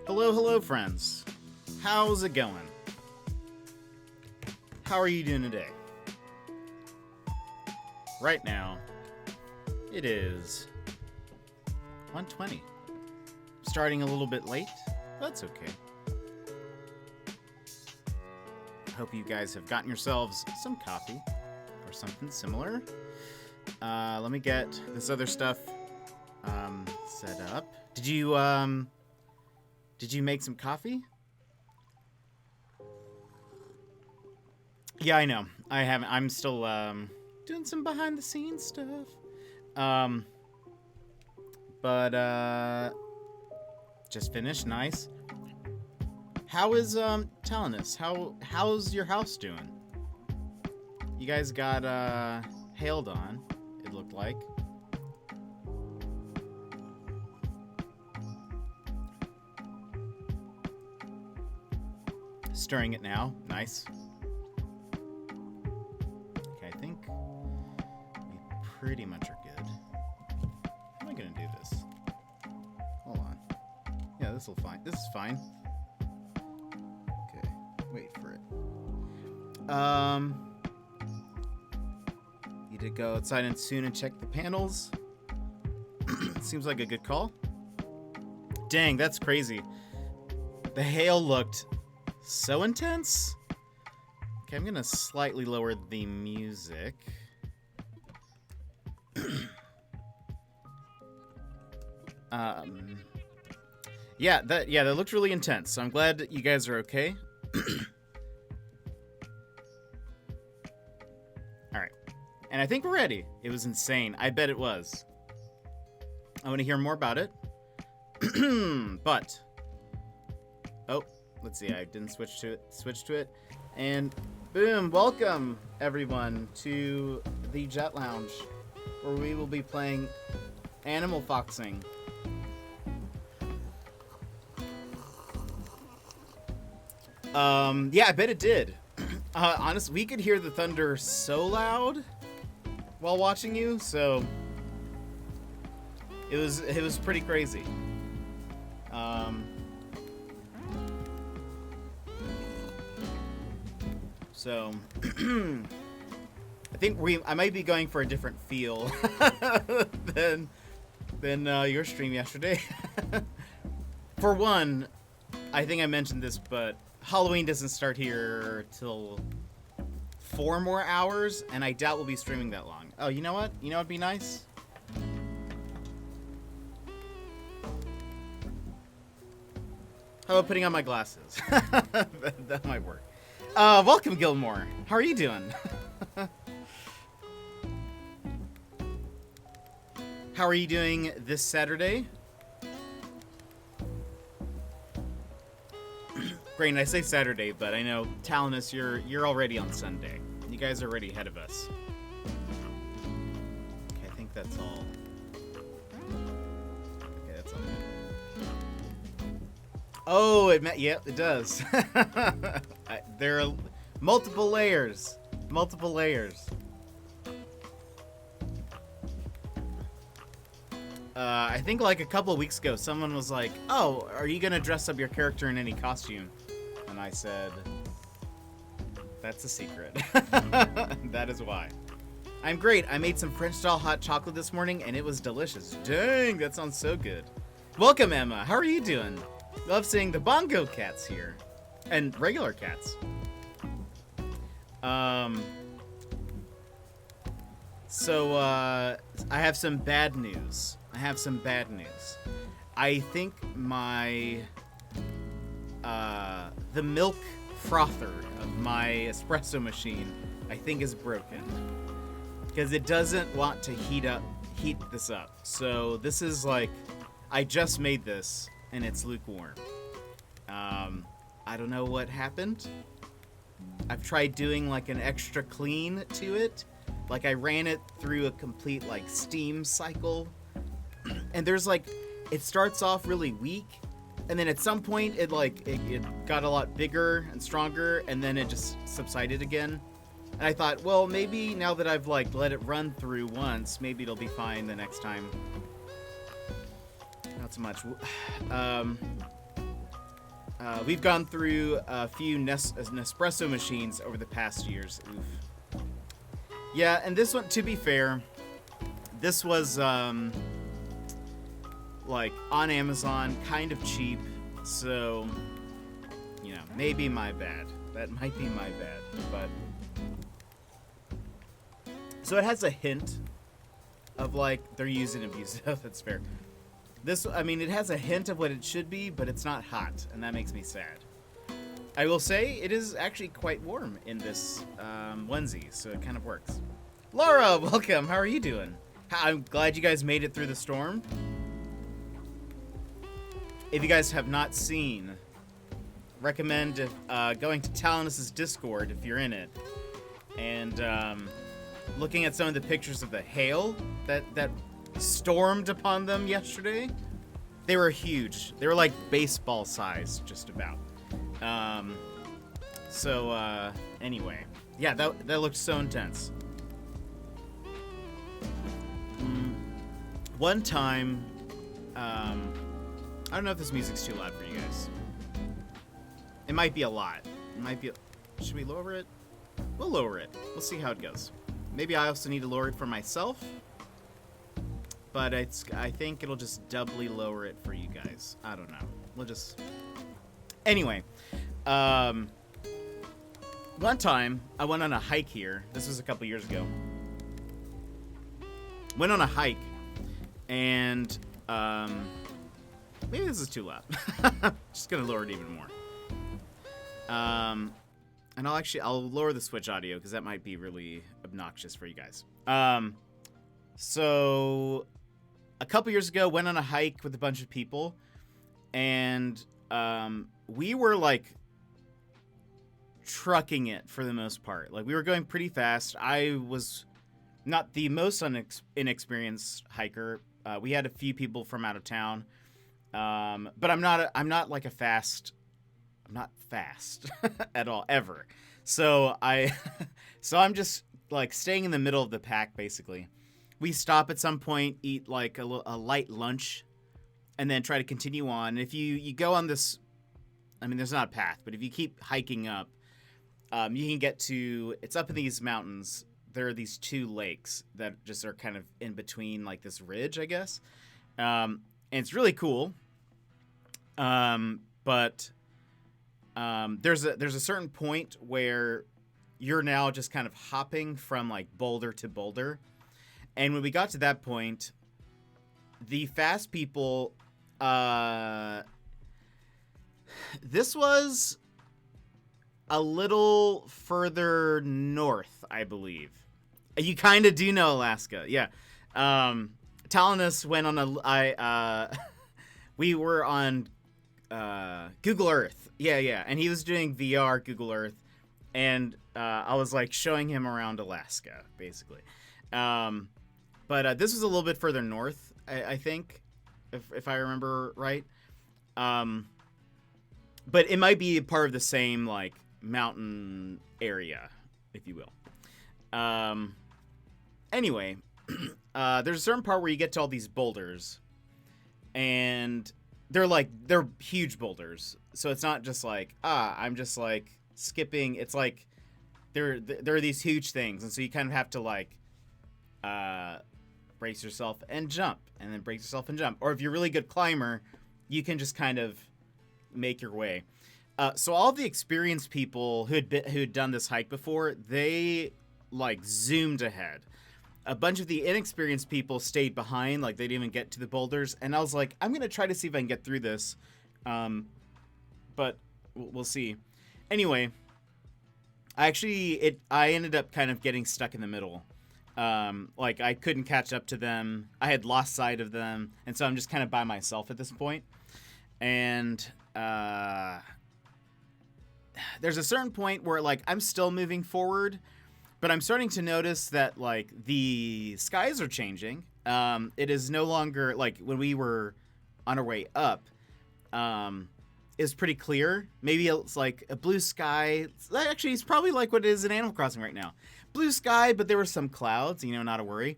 Hello, friends. How's it going? How are you doing today? Right now, it is 1:20. Starting a little bit late. That's okay. Hope you guys have gotten yourselves some coffee or something similar. Let me get this other stuff set up. Did you make some coffee? Yeah, I know. I haven't. I'm still doing some behind the scenes stuff. But just finished. Nice. How is Talanus? How's your house doing? You guys got hailed on, it looked like. Stirring it now. Nice. Okay, I think we pretty much are good. How am I gonna do this? Hold on. Yeah, this will fine. This is fine. Okay, wait for it. Need to go outside and soon and check the panels. Seems like a good call. Dang, that's crazy. The hail looked so intense. Okay, I'm gonna slightly lower the music. Yeah, that looked really intense. So I'm glad that you guys are okay. All right, and I think we're ready. It was insane. I bet it was. I want to hear more about it. But let's see, I didn't switch to it. And boom, welcome everyone to the Jet Lounge, where we will be playing Animal Foxing. Yeah, I bet it did. Honestly, we could hear the thunder so loud while watching you, so it was pretty crazy. So I think I might be going for a different feel than your stream yesterday. For one, I think I mentioned this, but Halloween doesn't start here till 4 more hours, and I doubt we'll be streaming that long. Oh, you know what? You know what'd be nice? How about putting on my glasses? that might work. Welcome, Gilmore. How are you doing? How are you doing this Saturday? Great, and I say Saturday, but I know, Talanus, you're already on Sunday. You guys are already ahead of us. Okay, I think that's all. Okay, that's all. Oh, yeah, it does. There are multiple layers. I think like a couple of weeks ago, someone was like, "Oh, are you gonna dress up your character in any costume?" And I said, "That's a secret." That is why. I'm great. I made some French-style hot chocolate this morning, and it was delicious. Dang, that sounds so good. Welcome, Emma. How are you doing? Love seeing the bongo cats here, and regular cats. So I have some bad news. I think my the milk frother of my espresso machine, I think, is broken because it doesn't want to heat this up. So this is like, I just made this and it's lukewarm. I don't know what happened. I've tried doing like an extra clean to it. Like I ran it through a complete like steam cycle. And there's like, it starts off really weak, and then at some point it got a lot bigger and stronger, and then it just subsided again. And I thought, well, maybe now that I've like let it run through once, maybe it'll be fine the next time. Not so much. we've gone through a few Nespresso machines over the past years. Oof. Yeah, and this one, to be fair, this was like on Amazon, kind of cheap, so maybe my bad. That might be my bad, but so it has a hint of like they're using abusive. That's fair. It has a hint of what it should be, but it's not hot, and that makes me sad. I will say it is actually quite warm in this onesie, so it kind of works. Laura, welcome. How are you doing? I'm glad you guys made it through the storm. If you guys have not seen, recommend going to Talonus's Discord if you're in it, and looking at some of the pictures of the hail that stormed upon them yesterday. They were huge. They were like baseball size, just about. Anyway, yeah, that looked so intense. One time, I don't know if this music's too loud for you guys. It might be a lot. Should we lower it? We'll lower it. We'll see how it goes. Maybe I also need to lower it for myself. But I think it'll just doubly lower it for you guys. I don't know. We'll just... Anyway. One time, I went on a hike here. This was a couple years ago. Went on a hike. And, maybe this is too loud. Just gonna lower it even more. And I'll lower the Switch audio because that might be really obnoxious for you guys. So a couple years ago, went on a hike with a bunch of people, and we were like trucking it for the most part. Like we were going pretty fast. I was not the most inexperienced hiker. We had a few people from out of town, but I'm not fast at all ever. So I'm just like staying in the middle of the pack basically. We stop at some point, eat like a light lunch, and then try to continue on. If you go on this, there's not a path, but if you keep hiking up, you can get to, it's up in these mountains. There are these two lakes that just are kind of in between like this ridge, I guess. And it's really cool. But there's a certain point where you're now just kind of hopping from like boulder to boulder. And when we got to that point, the fast people, this was a little further north, I believe. You kind of do know Alaska, yeah. Talonus went on we were on Google Earth, yeah, and he was doing VR Google Earth, and I was like showing him around Alaska, basically. But this was a little bit further north, I think, if I remember right. But it might be part of the same like mountain area, if you will. Anyway, there's a certain part where you get to all these boulders, and they're huge boulders. So it's not just like, I'm just like skipping. It's like there are these huge things, and so you kind of have to like brace yourself and jump, and then brace yourself and jump. Or if you're a really good climber, you can just kind of make your way. So all the experienced people who'd done this hike before, they like zoomed ahead. A bunch of the inexperienced people stayed behind, like they didn't even get to the boulders. And I was like, I'm gonna try to see if I can get through this, but we'll see. Anyway, I ended up kind of getting stuck in the middle. Like I couldn't catch up to them. I had lost sight of them, and so I'm just kind of by myself at this point. And there's a certain point where like I'm still moving forward, but I'm starting to notice that like the skies are changing. It is no longer like when we were on our way up. Is pretty clear. Maybe it's like a blue sky. Actually, it's probably like what it is in Animal Crossing right now. Blue sky, but there were some clouds, not to worry.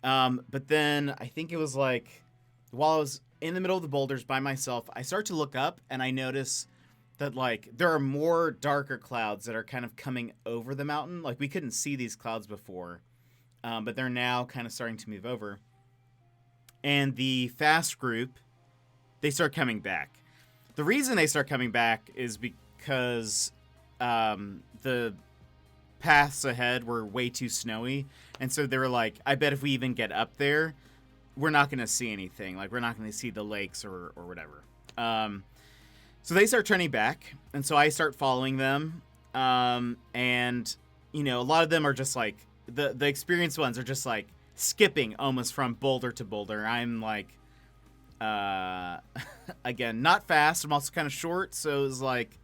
But then I think it was like while I was in the middle of the boulders by myself, I start to look up and I notice that like there are more darker clouds that are kind of coming over the mountain. Like we couldn't see these clouds before, but they're now kind of starting to move over. And the fast group, they start coming back. The reason they start coming back is because the paths ahead were way too snowy, and so they were like, I bet if we even get up there, we're not going to see anything. Like, we're not going to see the lakes or whatever. So they start turning back, and so I start following them. And, you know, a lot of them are just like, the experienced ones are just like skipping almost from boulder to boulder. I'm like, again, not fast. I'm also kind of short, so it was like,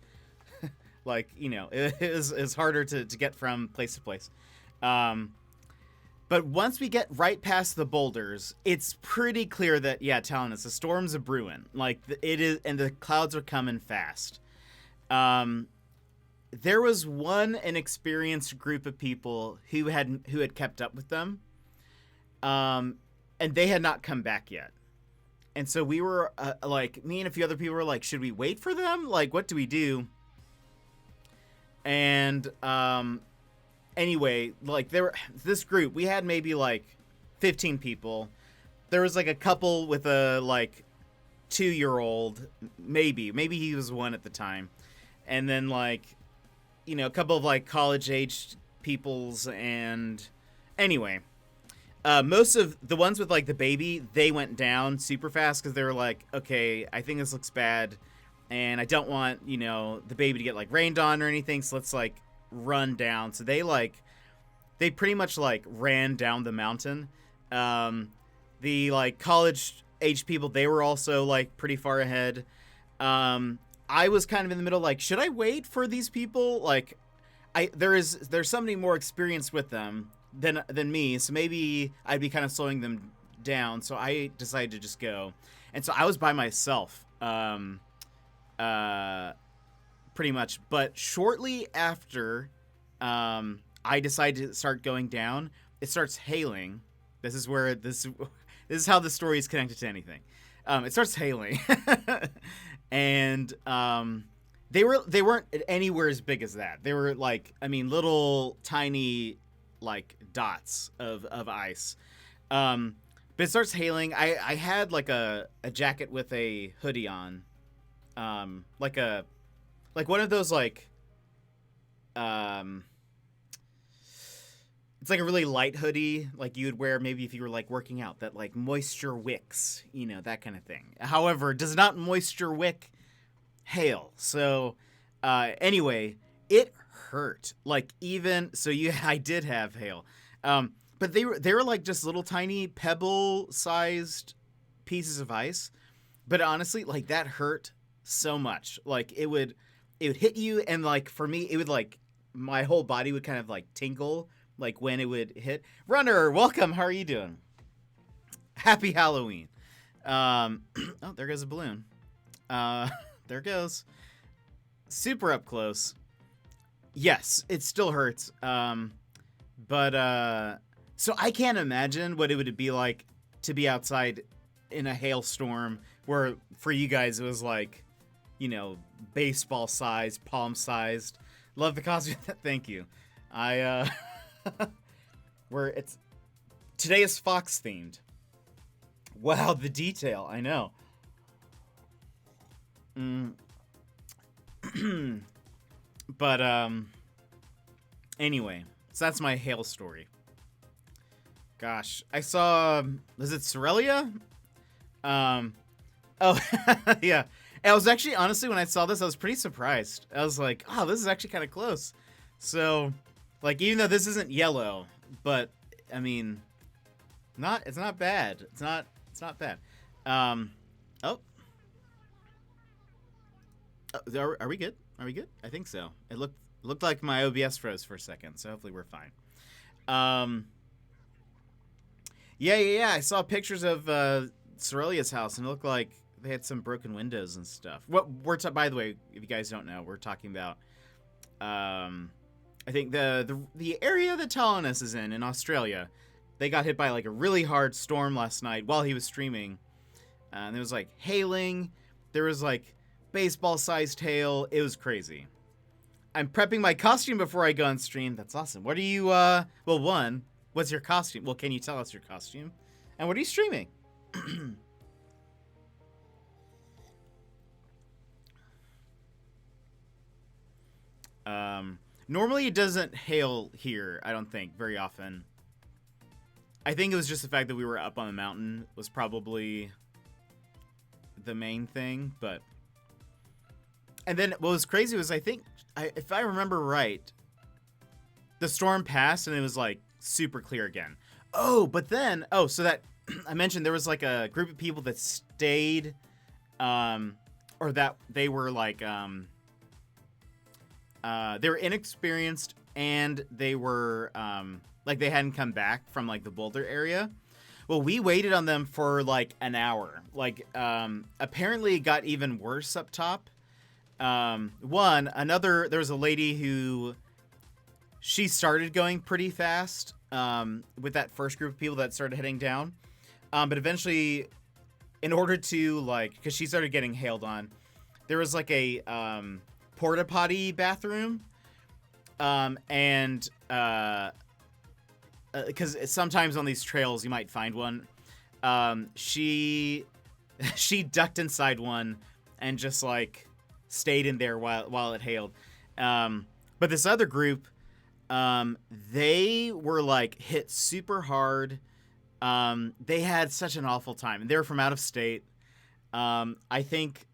you know, it's harder to get from place to place. But once we get right past the boulders, it's pretty clear that, yeah, Talonus, the storm's a brewing. Like, it is, and the clouds are coming fast. There was an inexperienced group of people who had kept up with them, and they had not come back yet. And so we were, like, me and a few other people were like, should we wait for them? Like, what do we do? And, anyway, like, this group, we had maybe, like, 15 people. There was, like, a couple with a, like, 2-year-old, maybe he was one at the time. And then, like, you know, a couple of, like, college-aged peoples, and anyway, most of the ones with, like, the baby, they went down super fast because they were like, okay, I think this looks bad, and I don't want, you know, the baby to get, like, rained on or anything, so let's, like, run down. So they pretty much, like, ran down the mountain. The, like, college-age people, they were also, like, pretty far ahead. I was kind of in the middle, like, should I wait for these people? Like, there's somebody more experienced with them than me, so maybe I'd be kind of slowing them down. So I decided to just go, and so I was by myself, pretty much. But shortly after, I decided to start going down. It starts hailing. This is where this is how the story is connected to anything. It starts hailing, and they weren't anywhere as big as that. They were like, I mean, little tiny, like, dots of ice. But it starts hailing. I had like a jacket with a hoodie on, like one of those, like, it's like a really light hoodie, like you would wear maybe if you were, like, working out, that, like, moisture wicks, you know, that kind of thing. However, does not moisture wick hail. So, anyway, it hurt. Like, even so, I did have hail, but they were like just little tiny pebble-sized pieces of ice. But honestly, like, that hurt so much. Like, it would hit you, and, like, for me, it would, like, my whole body would kind of, like, tingle, like, when it would hit. Runner, welcome. How are you doing? Happy Halloween. Oh, there goes a balloon. There goes. Super up close. Yes, it still hurts. But so I can't imagine what it would be like to be outside in a hailstorm where for you guys it was like, you know, baseball sized, palm sized. Love the costume. Thank you. Today is Fox themed. Wow, the detail. I know. But anyway, so that's my hail story. Gosh, I saw, is it Sorelia? Oh, yeah. And I was actually, honestly, when I saw this, I was pretty surprised. I was like, oh, this is actually kind of close. So, like, even though this isn't yellow, but I mean, it's not bad. It's not bad. Oh, are we good? Are we good? I think so. It looked like my OBS froze for a second, so hopefully we're fine. Yeah. I saw pictures of Sorelia's house, and it looked like they had some broken windows and stuff. By the way, if you guys don't know, we're talking about, I think the area that Talonus is in Australia. They got hit by, like, a really hard storm last night while he was streaming, and there was, like, hailing. There was, like, baseball-sized hail. It was crazy. I'm prepping my costume before I go on stream. That's awesome. What are you, well, one, what's your costume? Well, can you tell us your costume? And what are you streaming? Normally it doesn't hail here, I don't think, very often. I think it was just the fact that we were up on the mountain was probably the main thing, but... And then what was crazy was, I think, if I remember right, the storm passed and it was, like, super clear again. Oh, but then... Oh, so that... I mentioned there was, like, a group of people that stayed, or that they were, like, they were inexperienced and they were, like, they hadn't come back from, like, the Boulder area. Well, we waited on them for, like, an hour. Like, apparently it got even worse up top. There was a lady who, she started going pretty fast, with that first group of people that started heading down. But eventually, in order to, like, because she started getting hailed on, there was, like, a, porta potty bathroom. Because sometimes on these trails you might find one. She ducked inside one and just, like, stayed in there while it hailed. But this other group, they were, like, hit super hard. They had such an awful time. They were from out of state. I think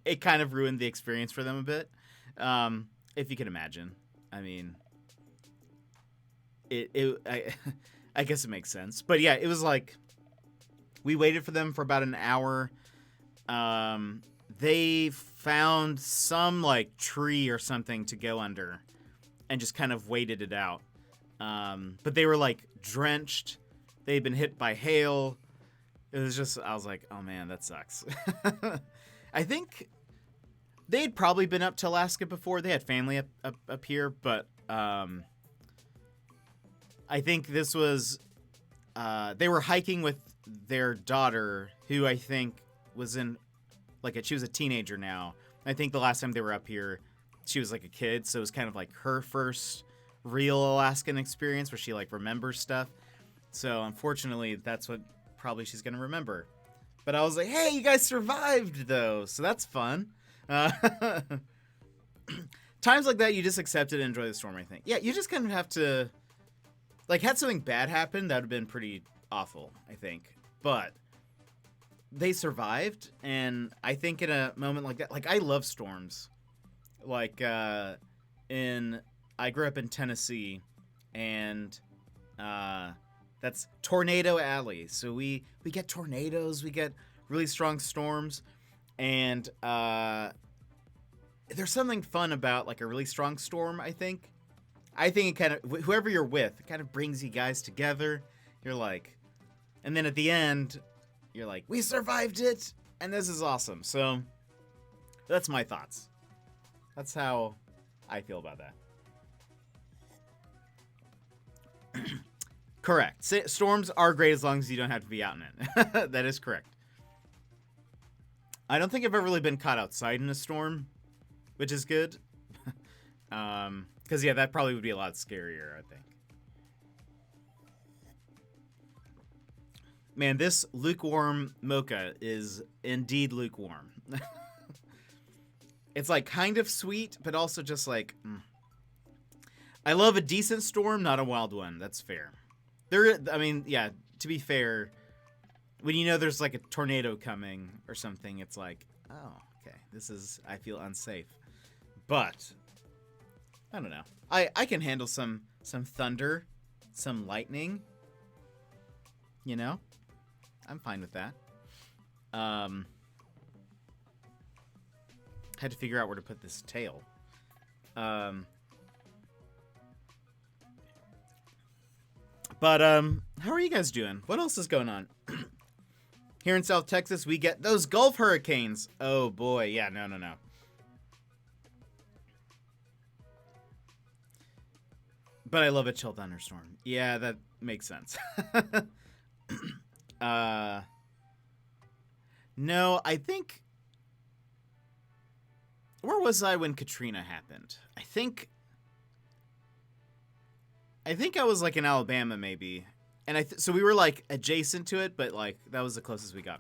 it kind of ruined the experience for them a bit. If you can imagine. I mean, I guess it makes sense. But yeah, it was like, we waited for them for about an hour. They found some, like, tree or something to go under and just kind of waited it out. But they were, like, drenched. They'd been hit by hail. It was just, I was like, oh man, that sucks. I think they'd probably been up to Alaska before. They had family up here, but I think this was, they were hiking with their daughter, who I think was in, like, she was a teenager now. I think the last time they were up here, she was, like, a kid, so it was kind of like her first real Alaskan experience where she, like, remembers stuff. So unfortunately, that's what probably she's gonna remember. But I was like, hey, you guys survived, though, so that's fun. Times like that, you just accept it and enjoy the storm, I think. Yeah, you just kind of have to... Like, had something bad happen, that would have been pretty awful, I think. But they survived, and I think in a moment like that... Like, I love storms. Like, I grew up in Tennessee, and that's Tornado Alley. So we get tornadoes, we get really strong storms, and there's something fun about, like, a really strong storm, I think. I think it kind of, whoever you're with, it kind of brings you guys together. You're like, and then at the end, you're like, we survived it, and this is awesome. So that's my thoughts. That's how I feel about that. Correct. Storms are great as long as you don't have to be out in it. That is correct. I don't think I've ever really been caught outside in a storm, which is good. Because, yeah, that probably would be a lot scarier, I think. Man, this lukewarm mocha is indeed lukewarm. It's, like, kind of sweet, but also just, like... I love a decent storm, not a wild one. That's fair. I mean, yeah, to be fair, when you know there's, like, a tornado coming or something, it's like, oh, okay, I feel unsafe. But... I don't know. I can handle some thunder, some lightning. You know? I'm fine with that. Had to figure out where to put this tail. But how are you guys doing? What else is going on? Here in South Texas, we get those Gulf hurricanes. Oh boy, yeah, no. But I love a chill thunderstorm. Yeah, that makes sense. No, I think where was I when Katrina happened? I think I was like in Alabama maybe. And so we were like adjacent to it, but like that was the closest we got.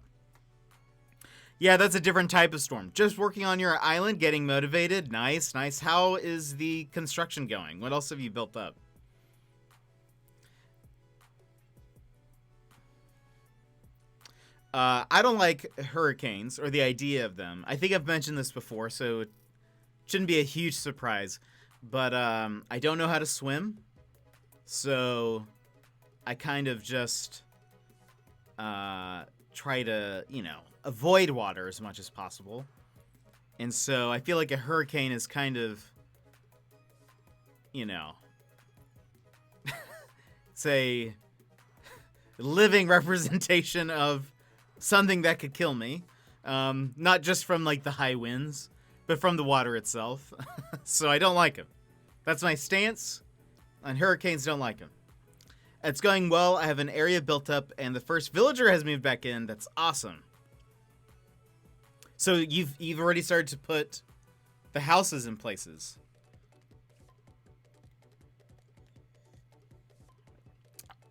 Yeah, that's a different type of storm. Just working on your island, getting motivated. Nice, nice. How is the construction going? What else have you built up? I don't like hurricanes or the idea of them. I think I've mentioned this before, so it shouldn't be a huge surprise. But I don't know how to swim, so I kind of just try to, avoid water as much as possible. And so I feel like a hurricane is kind of, it's a living representation of something that could kill me. Not just from like the high winds, but from the water itself. So I don't like them. That's my stance on hurricanes. Don't like them. It's going well. I have an area built up and the first villager has moved back in. That's awesome. So you've already started to put the houses in places.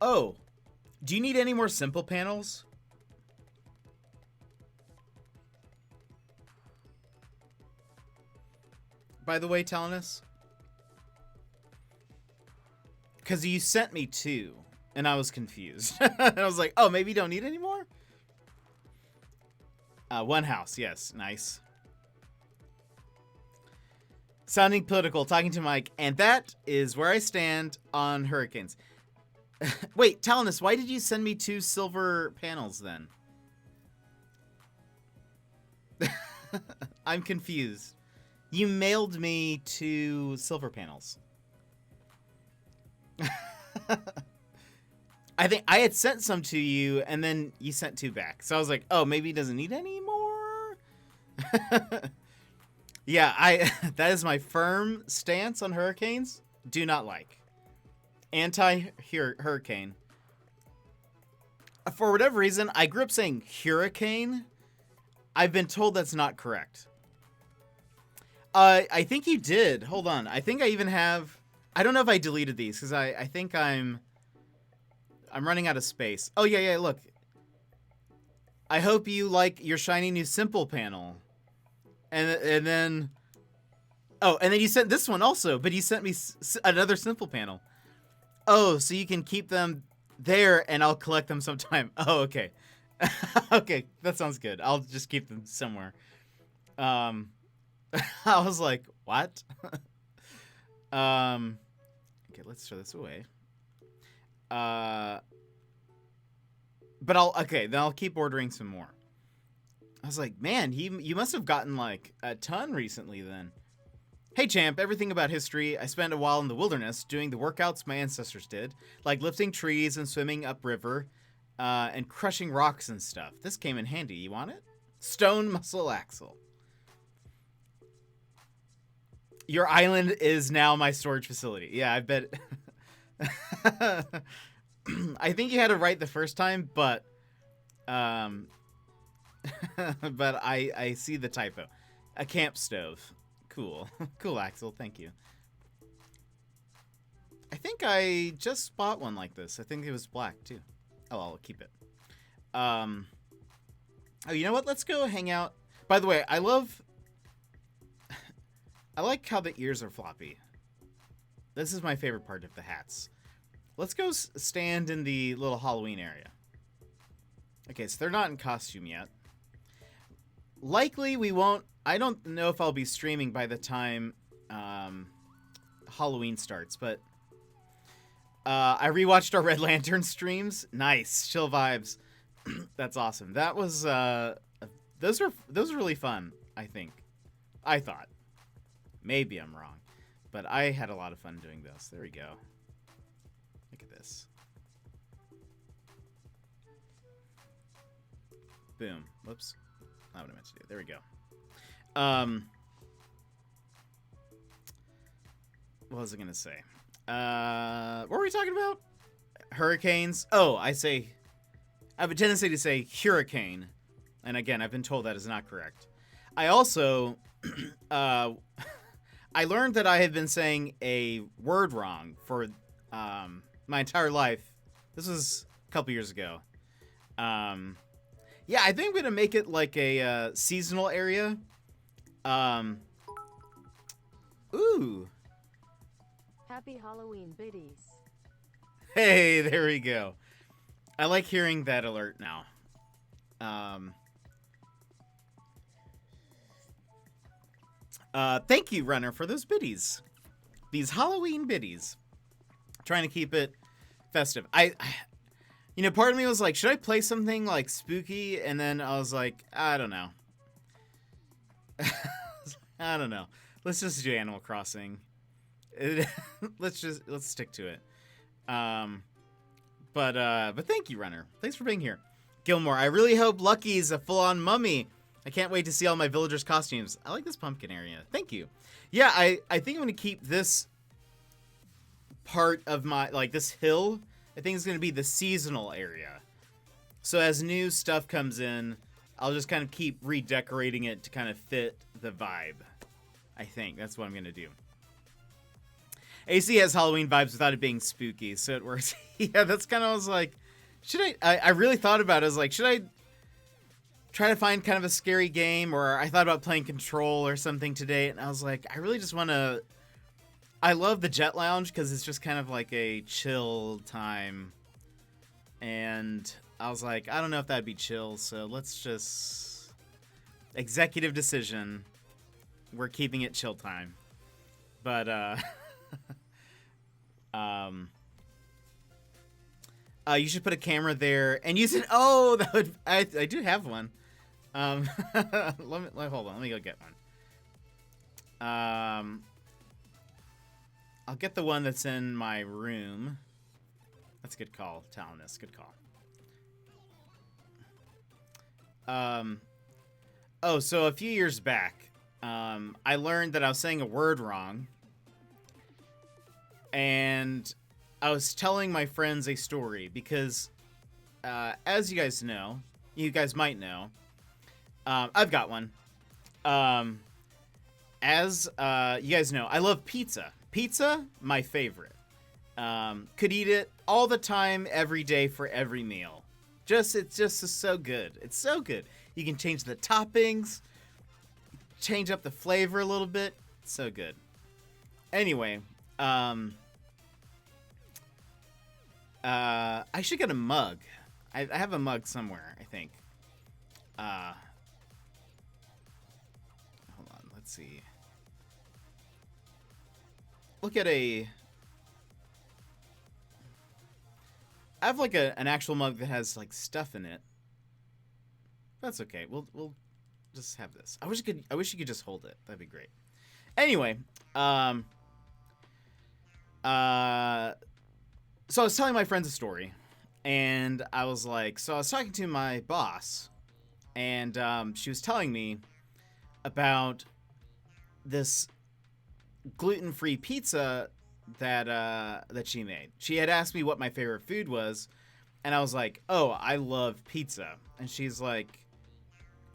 Oh, do you need any more simple panels? By the way, Talinus? Because you sent me 2, and I was confused. And I was like, oh, maybe you don't need any more? 1 house, yes, nice. Sounding political, talking to Mike, and that is where I stand on hurricanes. Wait, Talinus, why did you send me 2 silver panels then? I'm confused. You mailed me 2 silver panels. I think I had sent some to you, and then you sent 2 back. So I was like, oh, maybe he doesn't need any more? Yeah, that is my firm stance on hurricanes. Do not like. Anti-hurricane. For whatever reason, I grew up saying hurricane. I've been told that's not correct. I think you did. Hold on. I think I even have... I don't know if I deleted these, because I think I'm running out of space. Oh, yeah, look. I hope you like your shiny new simple panel. And then... Oh, and then you sent this one also, but you sent me another simple panel. Oh, so you can keep them there, and I'll collect them sometime. Oh, okay. Okay, that sounds good. I'll just keep them somewhere. I was like, what? Okay, let's throw this away. But then I'll keep ordering some more. I was like, man, you must have gotten like a ton recently then. Hey champ, everything about history. I spent a while in the wilderness doing the workouts my ancestors did, like lifting trees and swimming upriver, and crushing rocks and stuff. This came in handy. You want it? Stone muscle axle. Your island is now my storage facility. Yeah, I bet. I think you had it right the first time, but but I see the typo. A camp stove. Cool. Cool, Axel. Thank you. I think I just bought one like this. I think it was black, too. Oh, I'll keep it. Oh, you know what? Let's go hang out. By the way, I like how the ears are floppy. This is my favorite part of the hats. Let's go stand in the little Halloween area. Okay, so they're not in costume yet. Likely we won't... I don't know if I'll be streaming by the time Halloween starts, but I rewatched our Red Lantern streams. Nice. Chill vibes. That's awesome. That was... those were really fun, I think. I thought. Maybe I'm wrong. But I had a lot of fun doing this. There we go. Look at this. Boom. Whoops. Not what I meant to do. There we go. What was I going to say? What were we talking about? Hurricanes. Oh, I have a tendency to say hurricane. And again, I've been told that is not correct. I also uh, I learned that I had been saying a word wrong for my entire life. This was a couple years ago. Yeah, I think I'm gonna make it like a seasonal area. Um, ooh, Happy Halloween, biddies. hey, there we go. I like hearing that alert now. Um, thank you, Runner, for those biddies. These Halloween biddies. Trying to keep it festive. You know, part of me was like, should I play something like spooky? And then I was like, I don't know. I don't know. Let's just do Animal Crossing. let's stick to it. But thank you, Runner. Thanks for being here. Gilmore, I really hope Lucky's a full-on mummy. I can't wait to see all my villagers' costumes. I like this pumpkin area. Thank you. Yeah, I think I'm going to keep this part of my, like, this hill. I think it's going to be the seasonal area. So as new stuff comes in, I'll just kind of keep redecorating it to kind of fit the vibe. I think that's what I'm going to do. AC has Halloween vibes without it being spooky, so it works. Yeah, that's kind of, I was like, should I really thought about it. I was like, should I try to find kind of a scary game? Or I thought about playing Control or something today, and I was like, I really just want to... I love the Jet Lounge because it's just kind of like a chill time. And I was like, I don't know if that'd be chill, so let's just... Executive decision. We're keeping it chill time. But, you should put a camera there and use it. Oh, that would... I do have one. Hold on. Let me go get one. I'll get the one that's in my room. That's a good call, Talonus. Good call. Oh, so a few years back, I learned that I was saying a word wrong. And I was telling my friends a story because, as you guys know, you guys might know, I've got one. As you guys know, I love pizza. Pizza, my favorite. Could eat it all the time, every day, for every meal. It's just so good. It's so good. You can change the toppings, change up the flavor a little bit. It's so good. Anyway, I should get a mug. I have a mug somewhere, I think. Hold on, let's see. Look at I have like an actual mug that has like stuff in it. That's okay. We'll just have this. I wish you could just hold it. That'd be great. Anyway, so I was telling my friends a story, and I was talking to my boss, and she was telling me about this gluten-free pizza that she made. She had asked me what my favorite food was, and I was like, "Oh, I love pizza." And she's like,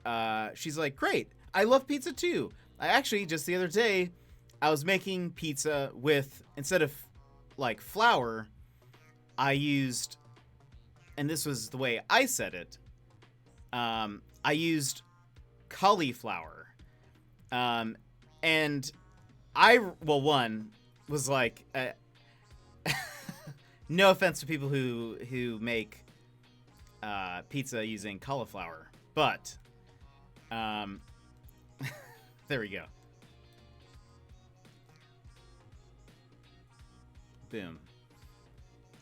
"Great, I love pizza too." I actually just the other day, I was making pizza with, instead of like flour, I used, and this was the way I said it, I used cauliflower, and one was like, no offense to people who make pizza using cauliflower, but there we go. Boom.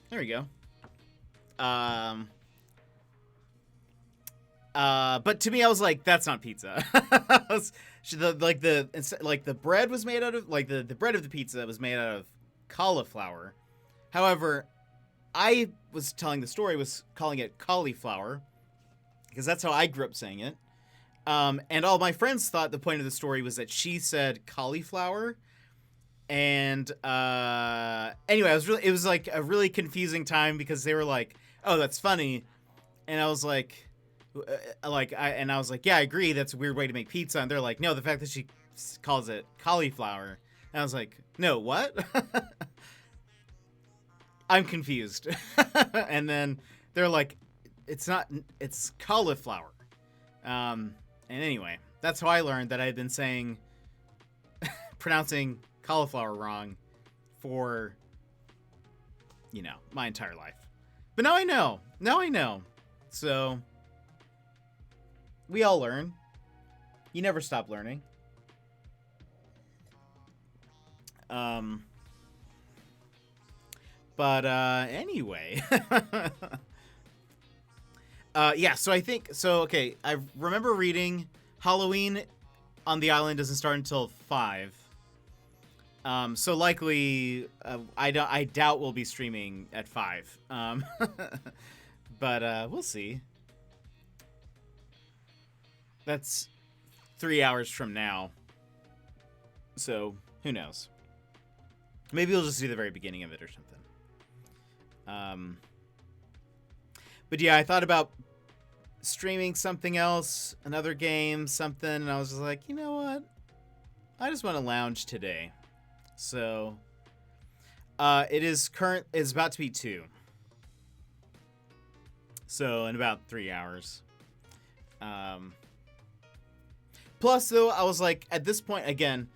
There we go. But to me, I was like, that's not pizza. The bread was made out of, like, the bread of the pizza was made out of cauliflower. However, I was telling the story, was calling it cauliflower, because that's how I grew up saying it. And all my friends thought the point of the story was that she said cauliflower. And anyway, it was like a really confusing time because they were like, "Oh, that's funny," and I was like, yeah, I agree. That's a weird way to make pizza. And they're like, "No, the fact that she calls it cauliflower. And I was like, no, what? I'm confused. And then they're like, it's not, it's cauliflower. And anyway, that's how I learned that I had been saying, pronouncing cauliflower wrong for, my entire life. But now I know. So, we all learn. You never stop learning. But anyway. Yeah, so okay, I remember reading Halloween on the island doesn't start until 5. So likely, I doubt we'll be streaming at 5. But we'll see. That's 3 hours from now. So, who knows? Maybe we'll just do the very beginning of it or something. But yeah, I thought about streaming something else, another game, something, and I was just like, you know what? I just want to lounge today. So, it's about to be 2. So, in about 3 hours. Plus, though, I was like, at this point, again,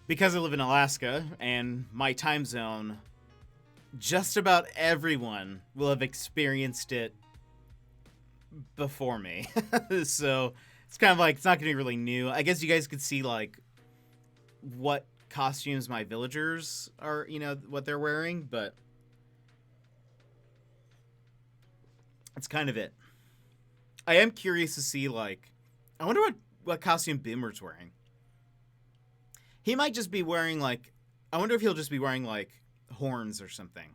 because I live in Alaska and my time zone, just about everyone will have experienced it before me. So it's kind of like, it's not going to be really new. I guess you guys could see like what costumes my villagers are, what they're wearing, but that's kind of it. I am curious to see like, I wonder what costume Boomer's wearing. He might just be wearing like, I wonder if he'll just be wearing like horns or something.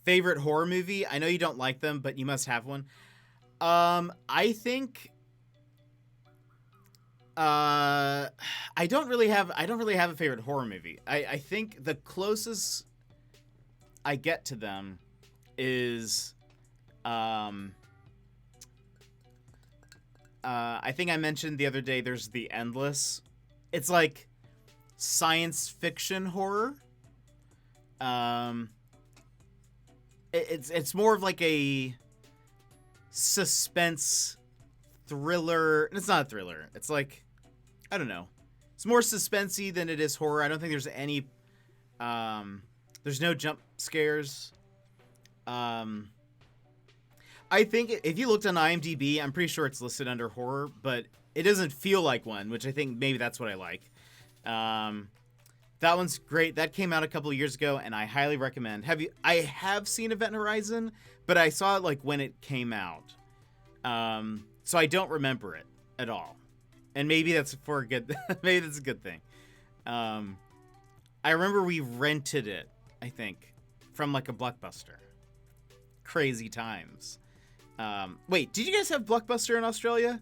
Favorite horror movie? I know you don't like them, but you must have one. I think I don't really have a favorite horror movie. I think the closest I get to them is I think I mentioned the other day there's The Endless. It's like science fiction horror. It's more of like a suspense thriller. It's not a thriller. It's like, I don't know. It's more suspensey than it is horror. I don't think there's any there's no jump scares. I think if you looked on IMDb, I'm pretty sure it's listed under horror, but it doesn't feel like one, which I think maybe that's what I like. That one's great. That came out a couple of years ago, and I highly recommend. I have seen Event Horizon, but I saw it like when it came out, so I don't remember it at all. And maybe that's for a good. Maybe that's a good thing. I remember we rented it. I think from like a Blockbuster. Crazy times. Wait, did you guys have Blockbuster in Australia?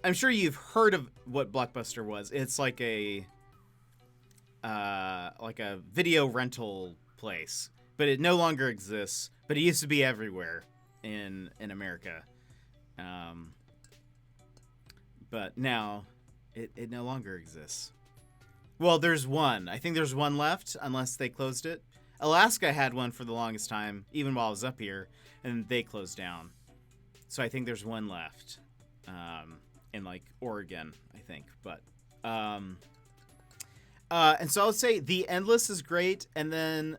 I'm sure you've heard of what Blockbuster was. It's like a video rental place, but it no longer exists. But it used to be everywhere in America. But now it no longer exists. Well, there's one. I think there's one left, unless they closed it. Alaska had one for the longest time, even while I was up here, and they closed down. So I think there's one left. In like Oregon, I think, but and so I would say The Endless is great, and then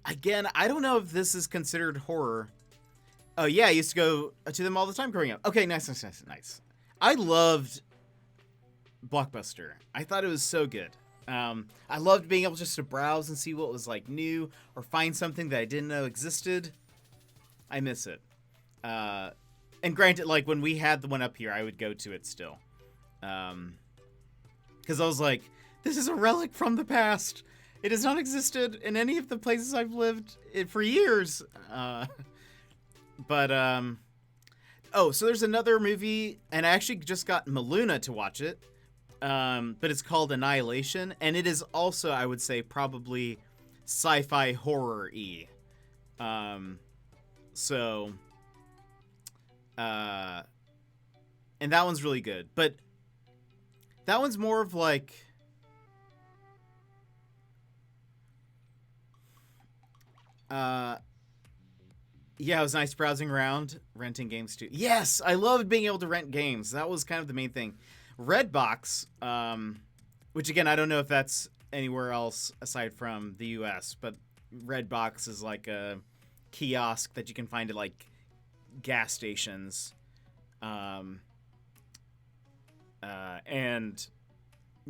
again, I don't know if this is considered horror. Oh yeah, I used to go to them all the time growing up. Okay, nice. I loved Blockbuster. I thought it was so good. I loved being able just to browse and see what was like new or find something that I didn't know existed. I miss it. And granted, like, when we had the one up here, I would go to it still. Because I was like, this is a relic from the past. It has not existed in any of the places I've lived for years. Oh, so there's another movie, and I actually just got Maluna to watch it. But it's called Annihilation, and it is also, I would say, probably sci-fi horror-y. and that one's really good. But that one's more of like, yeah, it was nice browsing around, renting games too. Yes, I loved being able to rent games. That was kind of the main thing. Redbox, which again, I don't know if that's anywhere else aside from the US, but Redbox is like a kiosk that you can find at like gas stations, and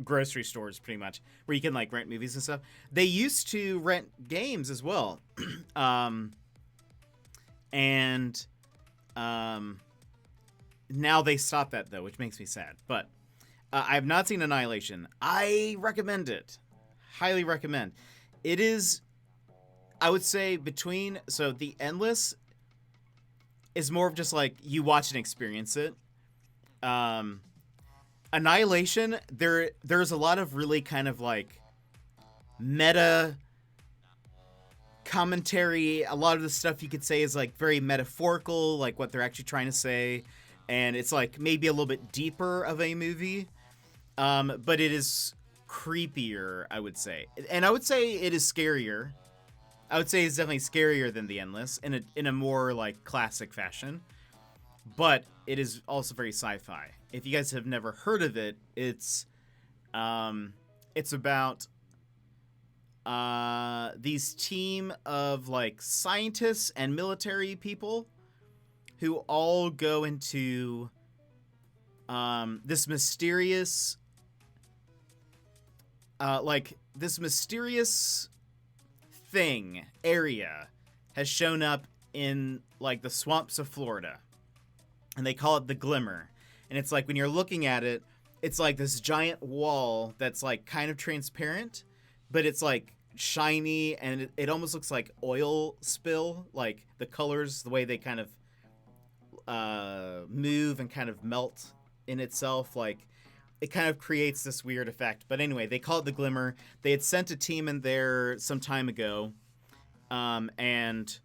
grocery stores, pretty much, where you can like rent movies and stuff. They used to rent games as well. And now they stopped that though, which makes me sad. But I have not seen Annihilation. I recommend it. Highly recommend. It is, I would say, so The Endless is more of just like you watch and experience it. Annihilation, there's a lot of really kind of like meta commentary. A lot of the stuff you could say is like very metaphorical, like what they're actually trying to say, and it's like maybe a little bit deeper of a movie, but it is creepier, I would say, and I would say it is scarier. I would say it's definitely scarier than The Endless in a more like classic fashion, but it is also very sci-fi. If you guys have never heard of it, it's about these team of like scientists and military people who all go into this mysterious area has shown up in like the swamps of Florida, and they call it the Glimmer. And it's like when you're looking at it, it's like this giant wall that's like kind of transparent, but it's like shiny, and it almost looks like oil spill, like the colors, the way they kind of move and kind of melt in itself, like it kind of creates this weird effect. But anyway, they call it the Glimmer. They had sent a team in there some time ago, and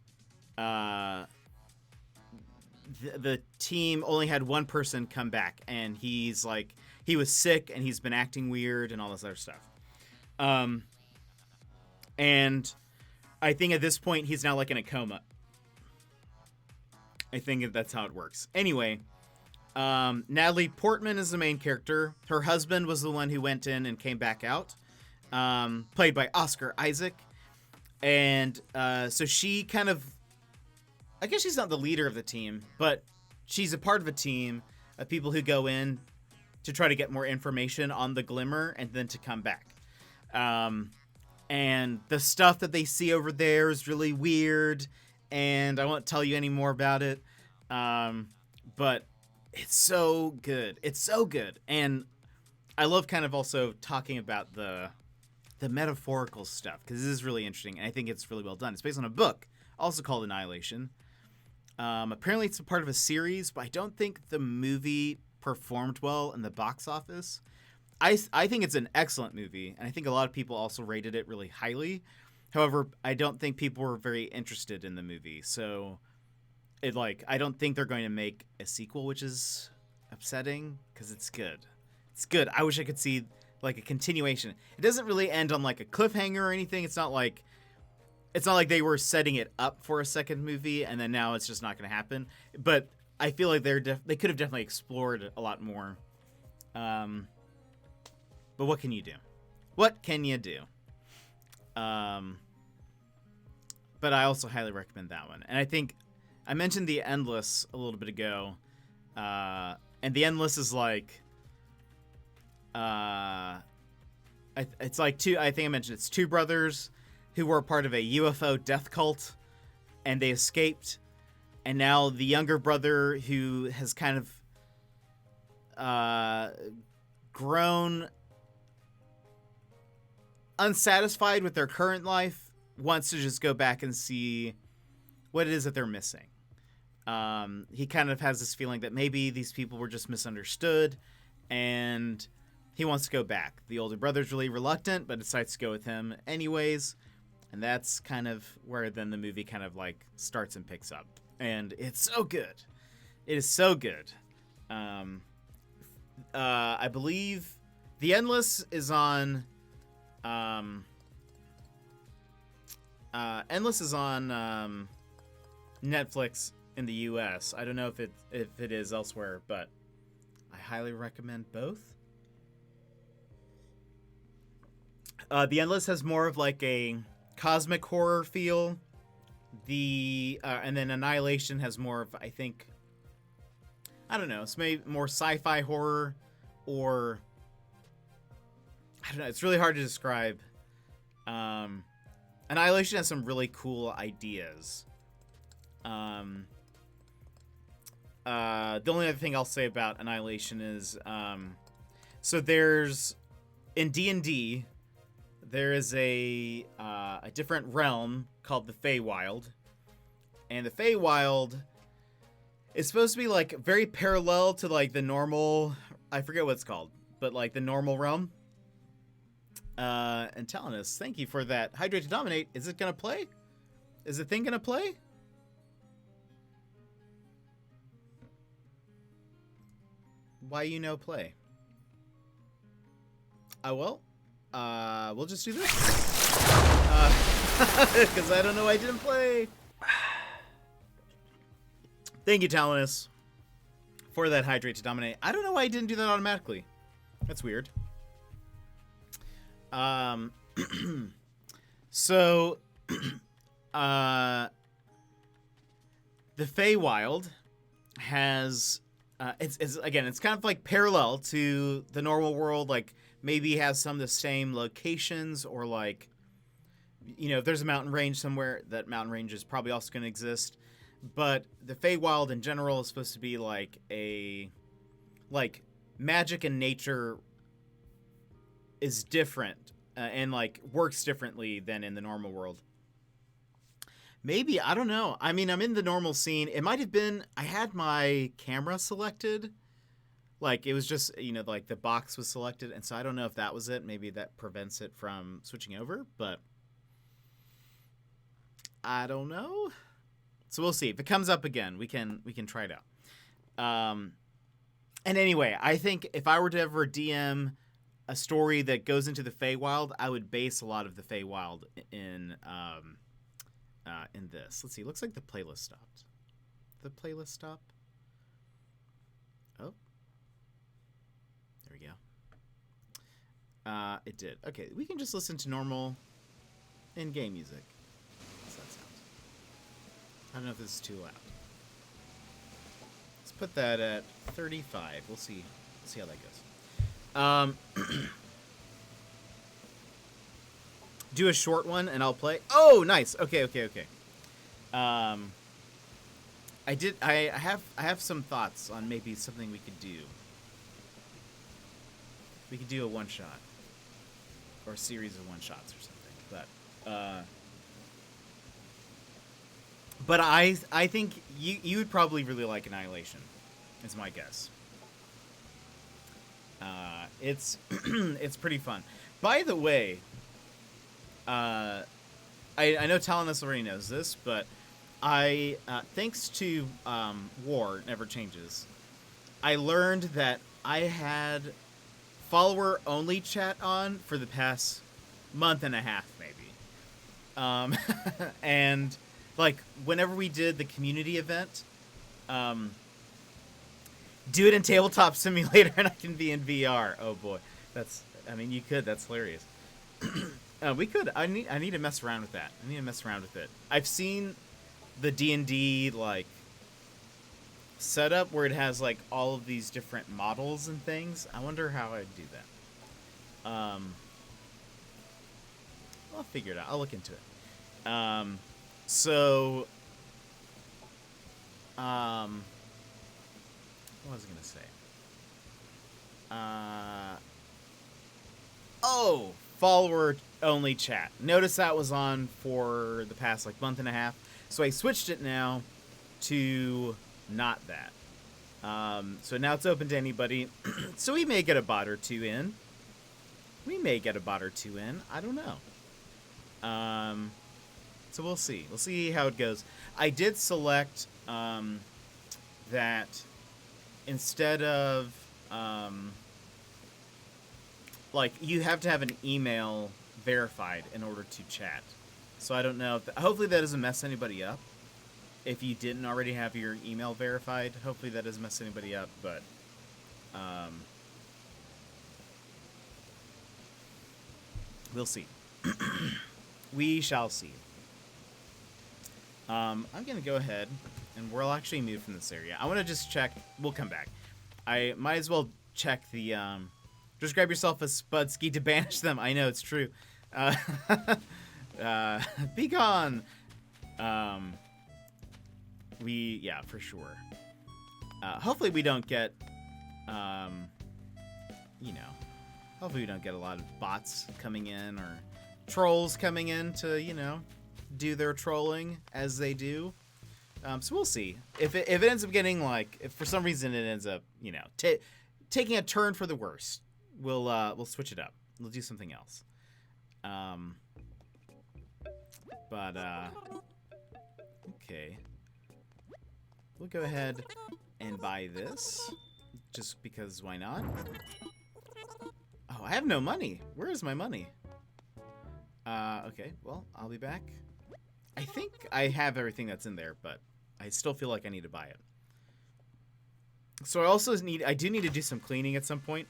the team only had one person come back, and he's like, he was sick and he's been acting weird and all this other stuff. And I think at this point he's now like in a coma. I think that's how it works. Anyway, Natalie Portman is the main character. Her husband was the one who went in and came back out, played by Oscar Isaac. And so she kind of, I guess she's not the leader of the team, but she's a part of a team of people who go in to try to get more information on the Glimmer and then to come back. And the stuff that they see over there is really weird, and I won't tell you any more about it. But it's so good. It's so good. And I love kind of also talking about the metaphorical stuff, because this is really interesting, and I think it's really well done. It's based on a book, also called Annihilation. Apparently it's a part of a series, but I don't think the movie performed well in the box office. I think it's an excellent movie, and I think a lot of people also rated it really highly. However, I don't think people were very interested in the movie, so I don't think they're going to make a sequel, which is upsetting, because it's good. It's good. I wish I could see like a continuation. It doesn't really end on like a cliffhanger or anything. It's not like they were setting it up for a second movie and then now it's just not going to happen. But I feel like they could have definitely explored a lot more. But what can you do? What can you do? But I also highly recommend that one. And I think I mentioned The Endless a little bit ago. And The Endless is like, it's like I think I mentioned it's two brothers who were part of a UFO death cult, and they escaped. And now the younger brother, who has kind of grown unsatisfied with their current life, wants to just go back and see what it is that they're missing. He kind of has this feeling that maybe these people were just misunderstood, and he wants to go back. The older brother's really reluctant, but decides to go with him anyways. And that's kind of where then the movie kind of like starts and picks up. And it's so good. It is so good. I believe The Endless is on. Endless is on Netflix in the U.S. I don't know if it is elsewhere, but I highly recommend both. The Endless has more of like a cosmic horror feel. And then Annihilation has more of, I think, I don't know, it's maybe more sci-fi horror, or I don't know, it's really hard to describe. Annihilation has some really cool ideas. The only other thing I'll say about Annihilation is, so there's, in D&D, there is a different realm called the Feywild, and the Feywild is supposed to be like very parallel to like the normal, I forget what it's called, but like the normal realm. And telling us, thank you for that. Hydrate to Dominate. Is it gonna play? Is the thing gonna play? Why you no play? Well, we'll just do this. Because I don't know why I didn't play. Thank you, Talonus, for that Hydrate to Dominate. I don't know why I didn't do that automatically. That's weird. So, the Feywild has, it's again, it's kind of like parallel to the normal world, like maybe has some of the same locations, or like, you know, if there's a mountain range somewhere, that mountain range is probably also going to exist. But the Feywild in general is supposed to be like magic and nature is different, and like works differently than in the normal world. Maybe, I don't know. I mean, I'm in the normal scene. It might have been, I had my camera selected. Like, it was just, you know, like the box was selected. And so I don't know if that was it. Maybe that prevents it from switching over, but I don't know. So we'll see. If it comes up again, we can try it out. And anyway, I think if I were to ever DM a story that goes into the Feywild, I would base a lot of the Feywild in this. Let's see. Looks like the playlist stopped. The playlist stop? Oh. There we go. It did. Okay, we can just listen to normal in-game music. How's that sound? I don't know if this is too loud. Let's put that at 35. We'll see how that goes. Do a short one and I'll play. Oh, nice. Okay. I have some thoughts on maybe something we could do. We could do a one shot, or a series of one shots or something. But I think you would probably really like Annihilation, is my guess. It's it's pretty fun. By the way, I know Talonus already knows this, but I thanks to War Never Changes, I learned that I had follower only chat on for the past month and a half, maybe. And like whenever we did the community event, do it in Tabletop Simulator and I can be in VR. Oh boy, you could. That's hilarious. We could. I need to mess around with that. I've seen the D&D like setup where it has like all of these different models and things. I wonder how I'd do that. I'll figure it out. I'll look into it. What was I gonna say? Follower only chat. Notice that was on for the past like month and a half. So I switched it now to not that. So now it's open to anybody. So we may get a bot or two in. I don't know. So we'll see. We'll see how it goes. I did select that instead of like you have to have an email verified in order to chat. So I don't know. Hopefully that doesn't mess anybody up. If you didn't already have your email verified, hopefully that doesn't mess anybody up. But we'll see. We shall see. I'm gonna go ahead and we'll actually move from this area. I want to just check. We'll come back. I might as well check the. Just grab yourself a Spudski to banish them. I know it's true. Be gone. Yeah, for sure. Hopefully we don't get, hopefully we don't get a lot of bots coming in or trolls coming in to, do their trolling as they do. So we'll see. If it ends up getting if for some reason it ends up, taking a turn for the worse, we'll switch it up. We'll do something else. Okay. We'll go ahead and buy this, just because why not? Oh, I have no money. Where is my money? Okay, well, I'll be back. I think I have everything that's in there, but I still feel like I need to buy it. So I do need to do some cleaning at some point.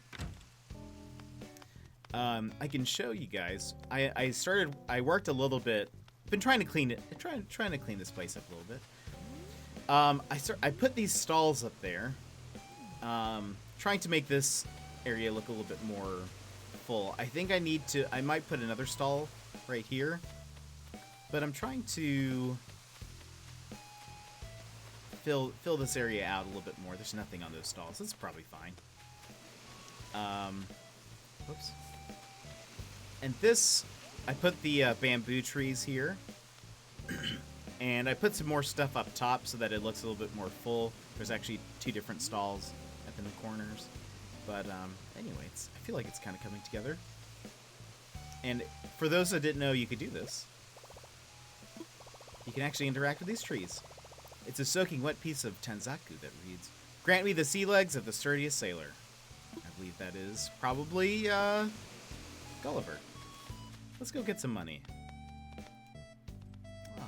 I can show you guys. I worked a little bit. Been trying to clean it. Trying to clean this place up a little bit. I put these stalls up there, trying to make this area look a little bit more full. I think I might put another stall right here, but I'm trying to fill this area out a little bit more. There's nothing on those stalls. That's probably fine. Whoops. And this, I put the bamboo trees here. And I put some more stuff up top so that it looks a little bit more full. There's actually 2 different stalls up in the corners. But anyway, I feel like it's kind of coming together. And for those that didn't know you could do this, you can actually interact with these trees. It's a soaking wet piece of Tanzaku that reads, "Grant me the sea legs of the sturdiest sailor." I believe that is probably Gulliver. Let's go get some money.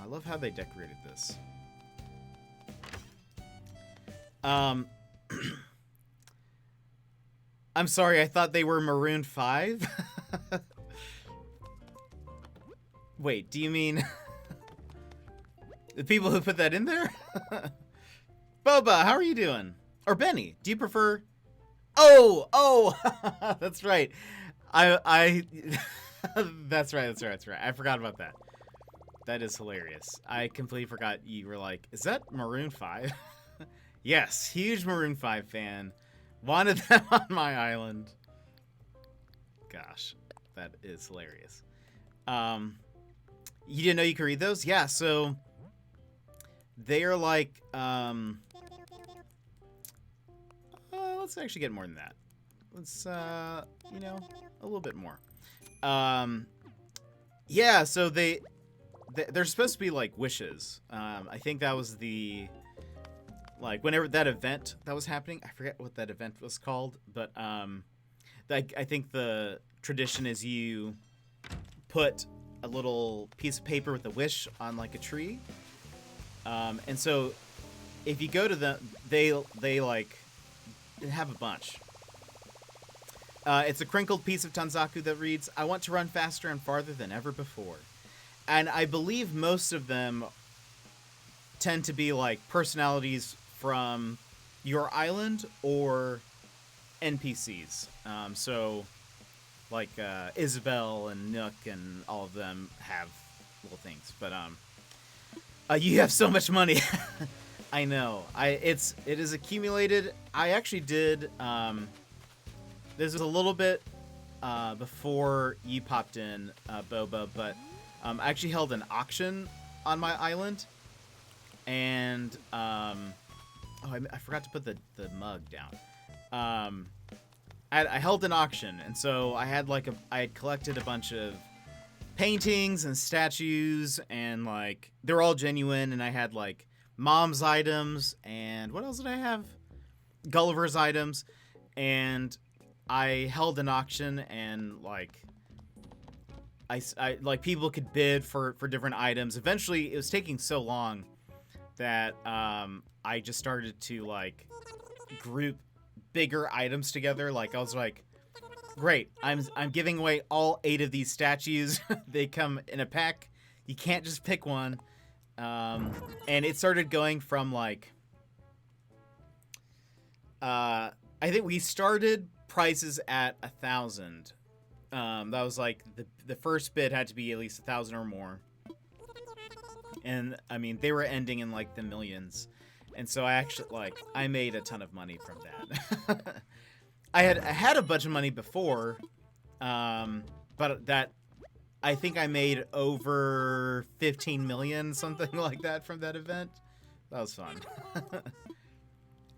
I love how they decorated this. I'm sorry, I thought they were Maroon 5. Wait, do you mean the people who put that in there? Boba, how are you doing? Or Benny, do you prefer? Oh, that's right. That's right. I forgot about that. That is hilarious. I completely forgot you were like, is that Maroon 5? Yes, huge Maroon 5 fan. Wanted them on my island. Gosh, that is hilarious. You didn't know you could read those? Yeah, so they are like, let's actually get more than that. Let's, a little bit more. Yeah, so they're supposed to be like wishes. I think that was whenever that event that was happening, I forget what that event was called, but I think the tradition is you put a little piece of paper with a wish on like a tree, and so if you go to them, they have a bunch. It's a crinkled piece of Tanzaku that reads, "I want to run faster and farther than ever before." And I believe most of them tend to be like personalities from your island or NPCs. So like Isabelle and Nook and all of them have little things. But you have so much money. I know. It is accumulated. I actually did. This was a little bit before you popped in, Boba, but I actually held an auction on my island, and I forgot to put the mug down. I held an auction, and so I had I had collected a bunch of paintings and statues, and they're all genuine, and I had Mom's items, and what else did I have? Gulliver's items. and I held an auction, and like I like people could bid for different items. Eventually, it was taking so long that I just started to like group bigger items together. Like I was like, great, I'm giving away all 8 of these statues. They come in a pack. You can't just pick one. And it started going from like I think we started prices at 1,000. That was like the first bid had to be at least 1,000 or more. And I mean, they were ending in like the millions. And so I actually I made a ton of money from that. I had a bunch of money before, but that I think I made over 15 million, something like that, from that event. That was fun.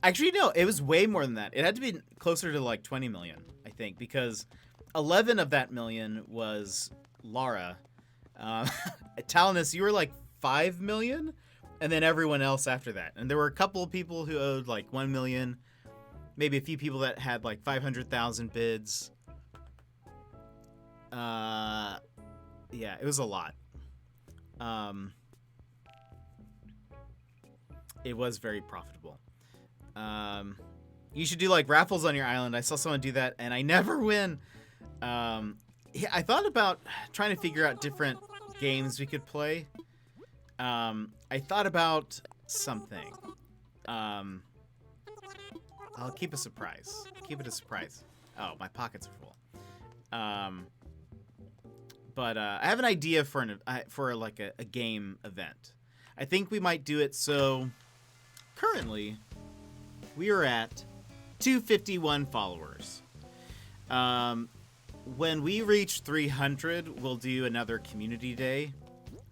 Actually, no, it was way more than that. It had to be closer to like 20 million, I think, because 11 of that million was Lara. Talinus, you were like 5 million, and then everyone else after that. And there were a couple of people who owed like 1 million, maybe a few people that had like 500,000 bids. Yeah, it was a lot. It was very profitable. You should do like raffles on your island. I saw someone do that, and I never win. Yeah, I thought about trying to figure out different games we could play. I thought about something. I'll keep a surprise. Keep it a surprise. Oh, my pockets are full. But I have an idea for like a game event. I think we might do it. So currently, we are at 251 followers. When we reach 300, we'll do another community day.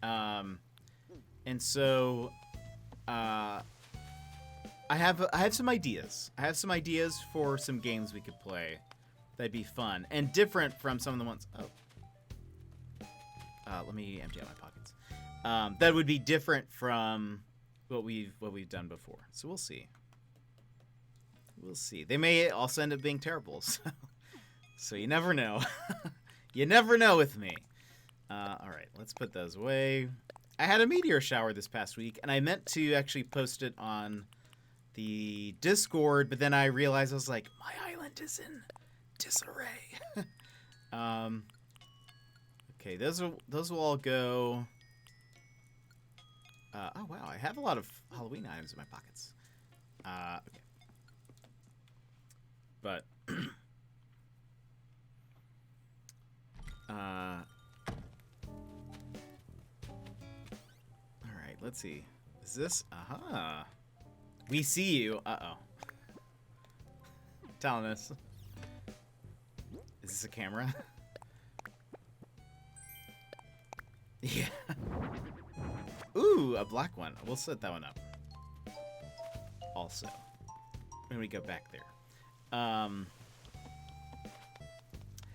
And so I have some ideas. I have some ideas for some games we could play that'd be fun and different from some of the ones. Let me empty out my pockets. That would be different from what we've done before. So we'll see. We'll see. They may also end up being terrible. So you never know. You never know with me. All right, let's put those away. I had a meteor shower this past week, and I meant to actually post it on the Discord, but then I realized I was like, my island is in disarray. Okay, those will all go. Oh wow, I have a lot of Halloween items in my pockets. Okay, but all right, let's see. Is this? Aha. We see you. Uh-oh. Talinus. Is this a camera? Yeah. Ooh, a black one. We'll set that one up. Also. When we go back there.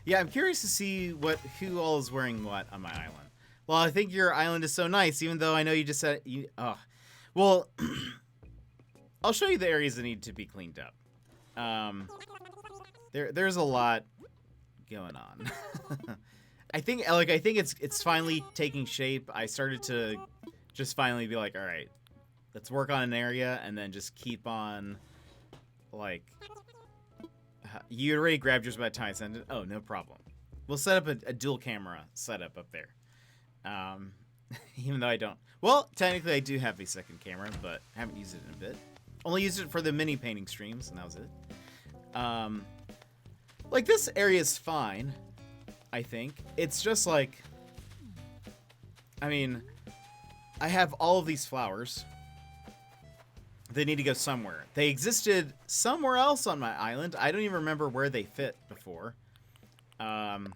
Yeah, I'm curious to see who all is wearing what on my island. Well, I think your island is so nice, even though I know you just said you. Oh, well, I'll show you the areas that need to be cleaned up. There's a lot going on. I think it's finally taking shape. I started to just finally be like, all right, let's work on an area and then just keep on. Like, you already grabbed yours by the time I sent it. Oh, no problem. We'll set up a dual camera setup up there. Even though I don't. Well, technically I do have a second camera, but I haven't used it in a bit. Only used it for the mini painting streams, and that was it. Like, this area is fine, I think. It's just like, I mean, I have all of these flowers. They need to go somewhere. They existed somewhere else on my island. I don't even remember where they fit before. But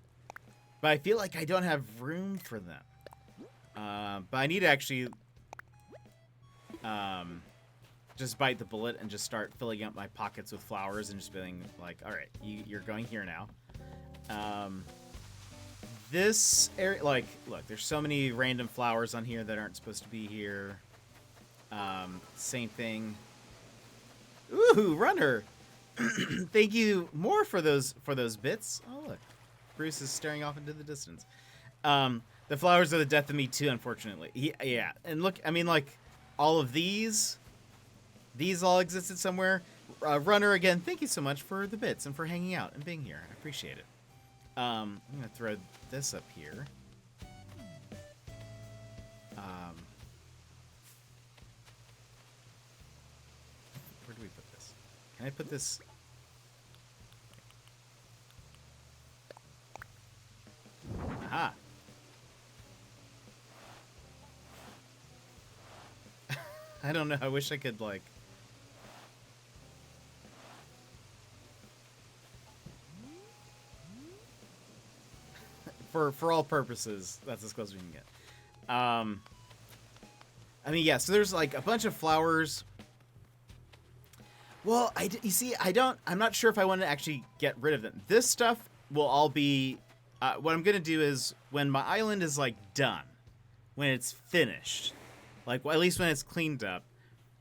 I feel like I don't have room for them. But I need to actually just bite the bullet and just start filling up my pockets with flowers and just being like, all right, you're going here now. This area, like, look, there's so many random flowers on here that aren't supposed to be here. Same thing. Ooh, runner. Thank you more for those bits. Oh look, Bruce is staring off into the distance. The flowers are the death of me too, unfortunately. Yeah, and look, I mean, like, all of these all existed somewhere. Runner, again, thank you so much for the bits and for hanging out and being here. I appreciate it. I'm gonna throw this up here. Where do we put this? Can I put this? Aha. I don't know. I wish I could, like... For all purposes, that's as close as we can get. I mean, yeah, so there's, like, a bunch of flowers. Well, you see, I'm not sure if I want to actually get rid of them. This stuff will all be... what I'm going to do is, when my island is, like, done, when it's finished, like, well, at least when it's cleaned up,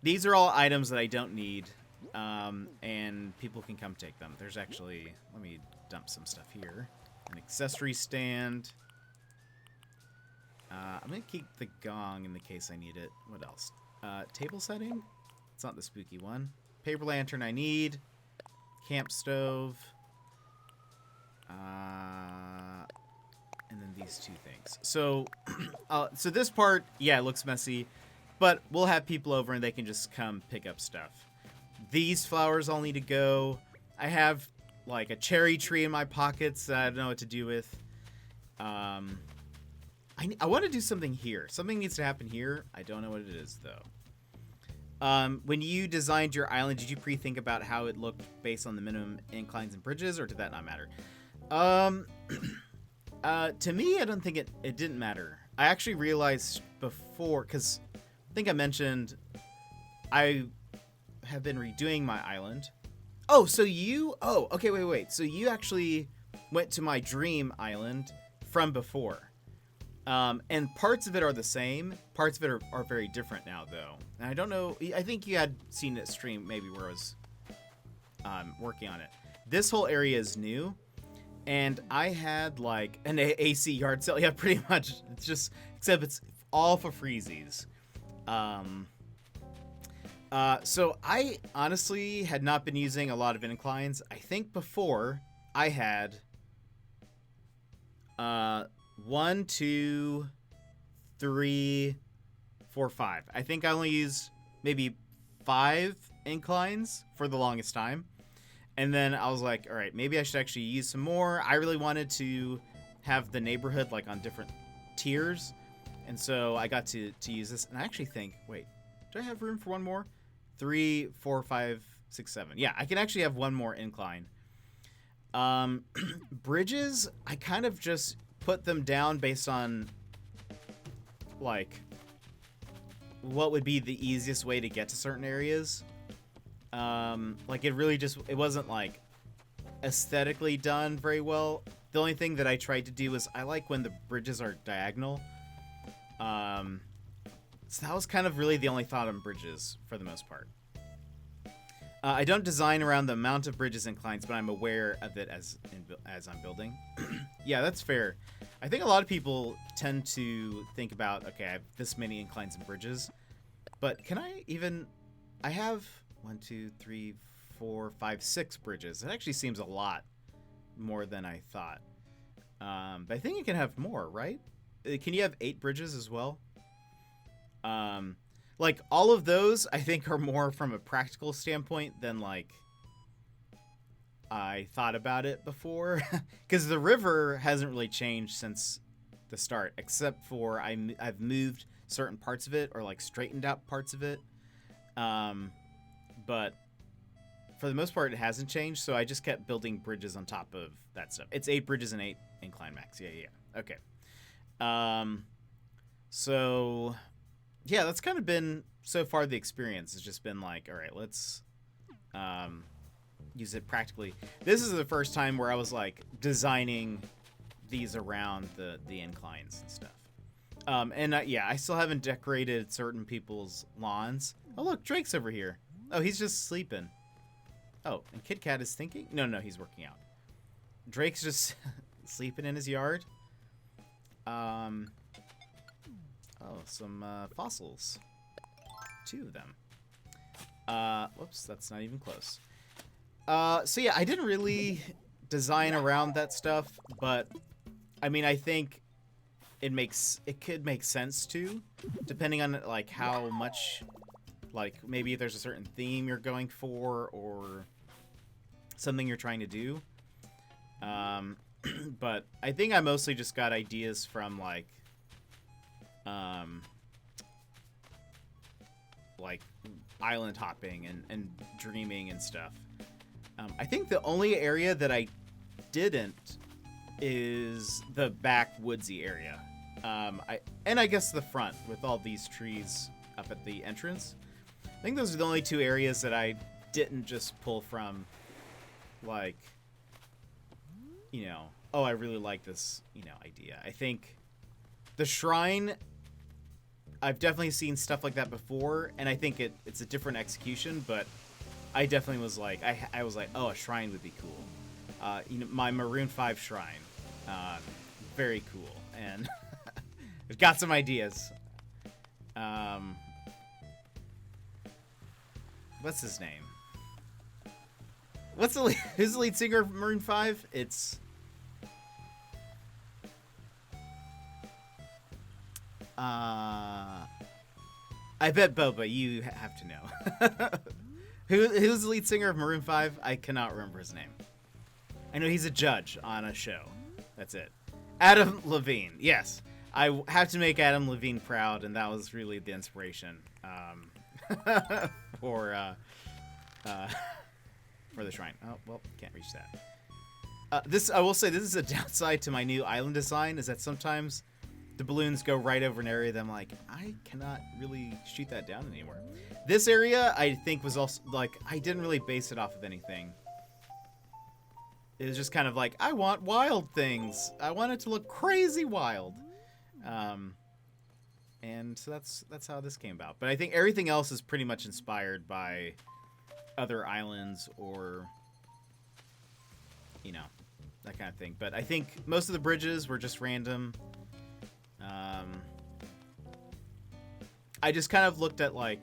these are all items that I don't need, and people can come take them. There's actually... Let me dump some stuff here. An accessory stand. I'm going to keep the gong in the case I need it. What else? Table setting? It's not the spooky one. Paper lantern I need. Camp stove. And then these two things. So, so this part, yeah, it looks messy. But we'll have people over and they can just come pick up stuff. These flowers all need to go. I have, like, a cherry tree in my pockets that I don't know what to do with. I want to do something here. Something needs to happen here. I don't know what it is, though. When you designed your island, did you pre-think about how it looked based on the minimum inclines and bridges, or did that not matter? To me, I don't think it didn't matter. I actually realized before, because I think I mentioned I have been redoing my island. Oh, so you... Oh, okay, wait. So you actually went to my dream island from before. And parts of it are the same. Parts of it are very different now, though. And I don't know... I think you had seen it stream maybe where I was working on it. This whole area is new. And I had, like, an AC yard sale. Yeah, pretty much. It's just... Except it's all for freezies. So I honestly had not been using a lot of inclines. I think before I had 1, 2, 3, 4, 5. I think I only used maybe 5 inclines for the longest time. And then I was like, all right, maybe I should actually use some more. I really wanted to have the neighborhood, like, on different tiers. And so I got to use this. And I actually think, wait, do I have room for one more? 3, 4, 5, 6, 7. Yeah, I can actually have one more incline. Bridges, I kind of just put them down based on, like, what would be the easiest way to get to certain areas. Like, it wasn't, like, aesthetically done very well. The only thing that I tried to do was I like when the bridges are diagonal. So that was kind of really the only thought on bridges for the most part. I don't design around the amount of bridges and inclines, but I'm aware of it as I'm building. Yeah, that's fair. I think a lot of people tend to think about, okay, I have this many inclines and bridges, but I have 1, 2, 3, 4, 5, 6 bridges. It actually seems a lot more than I thought. But I think you can have more, right? Can you have 8 bridges as well? Like, all of those, I think, are more from a practical standpoint than, like, I thought about it before. Because the river hasn't really changed since the start, except for I've moved certain parts of it, or, like, straightened out parts of it. But for the most part, it hasn't changed, so I just kept building bridges on top of that stuff. It's 8 bridges and 8 incline max. Yeah. Okay. So... yeah, that's kind of been, so far, the experience. It's just been like, all right, let's use it practically. This is the first time where I was, like, designing these around the inclines and stuff. Yeah, I still haven't decorated certain people's lawns. Oh, look, Drake's over here. Oh, he's just sleeping. Oh, and Kit Kat is thinking? No, he's working out. Drake's just sleeping in his yard. Oh, some fossils. 2 of them. Whoops, that's not even close. So yeah, I didn't really design around that stuff, but I mean, I think it could make sense too, depending on like how much, like maybe there's a certain theme you're going for or something you're trying to do. But I think I mostly just got ideas from like island hopping and dreaming and stuff. I think the only area that I didn't is the backwoodsy area. I guess the front with all these trees up at the entrance. I think those are the only 2 areas that I didn't just pull from, like, you know, oh, I really like this, you know, idea. I think the shrine, I've definitely seen stuff like that before, and I think it's a different execution, but I definitely was like, I was like, oh, a shrine would be cool. You know, my Maroon 5 shrine, very cool, and I've got some ideas. What's his name? Who's the lead singer of Maroon 5? It's I bet Boba, you have to know. Who's the lead singer of Maroon 5? I cannot remember his name. I know he's a judge on a show. That's it. Adam Levine. Yes. I have to make Adam Levine proud, and that was really the inspiration for the shrine. Oh, well, can't reach that. I will say, this is a downside to my new island design, is that sometimes the balloons go right over an area that I'm like, I cannot really shoot that down anymore. This area, I think, was also, like, I didn't really base it off of anything. It was just kind of like, I want wild things. I want it to look crazy wild. And so that's how this came about. But I think everything else is pretty much inspired by other islands or, you know, that kind of thing. But I think most of the bridges were just random. I just kind of looked at, like,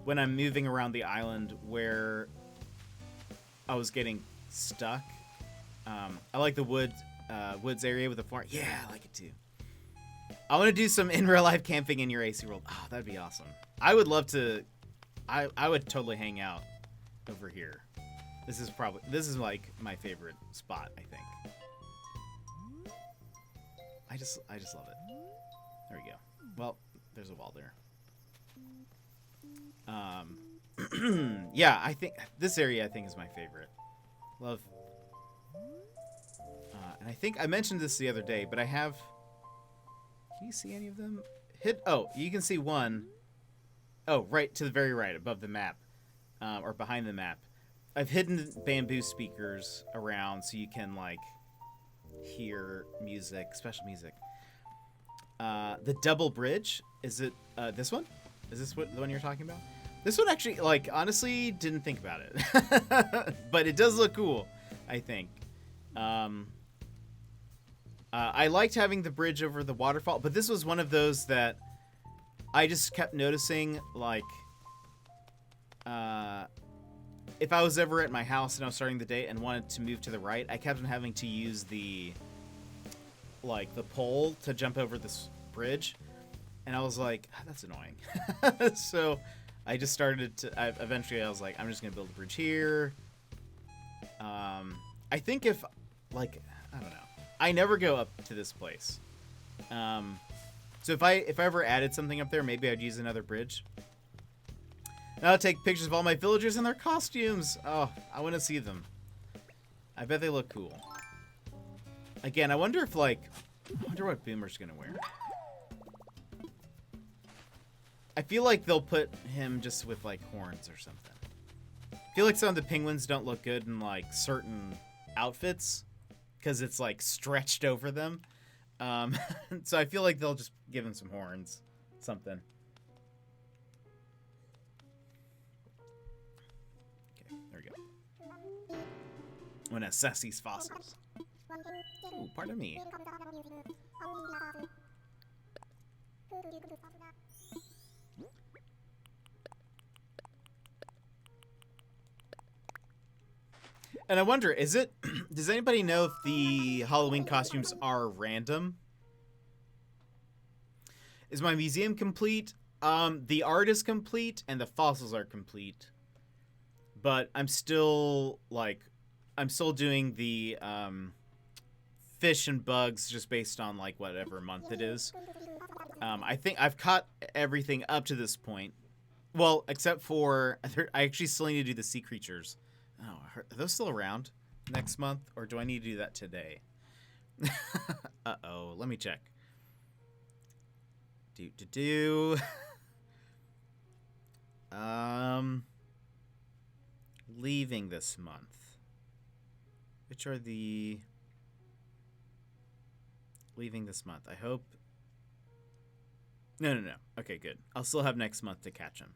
when I'm moving around the island where I was getting stuck. I like the woods area with the farm. Yeah, I like it too. I want to do some in real life camping in your AC world. Oh, that'd be awesome. I would love to. I would totally hang out over here. This is like my favorite spot, I think. I just love it. There we go. Well, there's a wall there. Yeah, I think this area is my favorite. Love. And I think I mentioned this the other day, but I have. Can you see any of them? Oh, you can see one. Oh, right to the very right above the map, or behind the map. I've hidden bamboo speakers around so you can, like, hear music, special music. The double bridge, is it this one? Is this the one you're talking about? This one actually, like, honestly, didn't think about it. But it does look cool, I think. I liked having the bridge over the waterfall, but this was one of those that I just kept noticing, like, if I was ever at my house and I was starting the day and wanted to move to the right, I kept on having to use the pole to jump over this bridge, and I was like, oh, that's annoying. So I just started to, eventually I was like, I'm just going to build a bridge here. I think if, like, I don't know. I never go up to this place. So if I ever added something up there, maybe I'd use another bridge. Now I'll take pictures of all my villagers in their costumes. Oh, I want to see them. I bet they look cool. Again, I wonder if, like, I wonder what Boomer's gonna wear. I feel like they'll put him just with, like, horns or something. I feel like some of the penguins don't look good in, like, certain outfits because it's, like, stretched over them. So I feel like they'll just give him some horns. Something. Okay, there we go. I'm gonna assess these fossils. Ooh, pardon me. And I wonder, is it... does anybody know if the Halloween costumes are random? Is my museum complete? The art is complete, and the fossils are complete. But I'm still, like... I'm still doing the, fish and bugs just based on, like, whatever month it is. I think I've caught everything up to this point. Well, except for... I actually still need to do the sea creatures. Oh, are those still around next month? Or do I need to do that today? Uh-oh. Let me check. Leaving this month. Which are the... leaving this month. I hope... No. Okay, good. I'll still have next month to catch them.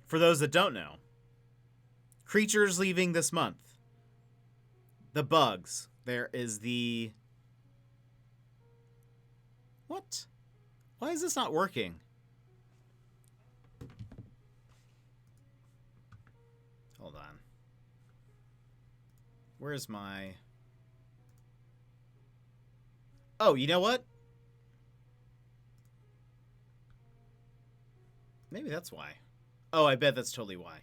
For those that don't know, creatures leaving this month. The bugs. There is the... What? Why is this not working? Hold on. Where's my... Oh, you know what? Maybe that's why. Oh, I bet that's totally why.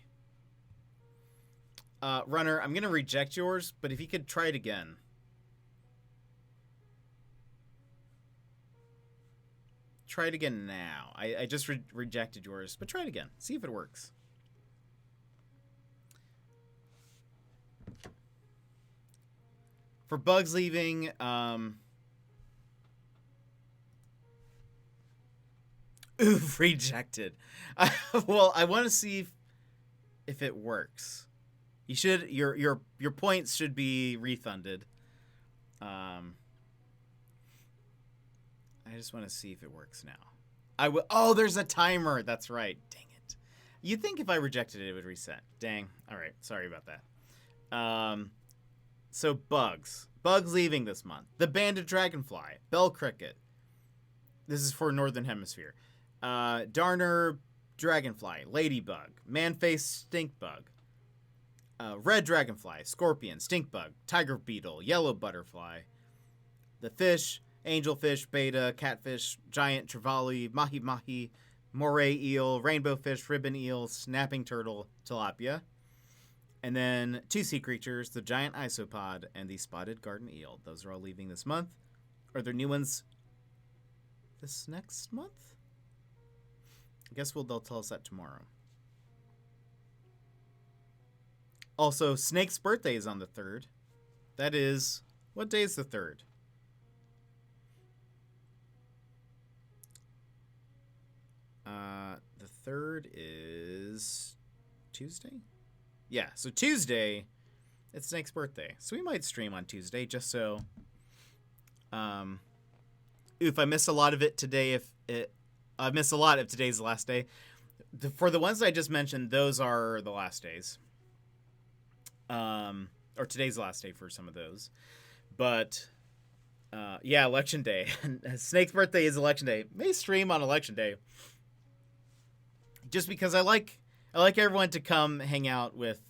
Runner, I'm going to reject yours, but if you could try it again. Try it again now. I just rejected yours, but try it again. See if it works. For bugs leaving, oof, rejected. Well, I want to see if it works. You should your points should be refunded. I just want to see if it works now. I will. Oh, there's a timer. That's right. Dang it. You'd think if I rejected it, it would reset. Dang. All right. Sorry about that. So bugs leaving this month. The banded dragonfly, bell cricket. This is for Northern Hemisphere. Darner dragonfly, ladybug, man-faced stink bug, red dragonfly, scorpion, stink bug, tiger beetle, yellow butterfly, the fish, angelfish, beta, catfish, giant trevally, mahi-mahi, moray eel, rainbow fish, ribbon eel, snapping turtle, tilapia. And then 2 sea creatures, the giant isopod and the spotted garden eel. Those are all leaving this month. Are there new ones this next month? I guess they'll tell us that tomorrow. Also, Snake's birthday is on the 3rd. That is... what day is the 3rd? The 3rd is... Tuesday? Yeah, so Tuesday, it's Snake's birthday. So we might stream on Tuesday, just so... If I missed a lot of it today, I missed a lot if today's the last day. For the ones I just mentioned, those are the last days. Or today's the last day for some of those. But, yeah, Election Day. Snake's birthday is Election Day. May stream on Election Day. Just because I like everyone to come hang out with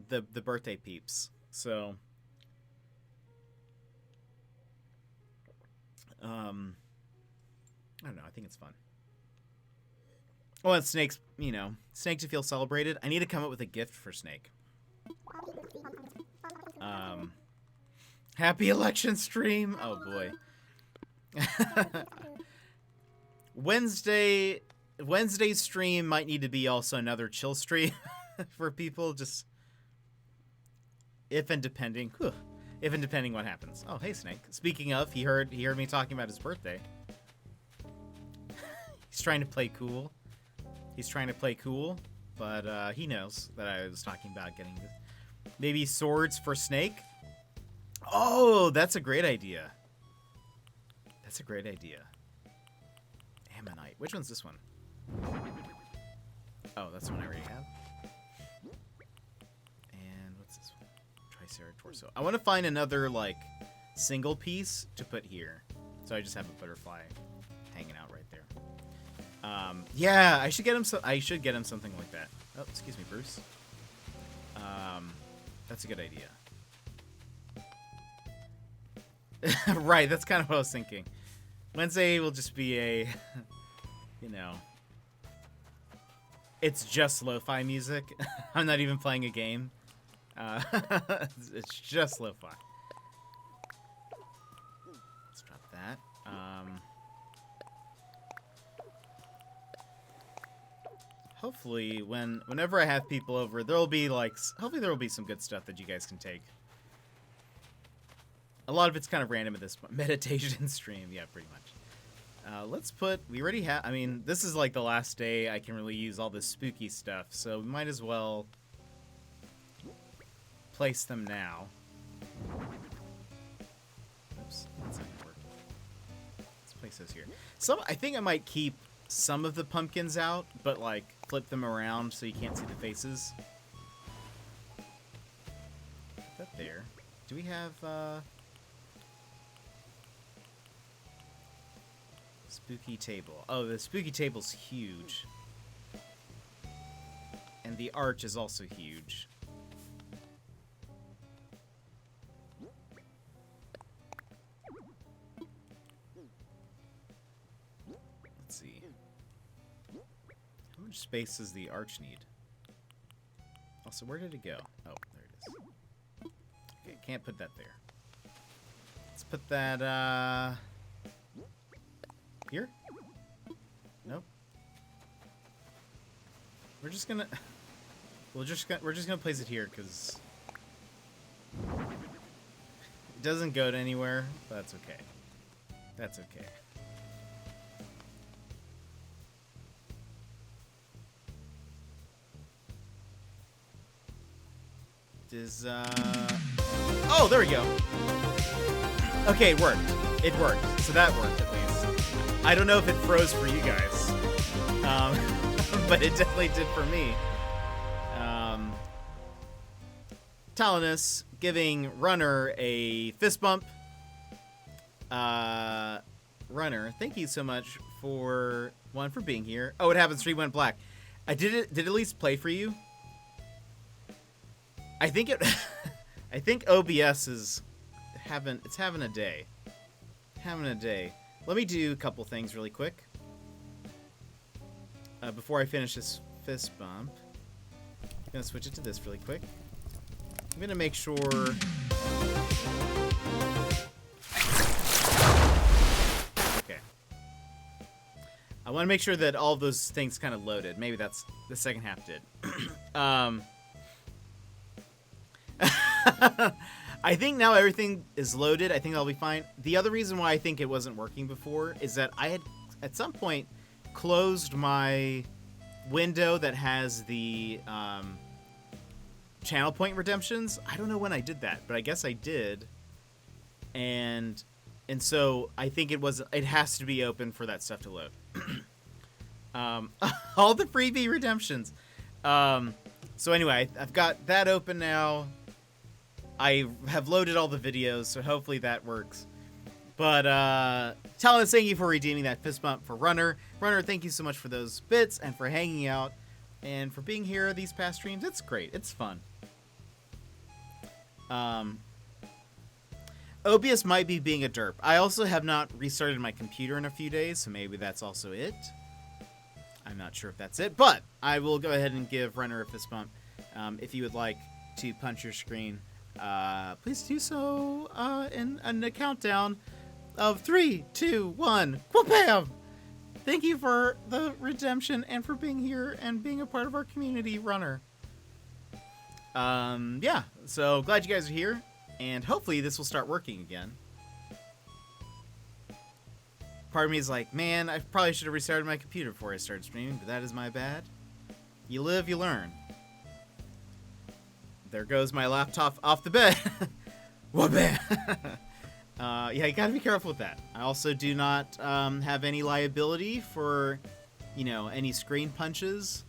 the birthday peeps. So, I don't know. I think it's fun. Oh, and Snake's, Snake to feel celebrated. I need to come up with a gift for Snake. Happy election stream. Oh, boy. Wednesday's stream might need to be also another chill stream for people. Just if and depending what happens. Oh, hey, Snake. Speaking of, he heard me talking about his birthday. He's trying to play cool. But he knows that I was talking about getting this. Maybe swords for Snake? Oh, that's a great idea. Ammonite. Which one's this one? Oh, that's one I already have. Triceratops. I want to find another, like, single piece to put here. So I just have a butterfly hanging out right there. Yeah, I should get him something like that. Oh, excuse me, Bruce. That's a good idea. Right, that's kind of what I was thinking. Wednesday will just be a, you know, it's just lo-fi music. I'm not even playing a game. It's just lo-fi. Let's drop that. Hopefully, whenever I have people over, there'll be like, hopefully there will be some good stuff that you guys can take. A lot of it's kind of random at this point. Meditation stream, yeah, pretty much. Let's put, we already have, I mean, this is like the last day I can really use all this spooky stuff, so we might as well place them now. Oops, that's not gonna work. Let's place those here. I think I might keep some of the pumpkins out, but like flip them around so you can't see the faces. Put that there. Do we have, spooky table? Oh, the spooky table's huge. And the arch is also huge. Let's see. How much space does the arch need? Also, where did it go? Oh, there it is. Okay, can't put that there. Let's put that, here? Nope. We're just gonna place it here because it doesn't go to anywhere. But that's okay. That's okay. Oh, there we go. Okay, it worked. It worked. So that worked at least. I don't know if it froze for you guys, but it definitely did for me. Talinus giving Runner a fist bump. Runner, thank you so much for being here. Oh, it happens. Stream went black. Did it at least play for you? I think it. I think OBS is having a day. Having a day. Let me do a couple things really quick. Before I finish this fist bump. I'm going to switch it to this really quick. I'm going to make sure... Okay. I want to make sure that all those things kind of loaded. Maybe that's the second half did. I think now everything is loaded. I think I'll be fine. The other reason why I think it wasn't working before is that I had, at some point, closed my window that has the channel point redemptions. I don't know when I did that, but I guess I did. And so I think it has to be open for that stuff to load. All the freebie redemptions. So anyway, I've got that open now. I have loaded all the videos, so hopefully that works. But, Talon, thank you for redeeming that fist bump for Runner. Runner, thank you so much for those bits and for hanging out and for being here these past streams. It's great. It's fun. OBS might be being a derp. I also have not restarted my computer in a few days, so maybe that's also it. I'm not sure if that's it, but I will go ahead and give Runner a fist bump. If you would like to punch your screen, please do so in a countdown of 3, 2, 1. Whoopam! Thank you for the redemption and for being here and being a part of our community, Runner. Yeah, so glad you guys are here, and hopefully this will start working again. Part of me is like, man, I probably should have restarted my computer before I started streaming, but that is my bad. You live, you learn. There goes my laptop off the bed. Whoopam! Yeah, you gotta be careful with that. I also do not have any liability for, any screen punches.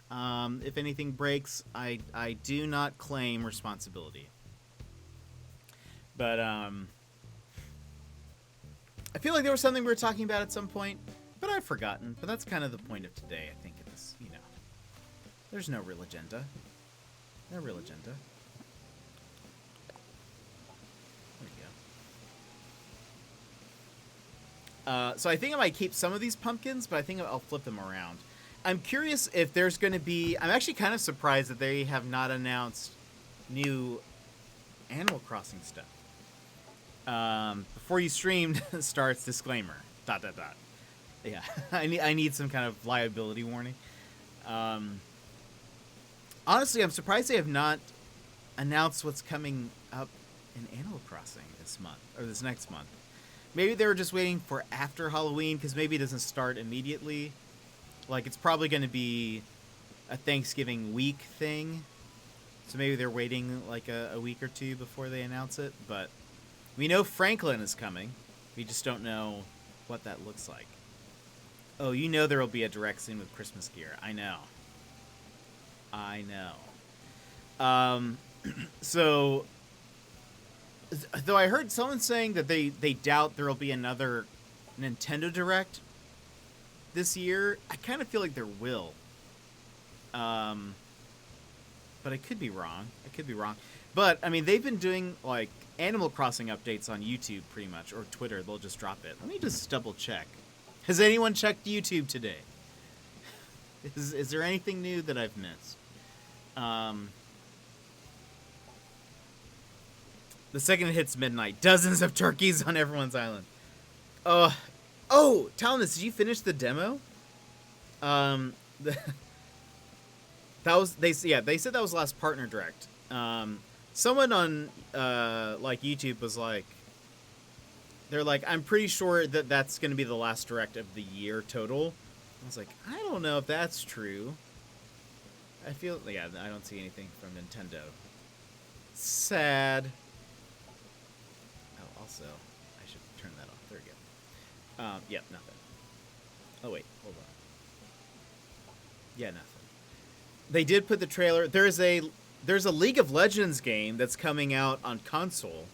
If anything breaks, I do not claim responsibility. But I feel like there was something we were talking about at some point, but I've forgotten. But that's kind of the point of today, I think, is, there's no real agenda. No real agenda. There we go. So I think I might keep some of these pumpkins, but I think I'll flip them around. I'm curious if there's going to be... I'm actually kind of surprised that they have not announced new Animal Crossing stuff. Before you stream starts, disclaimer. ... Yeah, I need some kind of liability warning. Honestly, I'm surprised they have not announced what's coming up in Animal Crossing this month, or this next month. Maybe they were just waiting for after Halloween, because maybe it doesn't start immediately. Like, it's probably going to be a Thanksgiving week thing. So maybe they're waiting like a week or two before they announce it. But we know Franklin is coming. We just don't know what that looks like. Oh, you know there will be a direct soon with Christmas gear. I know. So, though I heard someone saying that they doubt there will be another Nintendo Direct this year, I kind of feel like there will. But I could be wrong. But, I mean, they've been doing, like, Animal Crossing updates on YouTube, pretty much, or Twitter. They'll just drop it. Let me just double check. Has anyone checked YouTube today? Is there anything new that I've missed? The second it hits midnight, dozens of turkeys on everyone's island. Oh, Talmus, did you finish the demo? They said that was the last partner direct. Someone on like YouTube was like, they're like, I'm pretty sure that's going to be the last direct of the year total. I was like, I don't know if that's true. I don't see anything from Nintendo. Sad. Oh, also, I should turn that off. There we go. Yep, nothing. Oh, wait, hold on. Yeah, nothing. They did put the trailer. There's a League of Legends game that's coming out on console.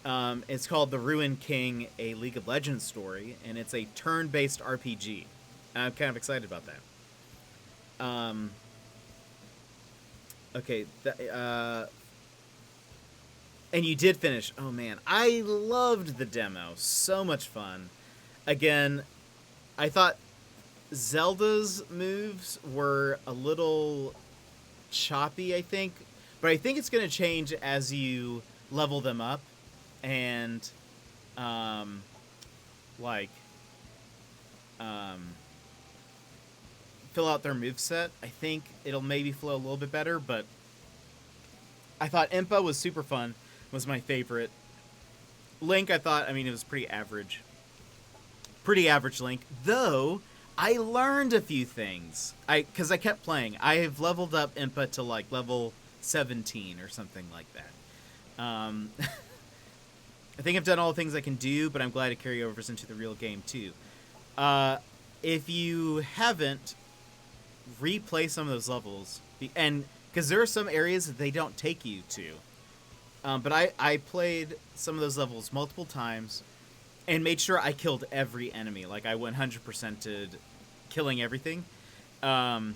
It's called The Ruined King, a League of Legends story, and it's a turn-based RPG. And I'm kind of excited about that. Okay, and you did finish. Oh, man. I loved the demo. So much fun. Again, I thought Zelda's moves were a little choppy, I think. But I think it's going to change as you level them up. And, fill out their moveset. I think it'll maybe flow a little bit better, but I thought Impa was super fun. Was my favorite. Link, I thought, it was pretty average. Pretty average Link. Though, I learned a few things. Because I kept playing. I have leveled up Impa to, like, level 17 or something like that. I think I've done all the things I can do, but I'm glad it carry over into the real game, too. If you haven't, replay some of those levels. And because there are some areas that they don't take you to. But I played some of those levels multiple times and made sure I killed every enemy. Like, I 100%ed killing everything. There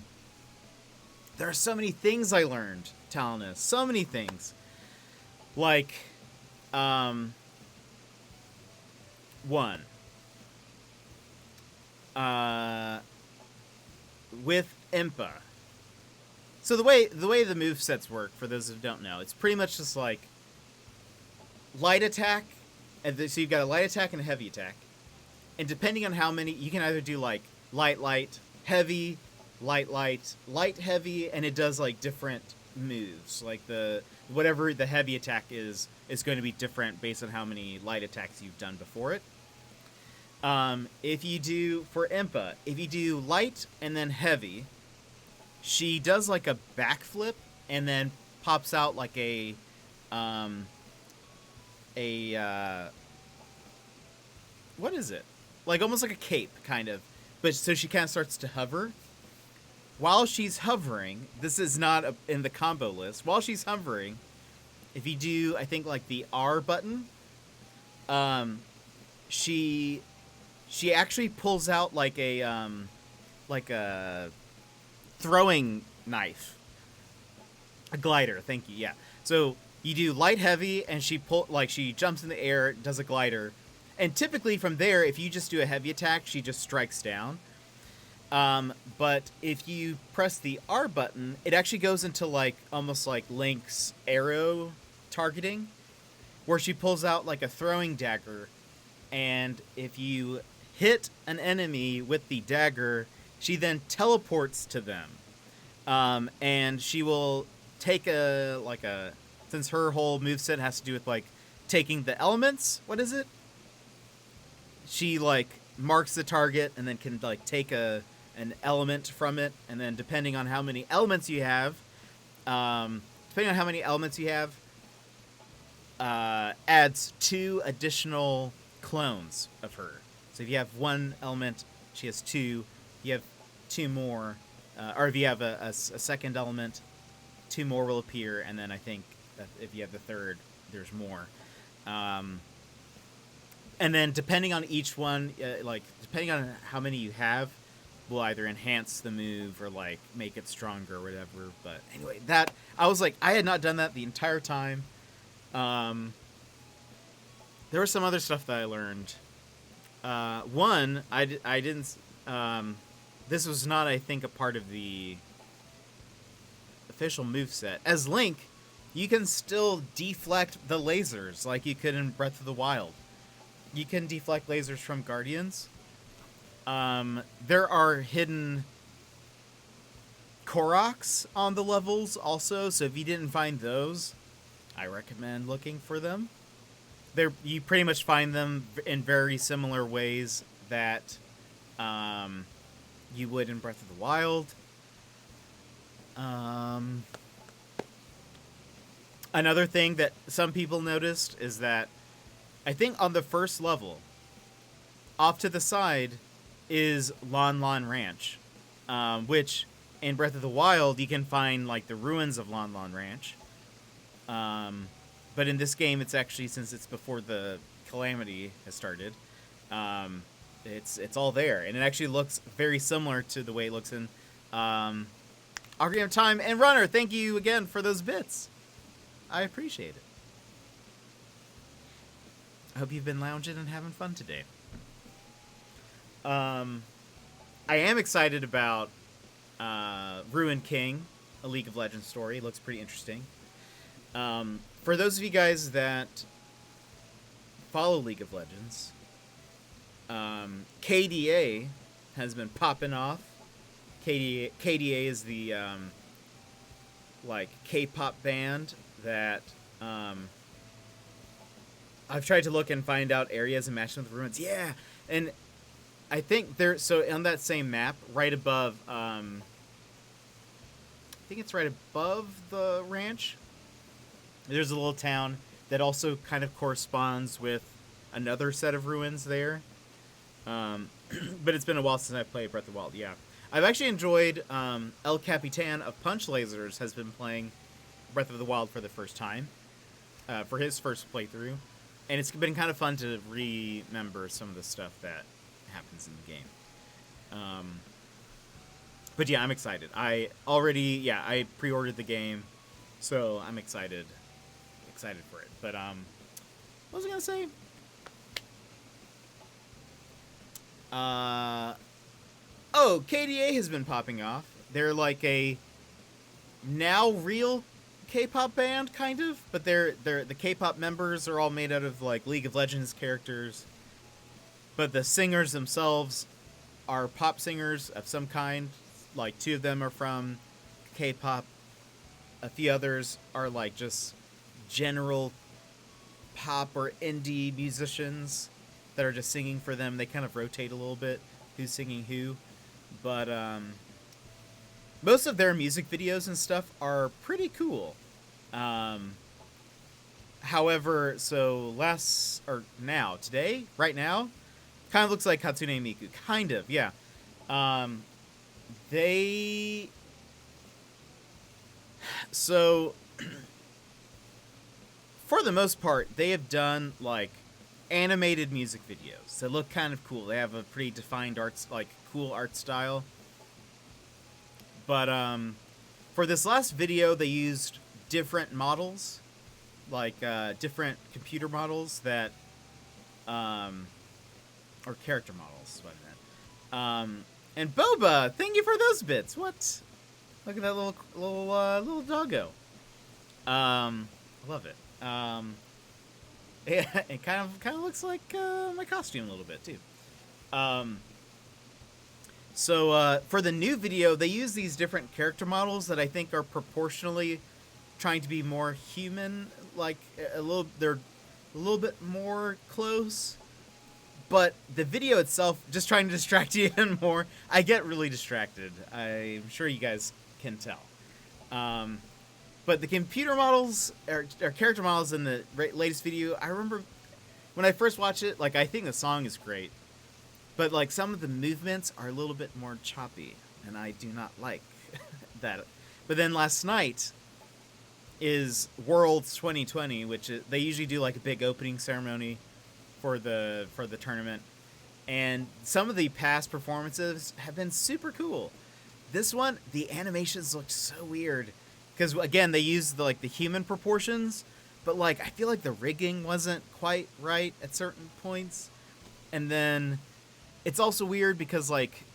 are so many things I learned, Talonus. So many things. Like, one. With Impa. So the way the movesets work, for those who don't know, it's pretty much just like light attack, so you've got a light attack and a heavy attack. And depending on how many, you can either do like light, heavy, light, heavy, and it does like different moves. Like whatever the heavy attack is going to be different based on how many light attacks you've done before it. If you do, for Impa, if you do light and then heavy, she does like a backflip and then pops out like a what is it? Like almost like a cape, kind of. But so she kind of starts to hover. While she's hovering, this is not in the combo list. While she's hovering, if you do, I think like the R button, um, she actually pulls out like a throwing knife, a glider. Thank you. Yeah. So you do light, heavy, and she jumps in the air, does a glider, and typically from there, if you just do a heavy attack, she just strikes down. But if you press the R button, it actually goes into like almost like Link's arrow targeting, where she pulls out like a throwing dagger, and if you hit an enemy with the dagger, she then teleports to them, and she will take since her whole moveset has to do with like taking the elements. What is it? She like marks the target and then can like take an element from it, and then depending on how many elements you have, adds 2 additional clones of her. So if you have 1 element, she has 2. If you have 2 more, or if you have a second element, 2 more will appear, and then I think that if you have the third, there's more. And then depending on each one, depending on how many you have, will either enhance the move or like make it stronger or whatever. But anyway, that I was like, I had not done that the entire time. There was some other stuff that I learned. One, I didn't. This was not, I think, a part of the official moveset. As Link, you can still deflect the lasers like you could in Breath of the Wild. You can deflect lasers from Guardians. There are hidden Koroks on the levels also, so if you didn't find those, I recommend looking for them. You pretty much find them in very similar ways that you would in Breath of the Wild. Another thing that some people noticed is that I think on the first level, off to the side, is Lon Lon Ranch, which in Breath of the Wild you can find like the ruins of Lon Lon Ranch. But in this game, it's actually, since it's before the Calamity has started, it's all there, and it actually looks very similar to the way it looks in Ocarina of Time. And Runner, thank you again for those bits. I appreciate it. I hope you've been lounging and having fun today. I am excited about Ruined King, a League of Legends story. It looks pretty interesting. For those of you guys that follow League of Legends, KDA has been popping off. KDA is the like K-pop band that I've tried to look and find out areas and match them with ruins. Yeah, and I think so on that same map, right above, I think it's right above the ranch, there's a little town that also kind of corresponds with another set of ruins there. But it's been a while since I played Breath of the Wild. Yeah, I've actually enjoyed El Capitan of Punch Lasers has been playing Breath of the Wild for the first time, for his first playthrough, and it's been kind of fun to remember some of the stuff that happens in the game. But yeah, I'm excited. I pre-ordered the game, so I'm excited for it. But what was I gonna say? KDA has been popping off. They're like a now real K-pop band, kind of, but the K-pop members are all made out of like League of Legends characters, but the singers themselves are pop singers of some kind. Like 2 of them are from K-pop. A few others are like just general pop or indie musicians that are just singing for them. They kind of rotate a little bit who's singing who, but most of their music videos and stuff are pretty cool. However, right now, kind of looks like Hatsune Miku. Kind of, yeah. for the most part, they have done like animated music videos that look kind of cool. They have a pretty defined cool art style. But for this last video, they used different models, like different computer models that, or character models, is what I meant. And Boba, thank you for those bits. What? Look at that little doggo. I love it. Yeah, it kind of looks like my costume a little bit too. So for the new video, they use these different character models that I think are proportionally trying to be more human, like they're a little bit more close. But the video itself, just trying to distract you even more, I get really distracted. I'm sure you guys can tell. But the computer models, or character models in the latest video, I remember when I first watched it, like, I think the song is great. But, like, some of the movements are a little bit more choppy, and I do not like that. But then last night is Worlds 2020, which they usually do, like, a big opening ceremony for the tournament. And some of the past performances have been super cool. This one, the animations look so weird. Because, again, they used, the human proportions, but, like, I feel like the rigging wasn't quite right at certain points. And then it's also weird because, like,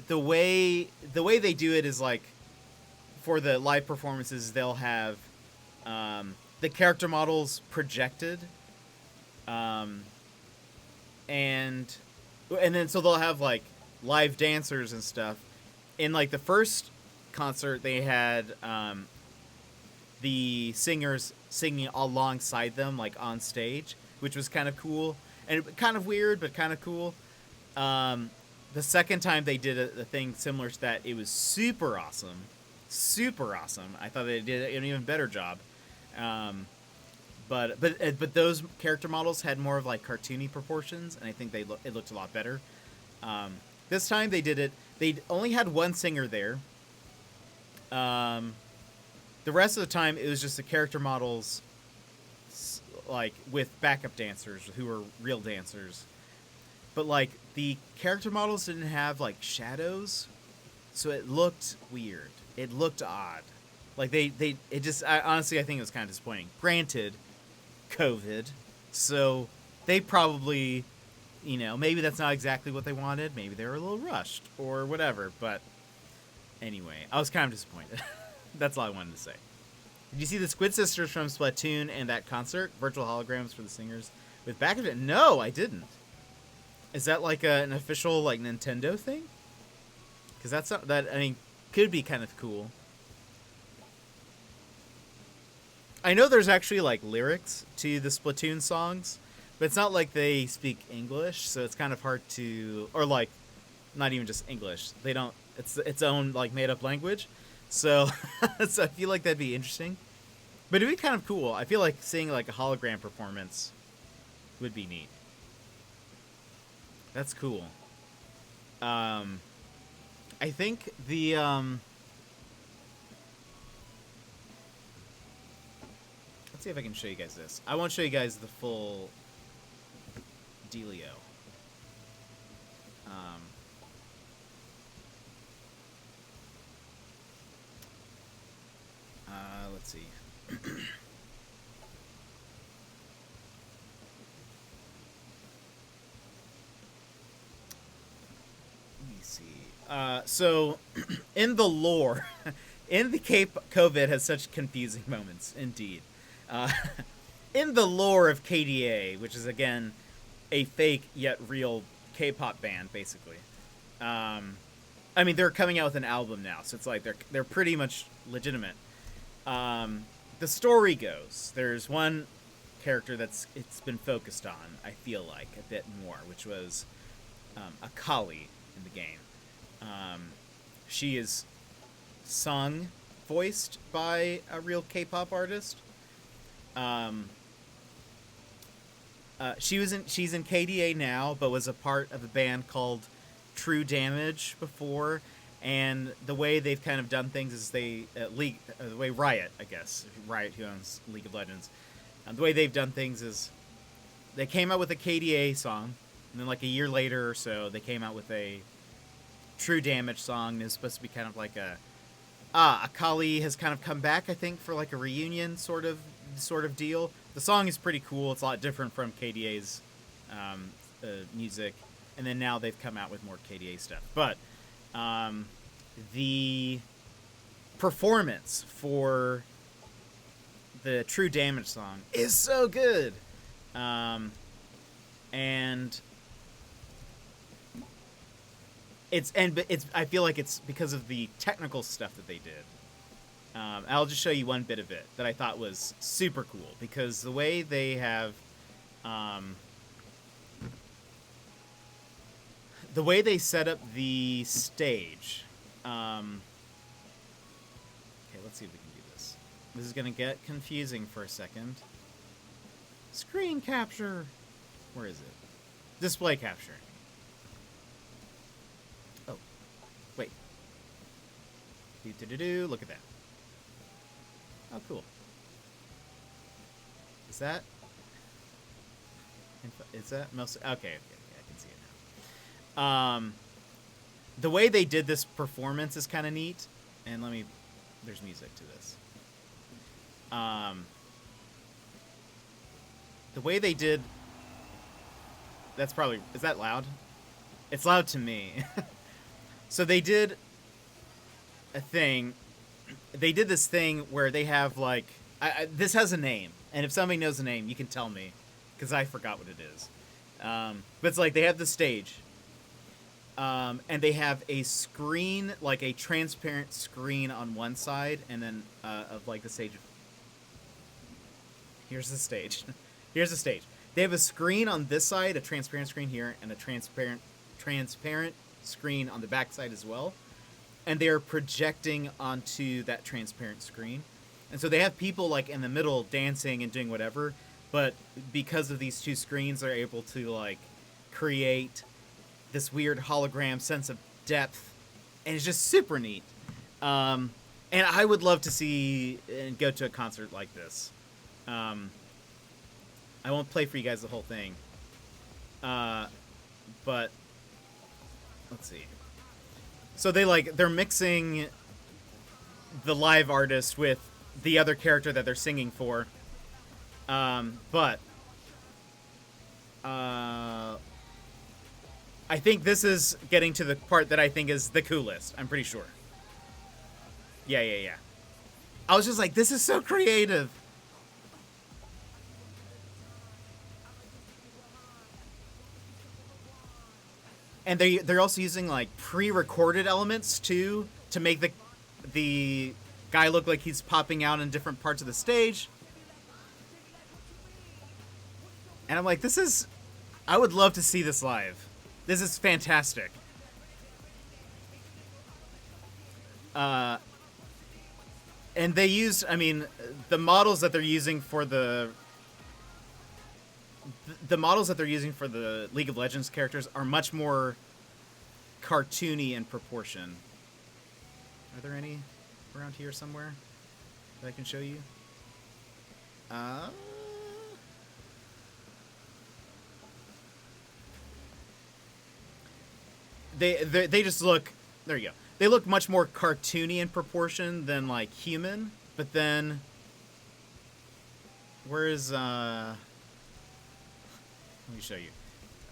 the way they do it is, like, for the live performances, they'll have the character models projected, and then so they'll have, like, live dancers and stuff. In, like, the first concert, they had the singers singing alongside them, like, on stage, which was kind of cool. And kind of weird, but kind of cool. The second time they did a thing similar to that, it was super awesome. Super awesome. I thought they did an even better job. But those character models had more of, like, cartoony proportions, and I think it looked a lot better. This time they did it. They only had one singer there. The rest of the time, it was just the character models, like, with backup dancers who were real dancers. But, like, the character models didn't have, like, shadows, so it looked weird. It looked odd. Like, honestly, I think it was kind of disappointing. Granted, COVID, so they probably, maybe that's not exactly what they wanted. Maybe they were a little rushed or whatever, but anyway, I was kind of disappointed. That's all I wanted to say. Did you see the Squid Sisters from Splatoon and that concert? Virtual holograms for the singers with backup? No, I didn't. Is that like an official, like, Nintendo thing? Because could be kind of cool. I know there's actually, like, lyrics to the Splatoon songs, but it's not like they speak English, so it's kind of hard to, or, like, not even just English. They don't. It's its own, like, made up language. So, so I feel like that'd be interesting. But it'd be kind of cool. I feel like seeing, like, a hologram performance would be neat. That's cool. I think the let's see if I can show you guys this. I won't show you guys the full dealio. Let's see. Let me see. So, in the lore, in the COVID has such confusing moments, indeed. In the lore of KDA, which is, again, a fake yet real K-pop band, basically. I mean, they're coming out with an album now, so it's like they're pretty much legitimate. The story goes, there's one character it's been focused on, I feel like, a bit more, which was Akali in the game. She is voiced by a real K-pop artist. She's in KDA now, but was a part of a band called True Damage before, And the way they've kind of done things is the way Riot, I guess, Riot, who owns League of Legends, the way they've done things is they came out with a KDA song, and then like a year later or so, they came out with a True Damage song. And it's supposed to be kind of like Akali has kind of come back, I think, for like a reunion sort of deal. The song is pretty cool. It's a lot different from KDA's music, and then now they've come out with more KDA stuff. But the performance for the True Damage song is so good, and it's I feel like it's because of the technical stuff that they did. I'll just show you one bit of it that I thought was super cool, because the way they have the way they set up the stage. Okay, let's see if we can do this. This is going to get confusing for a second. Screen capture. Where is it? Display capture. Oh, wait. Look at that. Oh, cool. Is that most? Okay, I can see it now. The way they did this performance is kind of neat, and there's music to this. The way they did. Is that loud? It's loud to me. So they did a thing. They did this thing where they have like this has a name, and if somebody knows the name, you can tell me, because I forgot what it is. But it's like they have the stage, and they have a screen, like a transparent screen on one side, and then of like the stage. Here's the stage. Here's the stage. They have a screen on this side, a transparent screen here, and a transparent screen on the back side as well. And they're projecting onto that transparent screen. And so they have people like in the middle dancing and doing whatever, but because of these two screens, they're able to like create this weird hologram sense of depth, and it's just super neat. And I would love to see and go to a concert like this. I won't play for you guys the whole thing. But let's see. So they're mixing the live artist with the other character that they're singing for. But I think this is getting to the part that I think is the coolest. I'm pretty sure. Yeah. I was just like, this is so creative. And they're also using like pre-recorded elements too to make the guy look like he's popping out in different parts of the stage. And I'm like, I would love to see this live. This is fantastic. And they used, the models that they're using for the models that they're using for the League of Legends characters are much more cartoony in proportion. Are there any around here somewhere that I can show you? They just look, there you go. They look much more cartoony in proportion than like human, but then where's let me show you.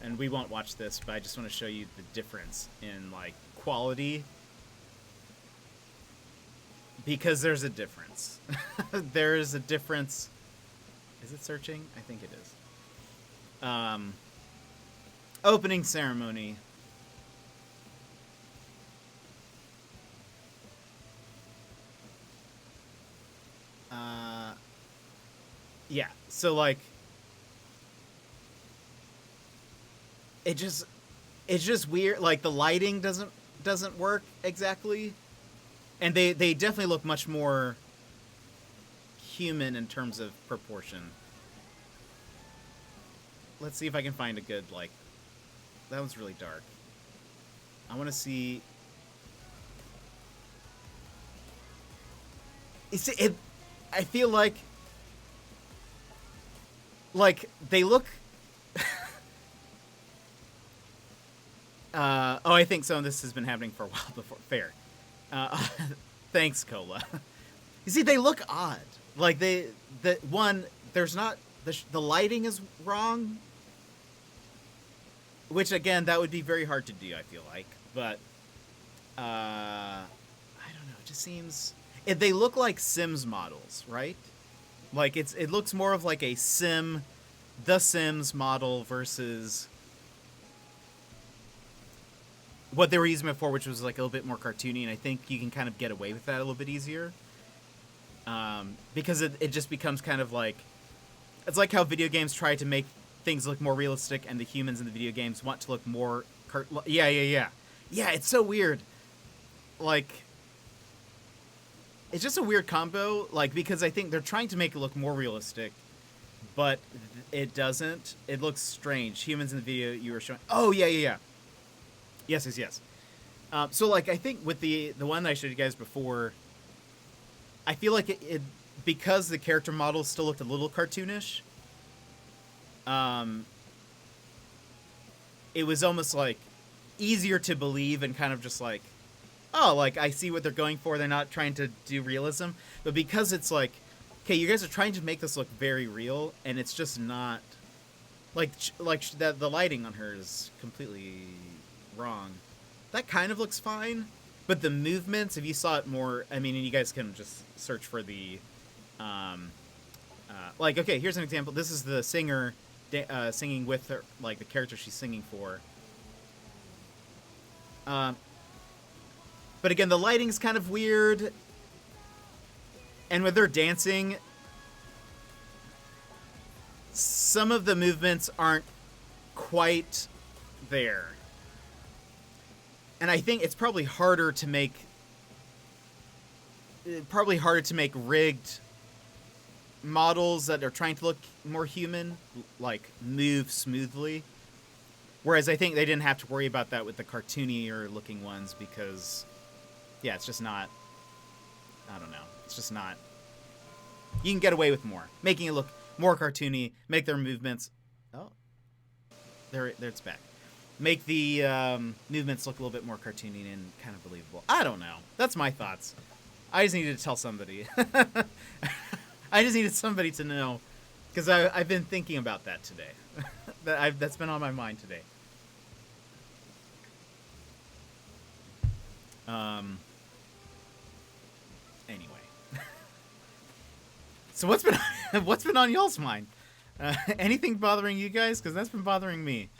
And we won't watch this, but I just want to show you the difference in like quality. Because there's a difference. There is a difference. Is it searching? I think it is. Opening ceremony. Yeah, so like it's just weird. Like the lighting doesn't work exactly, and they definitely look much more human in terms of proportion. Let's see if I can find a good like. That was really dark. I want to see. I feel like they look. I think some of this has been happening for a while before. Fair. Thanks, Cola. You see, they look odd. Like there's not the lighting is wrong, which again that would be very hard to do. I feel like, but I don't know. It just seems they look like Sims models, right? Like it looks more of like a The Sims model versus what they were using before, which was like a little bit more cartoony, and I think you can kind of get away with that a little bit easier. Because it just becomes kind of like, it's like how video games try to make things look more realistic, and the humans in the video games want to look more yeah, it's so weird. Like, it's just a weird combo, like, because I think they're trying to make it look more realistic, but it doesn't. It looks strange. Humans in the video you were showing. Oh, yeah. Yes. So, like, I think with the one that I showed you guys before, I feel like it because the character model still looked a little cartoonish, it was almost, like, easier to believe and kind of just, like, oh, like, I see what they're going for. They're not trying to do realism. But because it's, like, okay, you guys are trying to make this look very real, and it's just not, the lighting on her is completely wrong. That kind of looks fine, but the movements, if you saw it more, I mean, and you guys can just search for the, like, okay, here's an example. This is the singer singing with her, like, the character she's singing for. But again, the lighting's kind of weird, and when they're dancing, some of the movements aren't quite there. And I think it's probably harder to make rigged models that are trying to look more human, like, move smoothly. Whereas I think they didn't have to worry about that with the cartoonier looking ones because, yeah, it's just not, I don't know. It's just not, you can get away with more. Making it look more cartoony, make their movements, oh, there it's back. Make the movements look a little bit more cartoony and kind of believable. I don't know. That's my thoughts. I just needed to tell somebody. I just needed somebody to know, because I've been thinking about that today. That's been on my mind today. Anyway. So what's been on y'all's mind? Anything bothering you guys? Because that's been bothering me.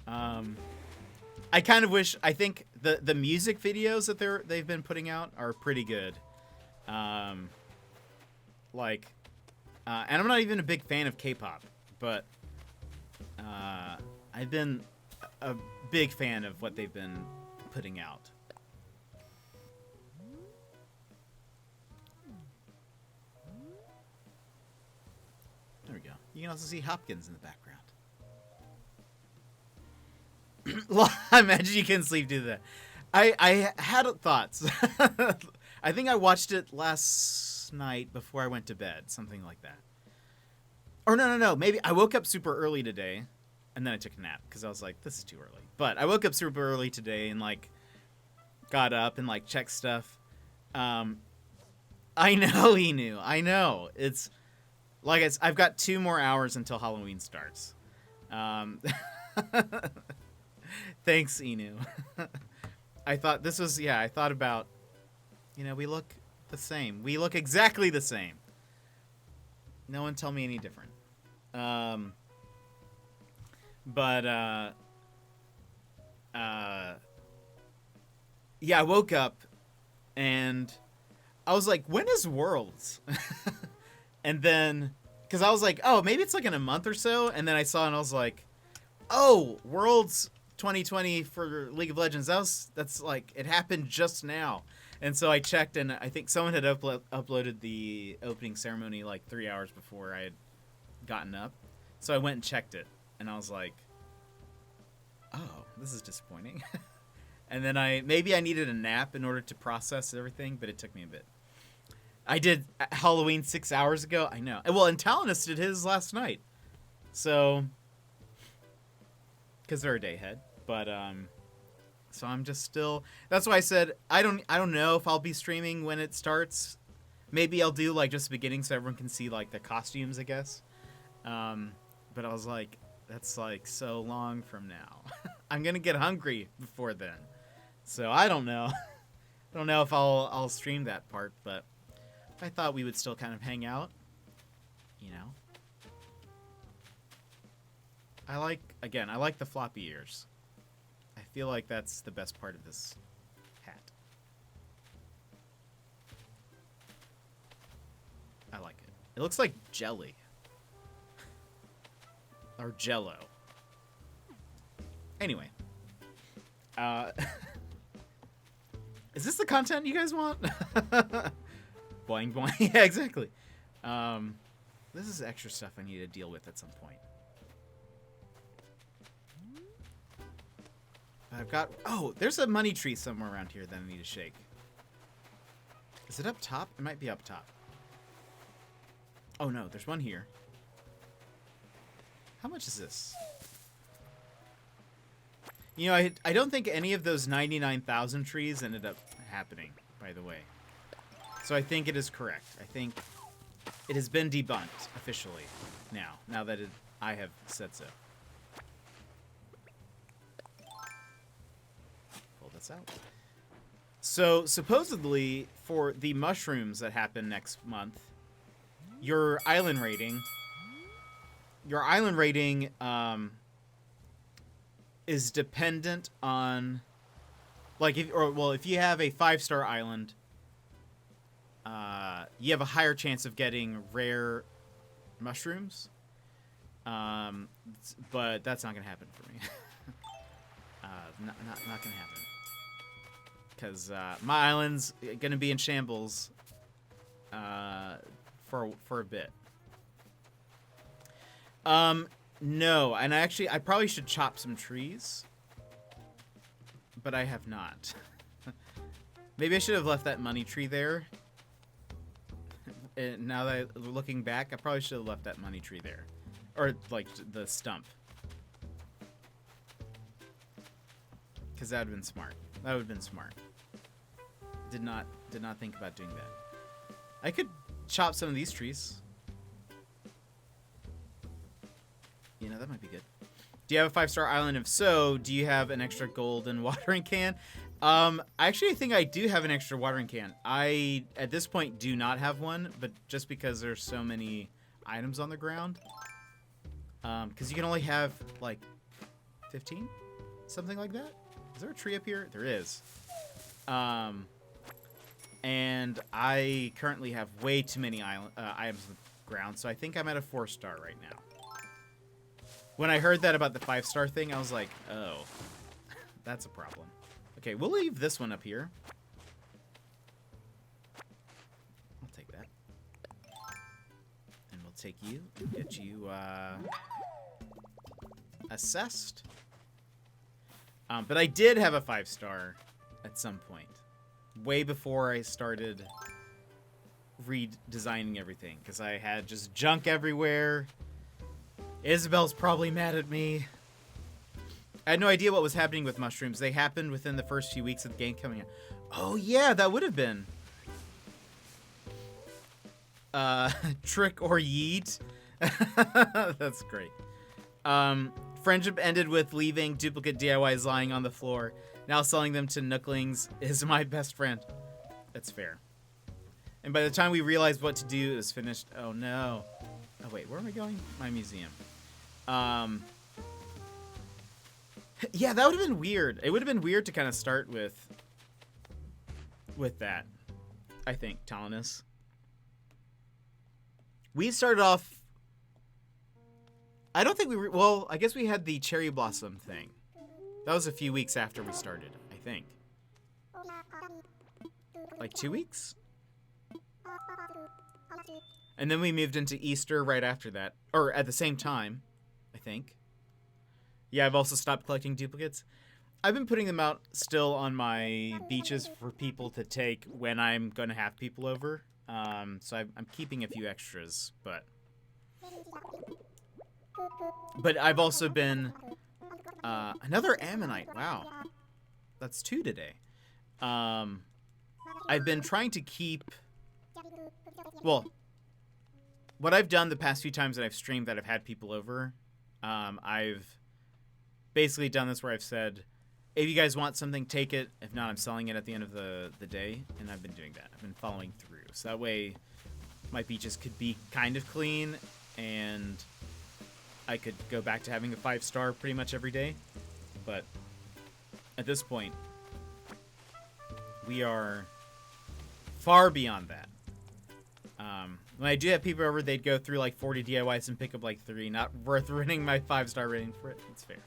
I kind of wish. I think the music videos that they've been putting out are pretty good. And I'm not even a big fan of K-pop, but I've been a big fan of what they've been putting out. There we go. You can also see Hopkins in the background. I imagine you can sleep do that. I had thoughts. I think I watched it last night before I went to bed, something like that. Or no. Maybe I woke up super early today, and then I took a nap because I was like, this is too early. But I woke up super early today and, like, got up and, like, checked stuff. I know he knew. I know. It's like I've got 2 more hours until Halloween starts. Thanks, Inu. I thought this was, I thought about, we look the same. We look exactly the same. No one tell me any different. I woke up and I was like, when is Worlds? And then, because I was like, oh, maybe it's like in a month or so. And then I saw and I was like, oh, Worlds 2020 for League of Legends. That's like, it happened just now. And so I checked, and I think someone had uploaded the opening ceremony like 3 hours before I had gotten up. So I went and checked it, and I was like, oh, this is disappointing. And then maybe I needed a nap in order to process everything, but it took me a bit. I did Halloween 6 hours ago. I know. Well, and Talinus did his last night. So, because they're a day ahead. But, so I'm just still... That's why I said, I don't know if I'll be streaming when it starts. Maybe I'll do, like, just the beginning so everyone can see, like, the costumes, I guess. But I was like, that's, like, so long from now. I'm going to get hungry before then. So, I don't know. I don't know if I'll stream that part, but I thought we would still kind of hang out, you know. I like the floppy ears. I feel like that's the best part of this hat. I like it. It looks like jelly. Or jello. Anyway. Is this the content you guys want? Boing boing. Yeah, exactly. This is extra stuff I need to deal with at some point. I've got... Oh, there's a money tree somewhere around here that I need to shake. Is it up top? It might be up top. Oh, no. There's one here. How much is this? You know, I don't think any of those 99,000 trees ended up happening, by the way. So I think it is correct. I think it has been debunked officially now that I have said so. Pull this out. So supposedly for the mushrooms that happen next month, your island rating is dependent on, like, if you have a 5-star island, you have a higher chance of getting rare mushrooms. But that's not gonna happen for me. Not gonna happen. Because my island's gonna be in shambles for a bit. No, and I probably should chop some trees, but I have not. Maybe I should have left that money tree there. And now that I'm looking back, I probably should have left that money tree there, or like the stump, because that would have been smart. That would have been smart. Did not think about doing that. I could chop some of these trees. You know, that might be good. Do you have a 5-star island? If so, do you have an extra golden watering can? Actually, I think I do have an extra watering can. I, at this point, do not have one, but just because there's so many items on the ground. Because you can only have, like, 15? Something like that? Is there a tree up here? There is. And I currently have way too many items on the ground, so I think I'm at a 4-star right now. When I heard that about the 5-star thing, I was like, oh, that's a problem. Okay, we'll leave this one up here. I'll take that. And we'll take you and get you assessed. But I did have a 5-star at some point. Way before I started redesigning everything. Because I had just junk everywhere. Isabel's probably mad at me. I had no idea what was happening with mushrooms. They happened within the first few weeks of the game coming out. Oh yeah, that would have been. Trick or yeet. That's great. Friendship ended with leaving duplicate DIYs lying on the floor. Now selling them to Nooklings is my best friend. That's fair. And by the time we realized what to do, it was finished. Oh no. Oh wait, where am I going? My museum. Yeah, that would have been weird. It would have been weird to kind of start with that, I think, Talinus. We started off... I don't think we were... Well, I guess we had the cherry blossom thing. That was a few weeks after we started, I think. Like 2 weeks? And then we moved into Easter right after that. Or at the same time, I think. Yeah, I've also stopped collecting duplicates. I've been putting them out still on my beaches for people to take when I'm going to have people over. So I'm keeping a few extras, but I've also been another Ammonite. Wow, that's 2 today. I've been trying to keep. Well, what I've done the past few times that I've streamed that I've had people over, I've basically done this where I've said, if you guys want something, take it. If not, I'm selling it at the end of the day. And I've been doing that. I've been following through. So that way my beaches could be kind of clean and I could go back to having a 5-star pretty much every day. But at this point, we are far beyond that. When I do have people over, they'd go through like 40 DIYs and pick up like 3. Not worth ruining my 5-star rating for it. It's fair.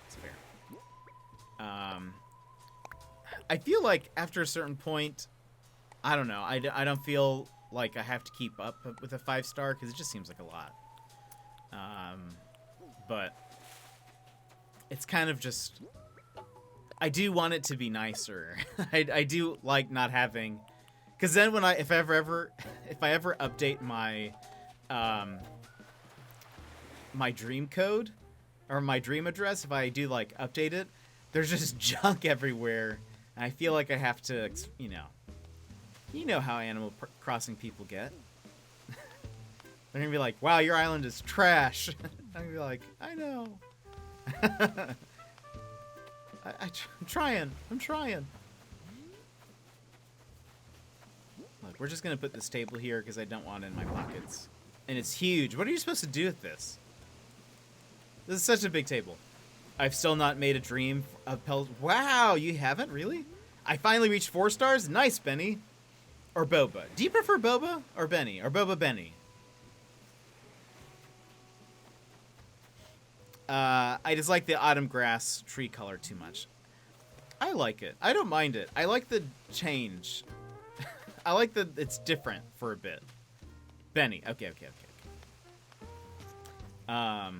It's fair. I feel like after a certain point, I don't know. I don't feel like I have to keep up with a 5-star because it just seems like a lot. But it's kind of just. I do want it to be nicer. I do like not having. Because then when if I ever update my my dream code or my dream address, if I do like update it, there's just junk everywhere, and I feel like I have to, you know how Animal Crossing people get. They're gonna be like, "Wow, your island is trash." I'm gonna be like, "I know." I'm trying. Look, we're just gonna put this table here because I don't want it in my pockets. And it's huge. What are you supposed to do with this? This is such a big table. I've still not made a dream of Wow, you haven't? Really? I finally reached 4 stars? Nice, Benny. Or Boba. Do you prefer Boba or Benny? Or Boba Benny? I just like the autumn grass tree color too much. I like it. I don't mind it. I like the change. I like that it's different for a bit. Benny. Okay. I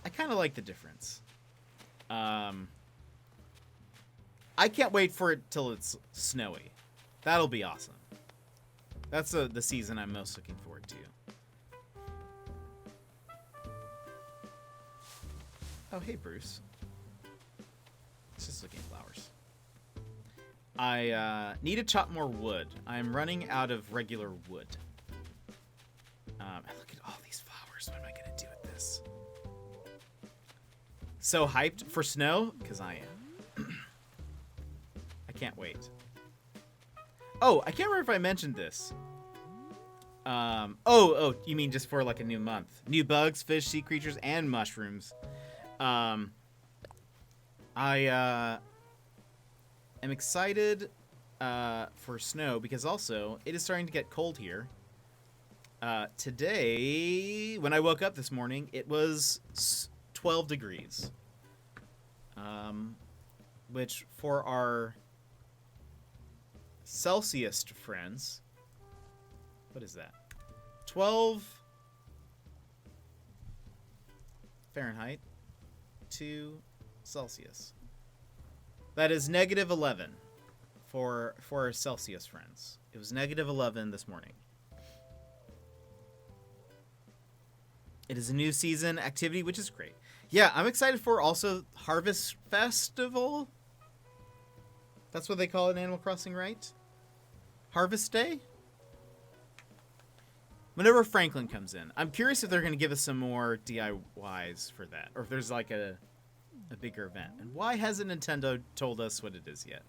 kind of like the difference. I can't wait for it till it's snowy. That'll be awesome. That's the season I'm most looking forward to. Oh, hey, Bruce. It's just looking at flowers. I need to chop more wood. I'm running out of regular wood. Look at all these flowers. What am I going to do with this? So hyped for snow? Because I am. I can't wait. Oh, I can't remember if I mentioned this. Oh, you mean just for like a new month? New bugs, fish, sea creatures, and mushrooms. I am excited for snow because also it is starting to get cold here. Today, when I woke up this morning, it was 12 degrees. Which for our Celsius friends, what is that? 12 Fahrenheit to Celsius. That is negative 11 for our Celsius friends. It was negative 11 this morning. It is a new season activity, which is great. Yeah, I'm excited for also Harvest Festival. That's what they call it in Animal Crossing, right? Harvest Day? Whenever Franklin comes in. I'm curious if they're going to give us some more DIYs for that. Or if there's like a bigger event. And why hasn't Nintendo told us what it is yet?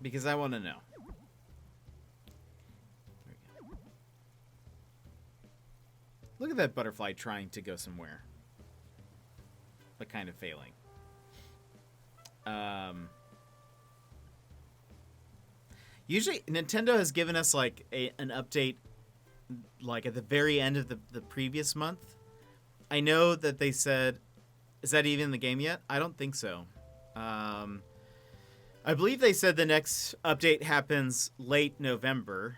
Because I want to know. There we go. Look at that butterfly trying to go somewhere. But kind of failing. Usually Nintendo has given us like an update like at the very end of the previous month. I know that they said, is that even in the game yet? I don't think so. I believe they said the next update happens late November.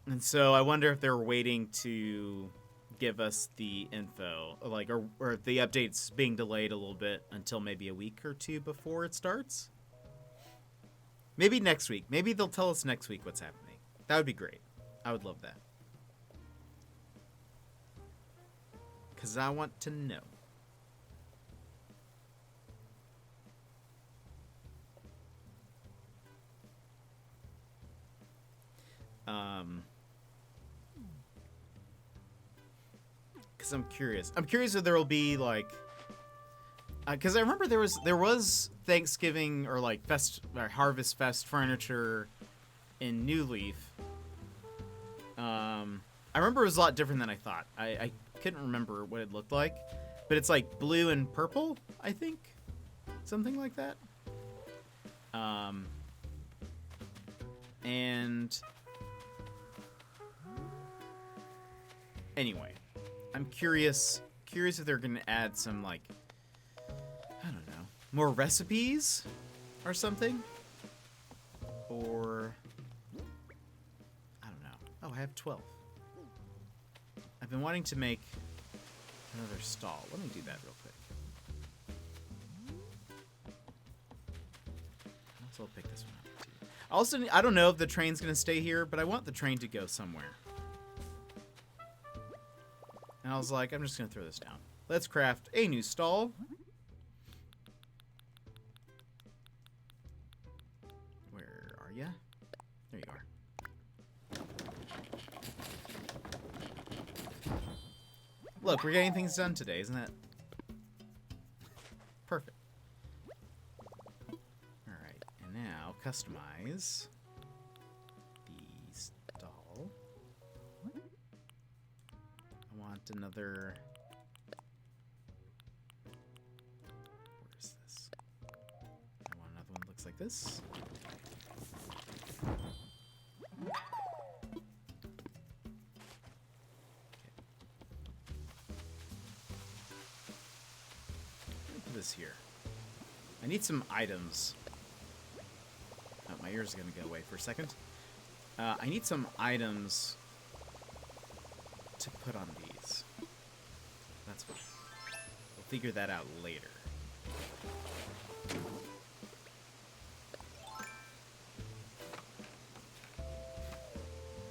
And so I wonder if they're waiting to give us the info, like, or the updates being delayed a little bit until maybe a week or two before it starts. Maybe next week. Maybe they'll tell us next week what's happening. That would be great. I would love that. Because I want to know. Because I'm curious. I'm curious if there will be, like... Because I remember there was Thanksgiving or, like, Harvest Fest furniture in New Leaf. I remember it was a lot different than I thought. I couldn't remember what it looked like. But it's, like, blue and purple, I think? Something like that. And... Anyway, I'm curious if they're gonna add some, like, I don't know, more recipes or something, or I don't know. Oh, I have 12. I've been wanting to make another stall. Let me do that real quick. I'll pick this one up too. Also, I don't know if the train's gonna stay here, but I want the train to go somewhere. And I was like, I'm just going to throw this down. Let's craft a new stall. Where are ya? There you are. Look, we're getting things done today, isn't it? Perfect. Alright, and now customize the stall. Another... Where's this? I want another one that looks like this. Okay. Put this here. I need some items. Oh, my ears are going to go away for a second. I need some items to put on these. That's fine. We'll figure that out later.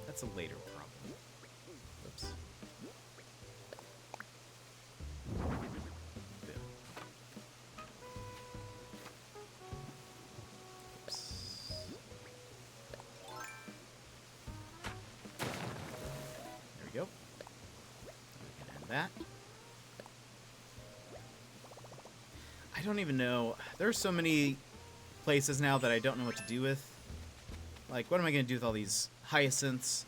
That's a later problem. Oops. Boom. Oops. There we go. We can end that. I don't even know. There are so many places now that I don't know what to do with. Like, what am I going to do with all these hyacinths?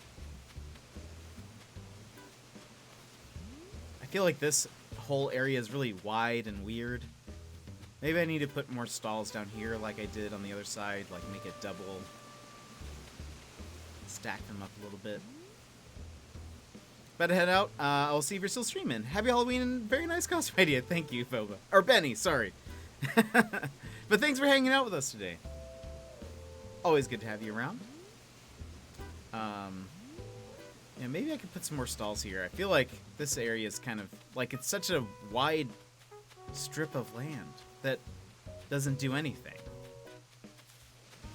I feel like this whole area is really wide and weird. Maybe I need to put more stalls down here like I did on the other side. Like, make it double. Stack them up a little bit. Better head out. I'll see if you're still streaming. Happy Halloween and very nice costume idea. Thank you, Boba. Or Benny, sorry. But thanks for hanging out with us today. Always good to have you around. Yeah, maybe I could put some more stalls here. I feel like this area is kind of like it's such a wide strip of land that doesn't do anything.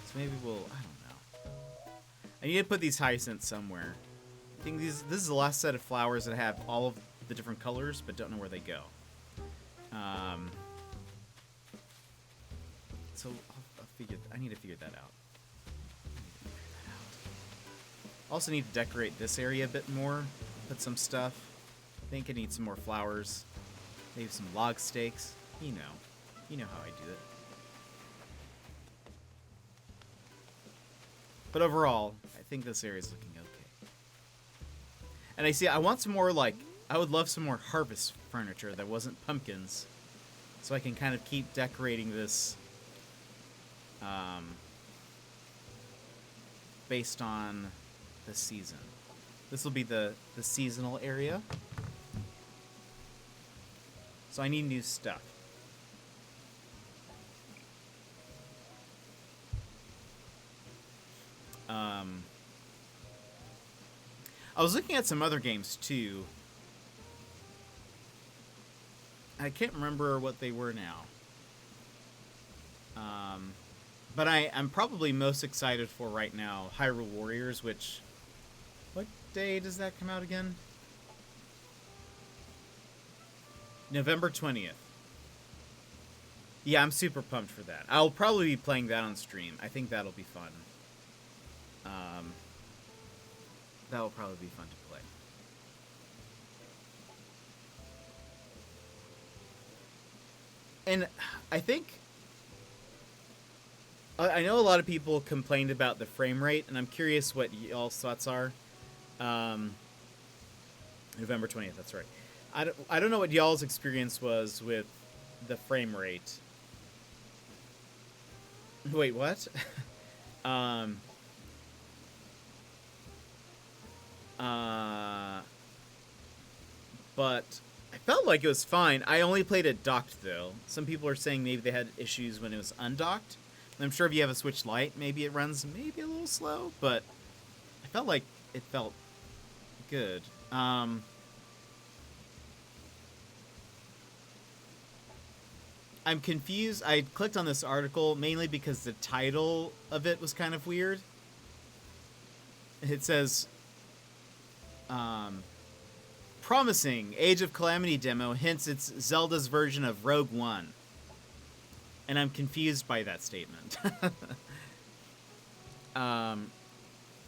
So maybe I don't know. I need to put these hyacinths somewhere. I think this is the last set of flowers that have all of the different colors, but don't know where they go. So I need to figure that out. Also need to decorate this area a bit more. Put some stuff. I think I need some more flowers. Maybe some log stakes. You know how I do it. But overall, I think this area is looking okay. And I want some more, like, I would love some more harvest furniture that wasn't pumpkins. So I can kind of keep decorating this based on the season. This will be the seasonal area. So I need new stuff. I was looking at some other games too I can't remember what they were now. But I'm probably most excited for right now Hyrule Warriors, which... What day does that come out again? November 20th. Yeah, I'm super pumped for that. I'll probably be playing that on stream. I think that'll be fun. That'll probably be fun to play. And I think... I know a lot of people complained about the frame rate, and I'm curious what y'all's thoughts are. November 20th, that's right. I don't know what y'all's experience was with the frame rate. Wait, what? But I felt like it was fine. I only played it docked, though. Some people are saying maybe they had issues when it was undocked. I'm sure if you have a Switch Lite, maybe it runs maybe a little slow, but I felt like it felt good. I'm confused. I clicked on this article mainly because the title of it was kind of weird. It says, promising Age of Calamity demo hints it's Zelda's version of Rogue One. And I'm confused by that statement.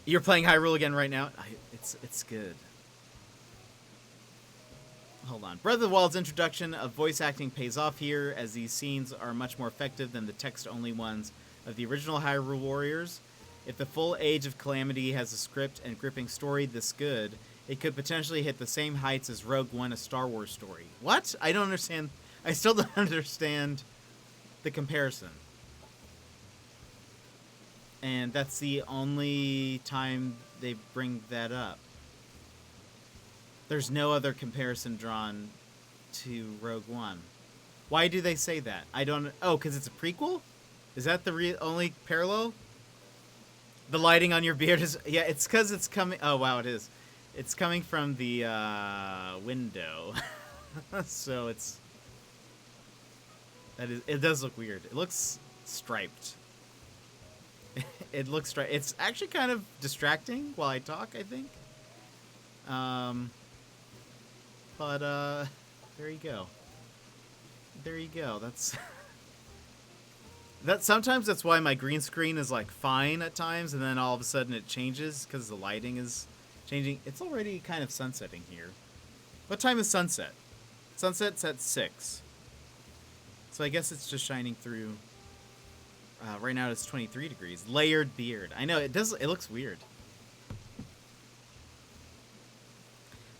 You're playing Hyrule again right now? It's good. Hold on. Breath of the Wild's introduction of voice acting pays off here, as these scenes are much more effective than the text-only ones of the original Hyrule Warriors. If the full Age of Calamity has a script and gripping story this good, it could potentially hit the same heights as Rogue One, a Star Wars story. What? I don't understand. I still don't understand the comparison. And that's the only time they bring that up. There's no other comparison drawn to Rogue One. Why do they say that? I don't... Oh, because it's a prequel? Is that the only parallel? The lighting on your beard is... Yeah, it's because it's coming... Oh, wow, it is. It's coming from the window. So it's... It does look weird. It looks striped. It looks striped. It's actually kind of distracting while I talk, I think. But there you go. There you go. That's sometimes that's why my green screen is like fine at times, and then all of a sudden it changes because the lighting is changing. It's already kind of sunsetting here. What time is sunset? Sunset's at 6. So I guess it's just shining through. Right now it's 23 degrees. Layered beard. I know, it does. It looks weird.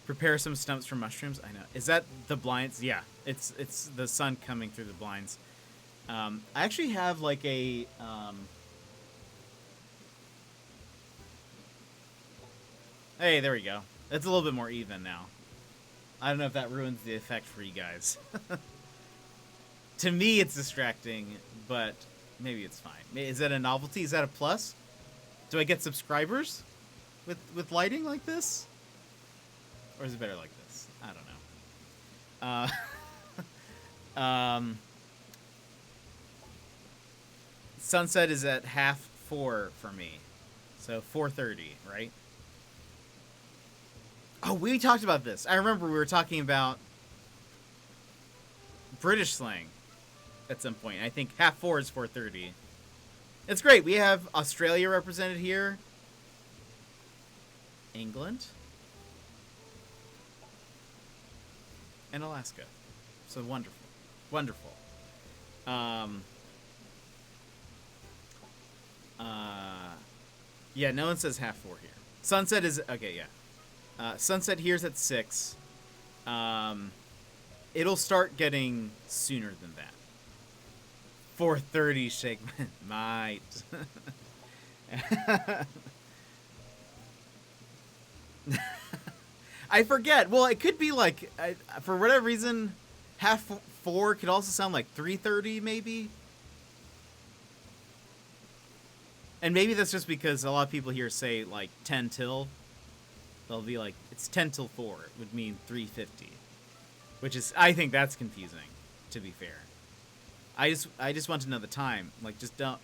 Prepare some stumps for mushrooms. I know. Is that the blinds? Yeah. It's the sun coming through the blinds. I actually have like a... Hey, there we go. It's a little bit more even now. I don't know if that ruins the effect for you guys. To me, it's distracting, but maybe it's fine. Is that a novelty? Is that a plus? Do I get subscribers with lighting like this? Or is it better like this? I don't know. Sunset is at 3:30 for me. So 4:30, right? Oh, we talked about this. I remember we were talking about British slang at some point. I think 4:30 is 4:30. It's great. We have Australia represented here. England. And Alaska. So wonderful. Wonderful. Yeah, no one says 3:30 here. Sunset is... Okay, yeah. Sunset here's at 6. It'll start getting sooner than that. 4:30 shake might. I forget. Well, it could be like, for whatever reason, 4:30 could also sound like 3:30 maybe. And maybe that's just because a lot of people here say like 10 till. They'll be like, it's 10 till 4. It would mean 3:50. which is, I think that's confusing, to be fair. I just want to know the time. Like, just don't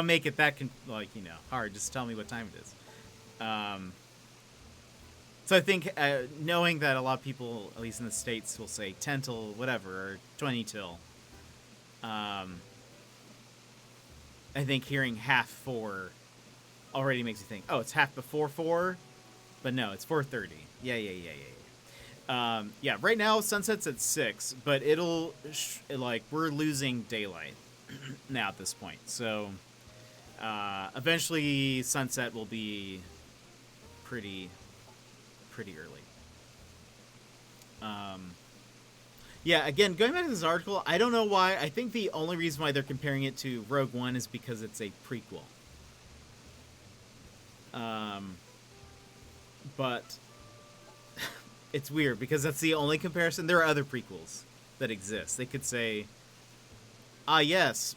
make it that hard. Just tell me what time it is. So I think knowing that a lot of people, at least in the States, will say 10 till whatever, or 20 till. I think hearing half 4 already makes you think, oh, it's half before 4? But no, it's 4:30. Yeah. Right now, sunset's at 6, but it'll, we're losing daylight now at this point. So, eventually, sunset will be pretty early. Yeah, again, going back to this article, I don't know why. I think the only reason why they're comparing it to Rogue One is because it's a prequel. But it's weird because that's the only comparison. There are other prequels that exist. They could say, yes,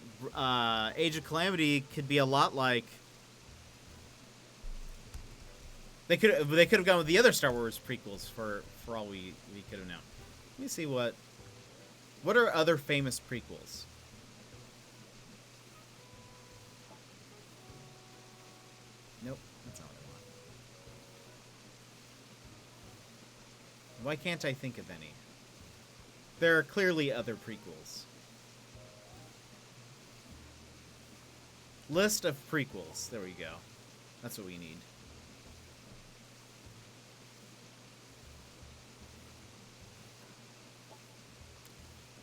Age of Calamity could be a lot like. They could have gone with the other Star Wars prequels for all we could have known. Let me see what are other famous prequels. Nope, that's not what I want. Why can't I think of any? There are clearly other prequels. List of prequels. There we go. That's what we need.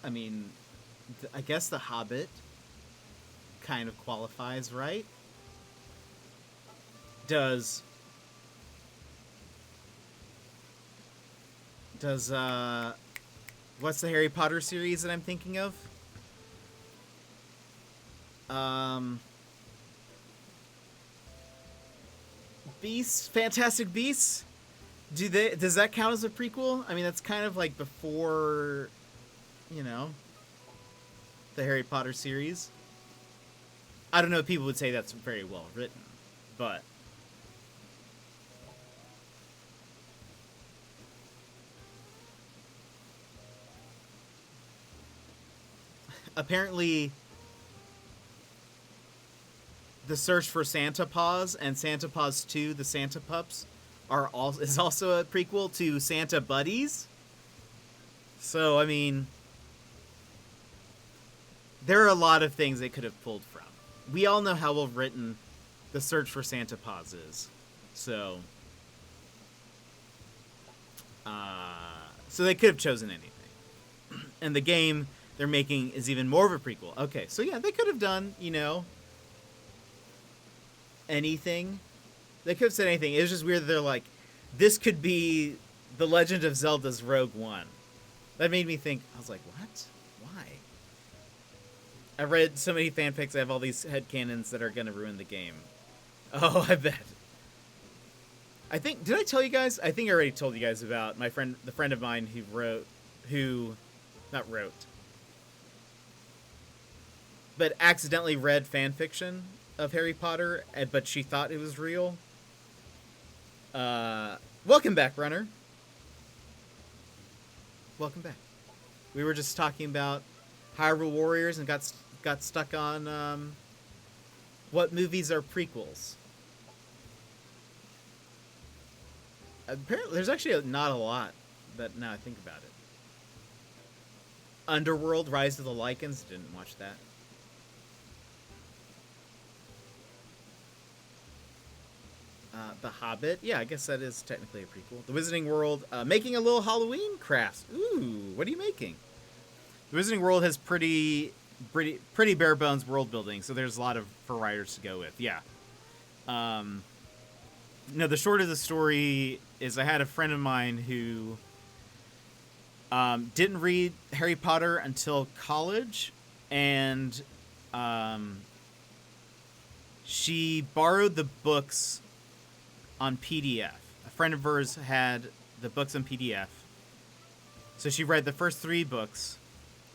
I mean, I guess The Hobbit kind of qualifies, right? Does what's the Harry Potter series that I'm thinking of? Beasts, Fantastic Beasts? Does that count as a prequel? I mean, that's kind of like before, the Harry Potter series. I don't know if people would say that's very well written, but apparently The Search for Santa Paws and Santa Paws 2, The Santa Pups, is also a prequel to Santa Buddies. So, I mean, there are a lot of things they could have pulled from. We all know how well written The Search for Santa Paws is. So they could have chosen anything. And the game they're making is even more of a prequel. Okay, so yeah, they could have done, anything. They could have said anything. It was just weird that they're like, this could be The Legend of Zelda's Rogue One. That made me think, I was like, what? Why? I read so many fanfics, I have all these headcanons that are going to ruin the game. Oh, I bet. Did I tell you guys? I think I already told you guys about the friend of mine but accidentally read fanfiction of Harry Potter, but she thought it was real. Welcome back, Runner. Welcome back. We were just talking about Hyrule Warriors and got stuck on what movies are prequels. Apparently, there's actually not a lot that now I think about it. Underworld, Rise of the Lycans. Didn't watch that. The Hobbit. Yeah, I guess that is technically a prequel. The Wizarding World. Making a little Halloween crafts. Ooh, what are you making? The Wizarding World has pretty bare bones world building, so there's a lot for writers to go with. Yeah. The short of the story is I had a friend of mine who didn't read Harry Potter until college, and she borrowed the books on PDF. A friend of hers had the books on PDF, so she read the first 3 books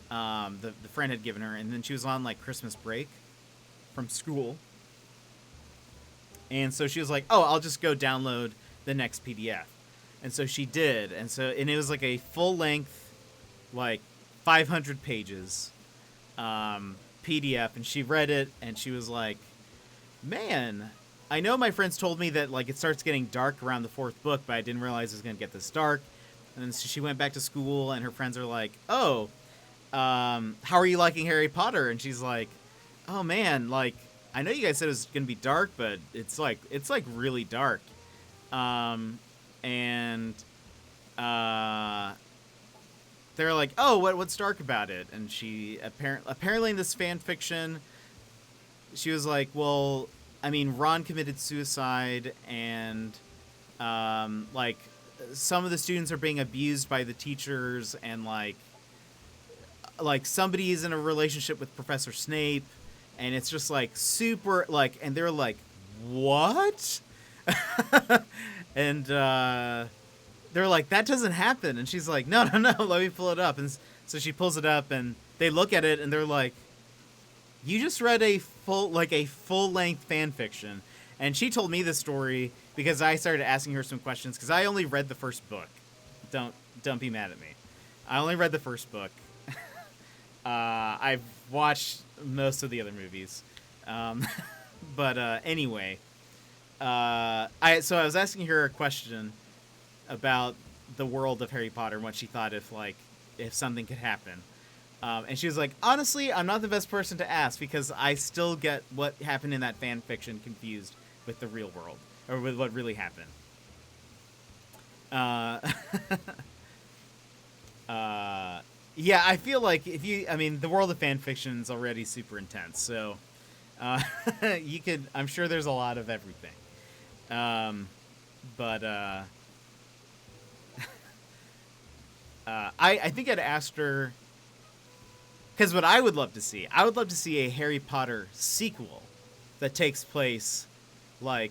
the friend had given her, and then she was on Christmas break from school, and so she was like, oh, I'll just go download the next PDF. And so she did, and it was like a full-length like 500 pages PDF, and she read it and she was like, man, I know my friends told me that like it starts getting dark around the fourth book, but I didn't realize it was gonna get this dark. And then she went back to school, and her friends are like, oh, how are you liking Harry Potter? And she's like, oh man, like I know you guys said it was gonna be dark, but it's like really dark. And they're like, oh, what's dark about it? And she apparently in this fan fiction, she was like, well, I mean, Ron committed suicide, and like some of the students are being abused by the teachers, and like somebody is in a relationship with Professor Snape, and it's just like super like, and they're like, what? And they're like, that doesn't happen. And she's like, no, let me pull it up. And so she pulls it up, and they look at it, and they're like, you just read a full-length fan fiction. And she told me this story because I started asking her some questions, because I only read the first book. Don't be mad at me. I only read the first book. I've watched most of the other movies. But anyway, I was asking her a question about the world of Harry Potter and what she thought if something could happen. And she was like, honestly, I'm not the best person to ask, because I still get what happened in that fan fiction confused with the real world, or with what really happened. Yeah, I feel like the world of fan fiction is already super intense, so I'm sure there's a lot of everything. I think I'd asked her, because what I would love to see a Harry Potter sequel that takes place I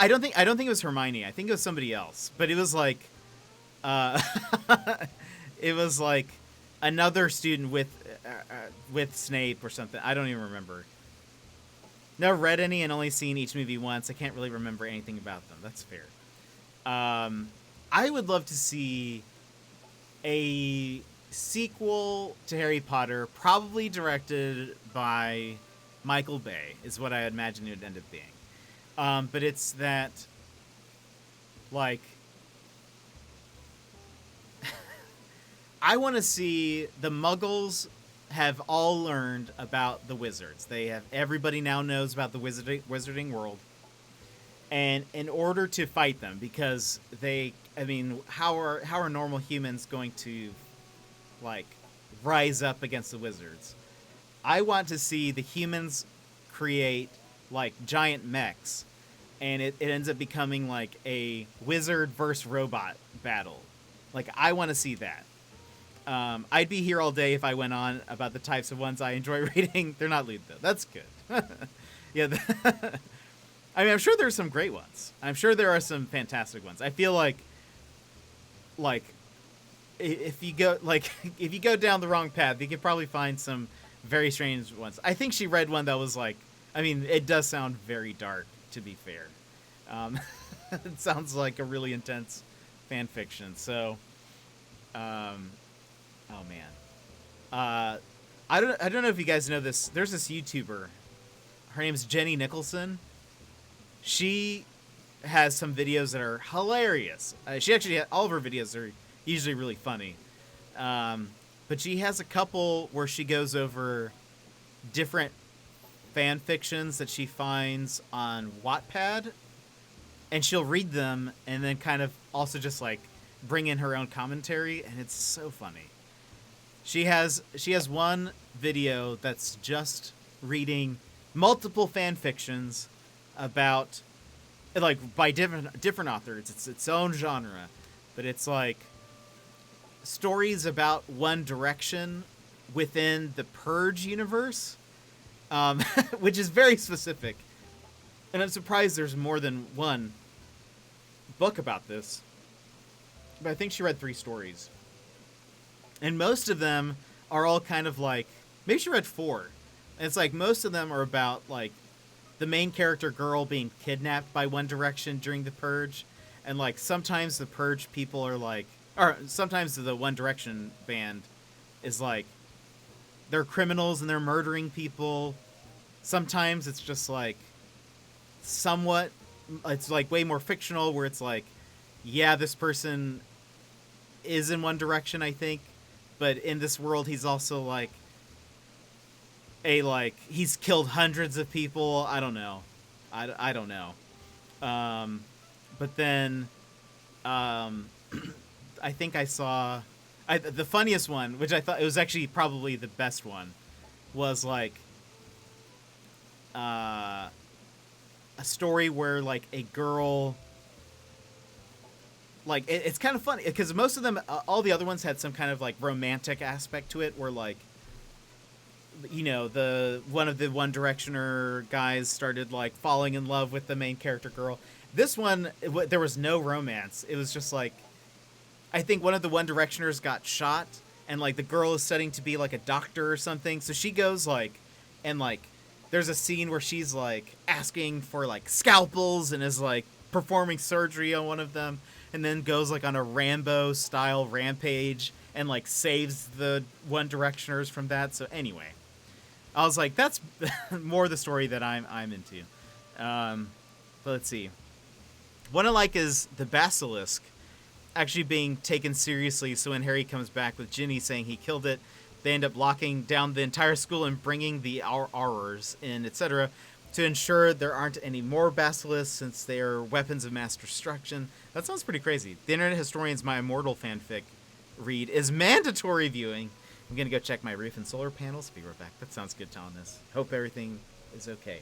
don't think it was Hermione. I think it was somebody else, but it was like it was like another student with Snape or something. I don't even remember. Never read any and only seen each movie once. I can't really remember anything about them. That's fair. I would love to see a sequel to Harry Potter, probably directed by Michael Bay, is what I imagine it would end up being. But it's that, like, I want to see the Muggles have all learned about the wizards. Everybody now knows about the wizarding world. And in order to fight them, because how are normal humans going to, like, rise up against the wizards? I want to see the humans create, like, giant mechs, and it ends up becoming, like, a wizard versus robot battle. Like, I want to see that. I'd be here all day if I went on about the types of ones I enjoy reading. They're not lewd, though. That's good. Yeah. I'm sure there's some great ones. I'm sure there are some fantastic ones. I feel like if you go down the wrong path, you could probably find some very strange ones. I think she read one that was like, it does sound very dark, to be fair. It sounds like a really intense fan fiction. So, oh man, I don't know if you guys know this. There's this YouTuber. Her name's Jenny Nicholson. She has some videos that are hilarious. All of her videos are usually really funny. But she has a couple where she goes over different fan fictions that she finds on Wattpad, and she'll read them and then kind of also just like bring in her own commentary, and it's so funny. She has one video that's just reading multiple fan fictions about, like, by different authors. It's its own genre, but it's like stories about One Direction within the Purge universe, which is very specific. And I'm surprised there's more than one book about this. But I think she read 3 stories. And most of them are all kind of like, maybe she read 4. And it's like most of them are about, like, the main character girl being kidnapped by One Direction during the Purge. And, like, sometimes the Purge people are, like, or sometimes the One Direction band is like they're criminals and they're murdering people. Sometimes it's just like somewhat, it's like way more fictional where it's like, yeah, this person is in One Direction, I think, but in this world he's also like he's killed hundreds of people. I don't know. I don't know. But then I think I saw the funniest one, which I thought it was actually probably the best one, was like a story where like a girl, like it's kind of funny because most of them, all the other ones had some kind of like romantic aspect to it, where like, you know, the one of the One Directioner guys started like falling in love with the main character girl. This one, there was no romance. It was just like, I think one of the One Directioners got shot, and like the girl is studying to be like a doctor or something. So she goes like, and like, there's a scene where she's like asking for like scalpels and is like performing surgery on one of them, and then goes like on a Rambo style rampage and like saves the One Directioners from that. So anyway, I was like, that's more the story that I'm into. But let's see. One I like is the Basilisk actually being taken seriously. So when Harry comes back with Ginny saying he killed it, they end up locking down the entire school and bringing the Aurors in, etc., to ensure there aren't any more basilisks since they are weapons of mass destruction. That sounds pretty crazy. The Internet Historian's My Immortal fanfic read is mandatory viewing. I'm going to go check my roof and solar panels. Be right back. That sounds good, Thomas. Hope everything is okay.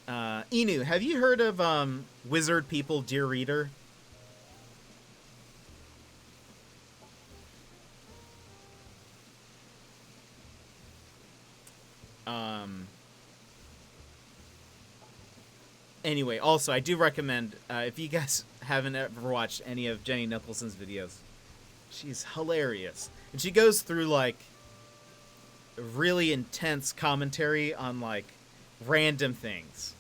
Inu, have you heard of Wizard People, Dear Reader? Anyway, also, I do recommend, if you guys haven't ever watched any of Jenny Nicholson's videos, she's hilarious. And she goes through, like, really intense commentary on, like, random things.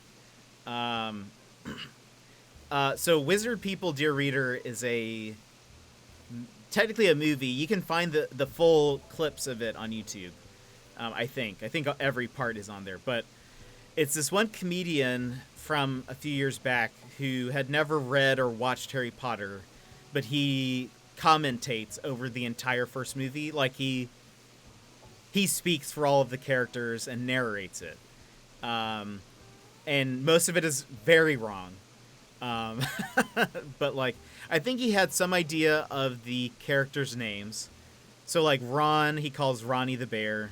So Wizard People, Dear Reader is technically a movie. You can find the full clips of it on YouTube. I think every part is on there, but it's this one comedian from a few years back who had never read or watched Harry Potter, but he commentates over the entire first movie. Like he speaks for all of the characters and narrates it. And most of it is very wrong. But like, I think he had some idea of the characters' names. So like Ron, he calls Ronnie the bear.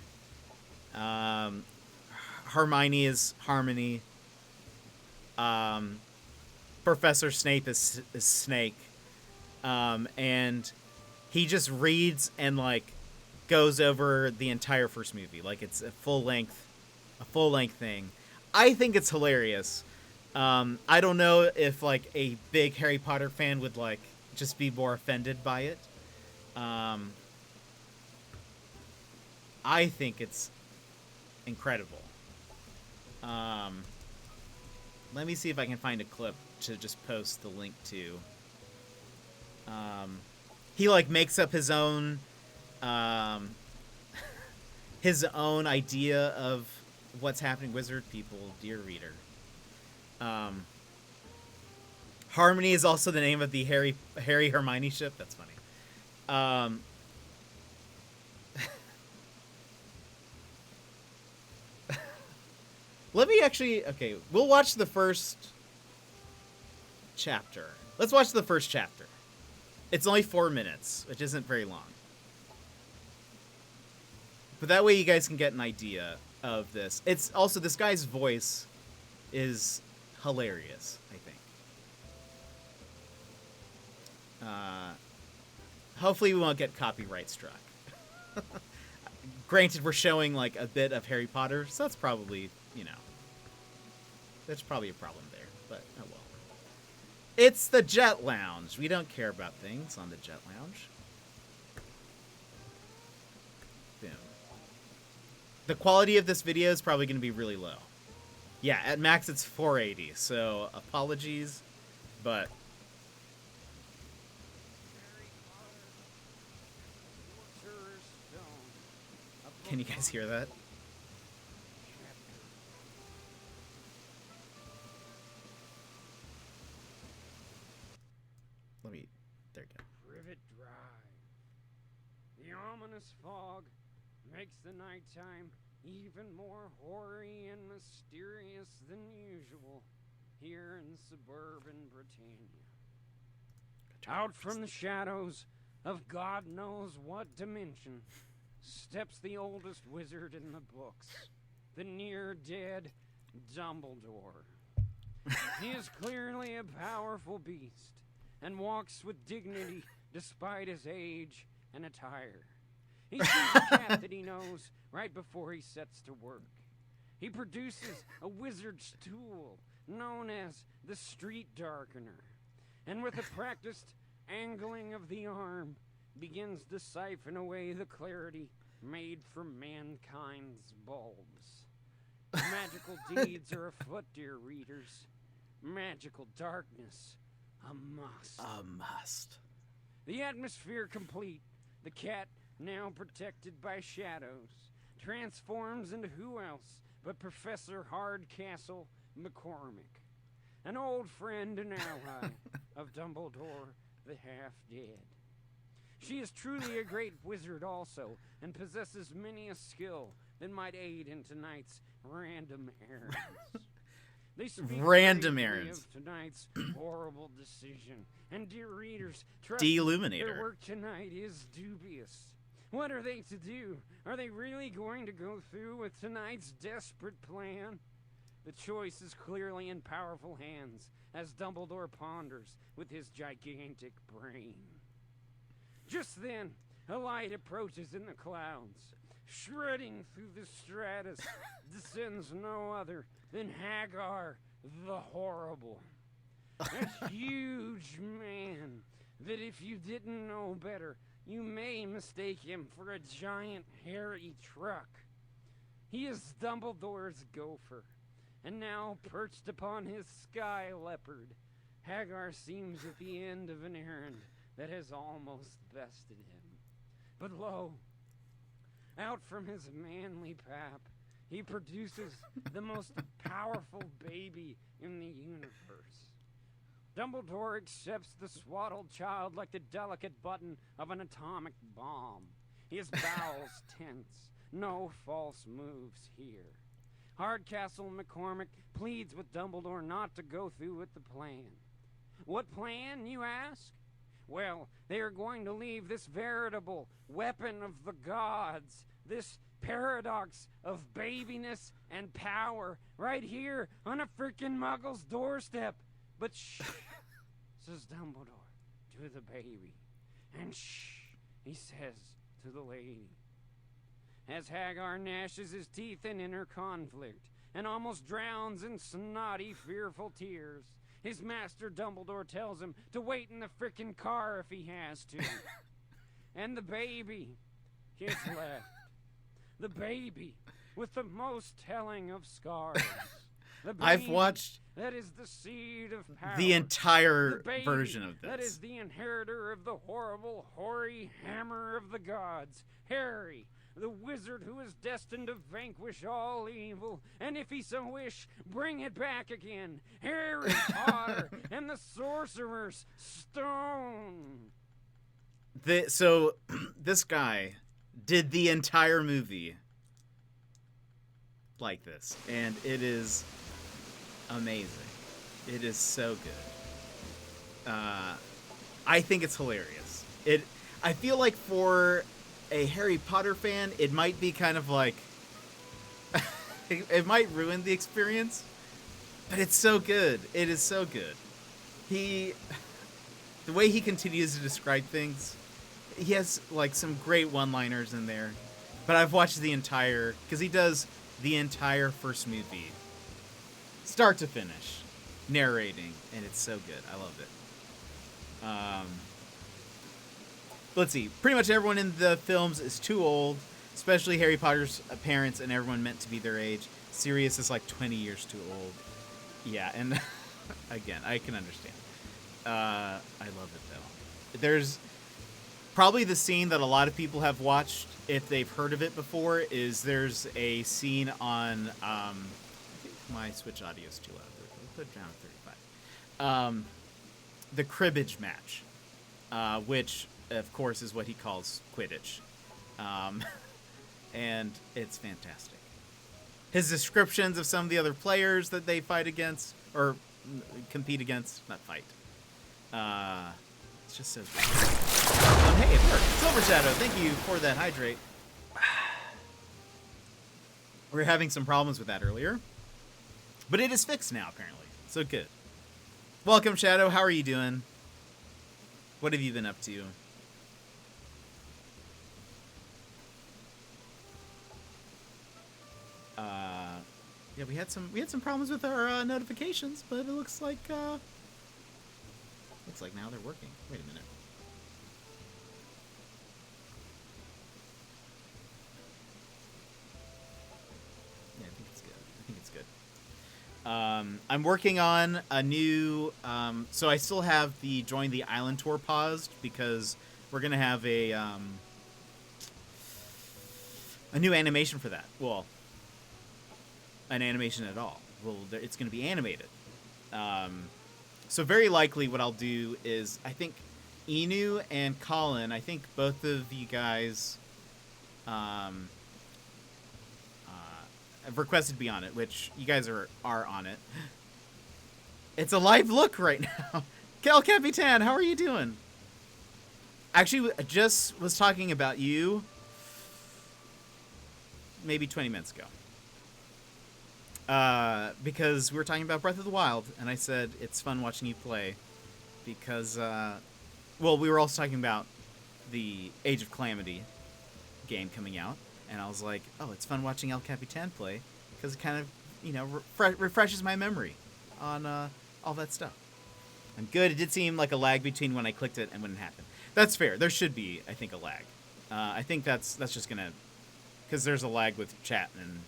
Hermione is Harmony. Professor Snape is Snake. And he just reads and like goes over the entire first movie. Like it's a full length thing. I think it's hilarious. I don't know if like a big Harry Potter fan would like just be more offended by it. I think it's incredible. Let me see if I can find a clip to just post the link to. He like makes up his own idea of what's happening. Wizard People, Dear Reader. Harmony is also the name of the Harry Hermione ship. That's funny. Let me actually... Okay, we'll watch the first chapter. Let's watch the first chapter. It's only 4 minutes, which isn't very long. But that way you guys can get an idea of this. It's also, this guy's voice is hilarious, I think. Hopefully we won't get copyright struck. Granted, we're showing like a bit of Harry Potter, so that's probably, you know, that's probably a problem there, but oh well. It's the Jet Lounge. We don't care about things on the Jet Lounge. Boom. The quality of this video is probably going to be really low. Yeah, at max it's 480, so apologies, but Can you guys hear that? Let me... There you go. Privet Drive. The ominous fog makes the nighttime even more hoary and mysterious than usual here in suburban Britannia. Out from the shadows of God knows what dimension steps the oldest wizard in the books, the near-dead Dumbledore. He is clearly a powerful beast and walks with dignity despite his age and attire. He sees a cat that he knows right before he sets to work. He produces a wizard's tool known as the Street Darkener, and with a practiced angling of the arm, begins to siphon away the clarity made from mankind's bulbs. Magical deeds are afoot, dear readers. Magical darkness, a must. A must. The atmosphere complete, the cat, now protected by shadows, transforms into who else but Professor Hardcastle McCormick, an old friend and ally of Dumbledore the Half-Dead. She is truly a great wizard also, and possesses many a skill that might aid in tonight's random errands. They speak Random gratefully errands. of tonight's horrible decision, and dear readers, trust De-illuminator. their work tonight is dubious. What are they to do? Are they really going to go through with tonight's desperate plan? The choice is clearly in powerful hands, as Dumbledore ponders with his gigantic brain. Just then, a light approaches in the clouds. Shredding through the stratus descends no other than Hagar the Horrible. A huge man that, if you didn't know better, you may mistake him for a giant hairy truck. He is Dumbledore's gopher, and now perched upon his sky leopard, Hagar seems at the end of an errand that has almost bested him. But lo, out from his manly pap, he produces the most powerful baby in the universe. Dumbledore accepts the swaddled child like the delicate button of an atomic bomb. His bowels tense, no false moves here. Hardcastle McCormick pleads with Dumbledore not to go through with the plan. What plan, you ask? Well, they are going to leave this veritable weapon of the gods, this paradox of babiness and power, right here on a frickin' muggle's doorstep. But shh, says Dumbledore to the baby. And shh, he says to the lady. As Hagar gnashes his teeth in inner conflict and almost drowns in snotty, fearful tears, his master Dumbledore tells him to wait in the frickin' car if he has to. And the baby gets left. The baby with the most telling of scars. The baby I've watched that is the seed of power. the entire The baby version of that this. is the inheritor of the horrible, hoary hammer of the gods, Harry, the wizard who is destined to vanquish all evil, and if he so wish, bring it back again. Harry Potter and the Sorcerer's Stone. So this guy did the entire movie like this, and it is amazing. It is so good. I think it's hilarious. I feel like for a Harry Potter fan, it might be kind of like it might ruin the experience, but it's so good. It is so good. The way he continues to describe things, he has like some great one-liners in there. But I've watched the entire, because he does the entire first movie, start to finish, narrating, and it's so good. I love it. Let's see. Pretty much everyone in the films is too old, especially Harry Potter's parents and everyone meant to be their age. Sirius is like 20 years too old. Yeah, and again, I can understand. I love it, though. There's probably the scene that a lot of people have watched if they've heard of it before, is there's a scene on I think my Switch audio is too loud. We'll put it down at 35. The cribbage match, which of course is what he calls Quidditch, and it's fantastic. His descriptions of some of the other players that they fight against or compete against, not fight. It's just so good. Hey, it worked. Silver Shadow, thank you for that hydrate. We were having some problems with that earlier, but it is fixed now, apparently. So good. Welcome, Shadow. How are you doing? What have you been up to? Yeah, we had some problems with our notifications, but it looks like now they're working. Wait a minute. Yeah, I think it's good. I'm working on a new. So I still have the Join the Island tour paused because we're gonna have a new animation for that. Well, an animation at all. Well, it's going to be animated. So very likely what I'll do is, I think Inu and Colin, I think both of you guys have requested to be on it, which you guys are on it. It's a live look right now. El Capitan, how are you doing? Actually, I just was talking about you maybe 20 minutes ago. Because we were talking about Breath of the Wild, and I said it's fun watching you play because, well, we were also talking about the Age of Calamity game coming out, and I was like, oh, it's fun watching El Capitan play because it kind of, you know, refreshes my memory on all that stuff. And good, it did seem like a lag between when I clicked it and when it happened. That's fair. There should be, I think, a lag. I think that's just gonna, because there's a lag with chat and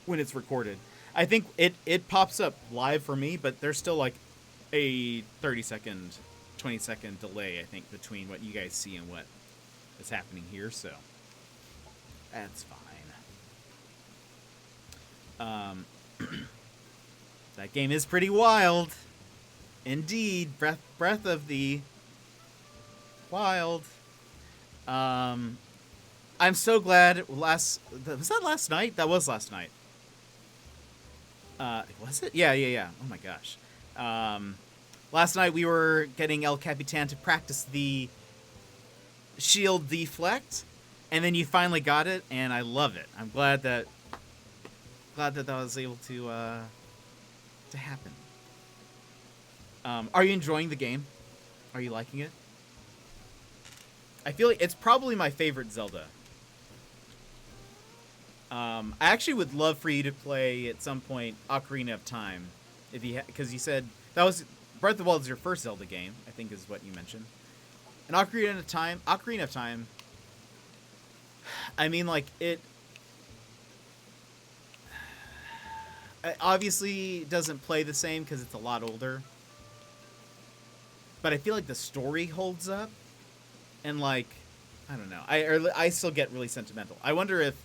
when it's recorded. I think it pops up live for me, but there's still like a 30-second, 20-second delay, I think, between what you guys see and what is happening here, so that's fine. That game is pretty wild. Indeed, Breath of the Wild. I'm so glad was that last night? That was last night. Was it? Yeah. Oh my gosh. Last night we were getting El Capitan to practice the shield deflect, and then you finally got it, and I love it. I'm glad that was able to happen. Are you enjoying the game? Are you liking it? I feel like it's probably my favorite Zelda. I actually would love for you to play at some point Ocarina of Time, if you because you said that was Breath of the Wild is your first Zelda game, I think is what you mentioned. And Ocarina of Time. I mean, like it obviously doesn't play the same because it's a lot older. But I feel like the story holds up, and like I don't know, I still get really sentimental. I wonder if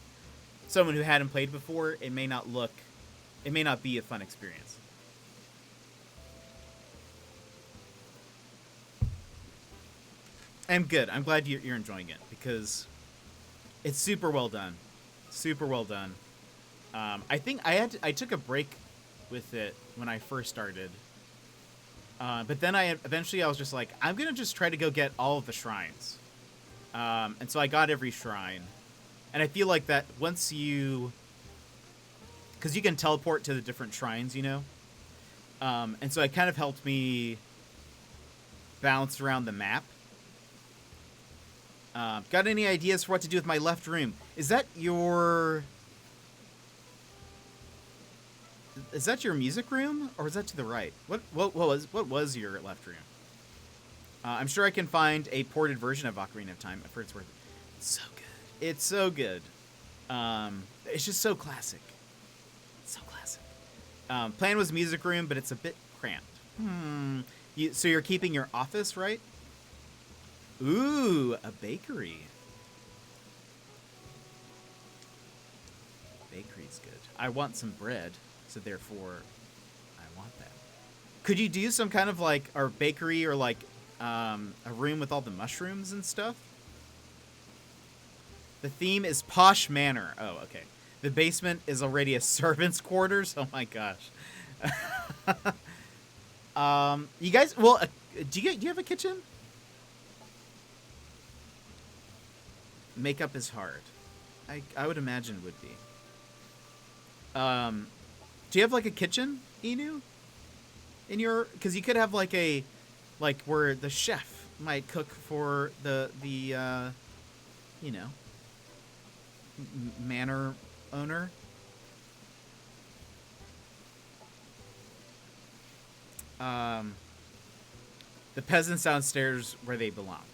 someone who hadn't played before, it may not be a fun experience. I'm good. I'm glad you're enjoying it because it's super well done. Super well done. I think I took a break with it when I first started. But then I was just like, I'm going to just try to go get all of the shrines. And so I got every shrine. And I feel like that once because you can teleport to the different shrines, you know? And so it kind of helped me bounce around the map. Got any ideas for what to do with my left room? Is that your music room, or is that to the right? What was your left room? I'm sure I can find a ported version of Ocarina of Time for it's worth it. It's so good. It's so good. It's just so classic. It's so classic. Plan was music room, but it's a bit cramped. So you're keeping your office, right? Ooh, a bakery. Bakery's good. I want some bread, so therefore I want that. Could you do some kind of like our bakery or like a room with all the mushrooms and stuff? The theme is Posh Manor. Oh, okay. The basement is already a servant's quarters. Oh my gosh. You guys, well, do you have a kitchen? Makeup is hard. I would imagine would be. Do you have like a kitchen, Inu? In your, because you could have like a, like where the chef might cook for the you know, manor owner. The peasants downstairs where they belong.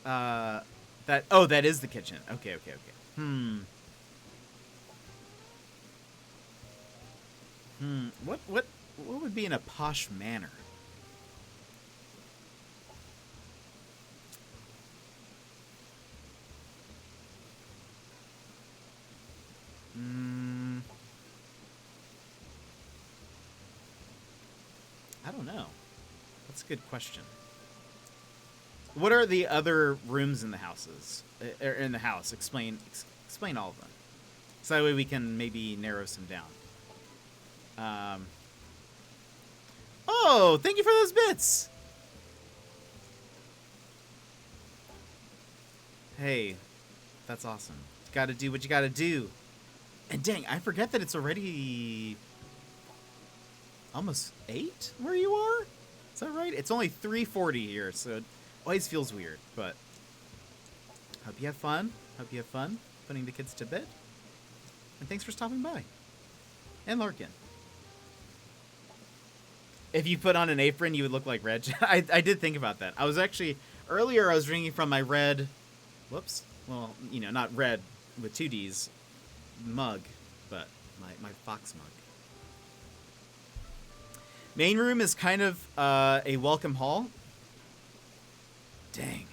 That is the kitchen. Okay. What would be in a posh manor? I don't know. That's a good question. What are the other rooms in the houses? In the house, explain all of them, so that way we can maybe narrow some down. Oh, thank you for those bits. Hey, that's awesome. You got to do what you got to do. And dang, I forget that it's already almost 8 where you are. Is that right? It's only 3:40 here, so it always feels weird, but hope you have fun. Hope you have fun putting the kids to bed. And thanks for stopping by. And Larkin. If you put on an apron, you would look like Reg. I did think about that. I was actually, earlier I was drinking from my red, whoops, well, you know, not red with 2 Ds, mug, but my Fox mug. Main room is kind of a welcome hall. Dang.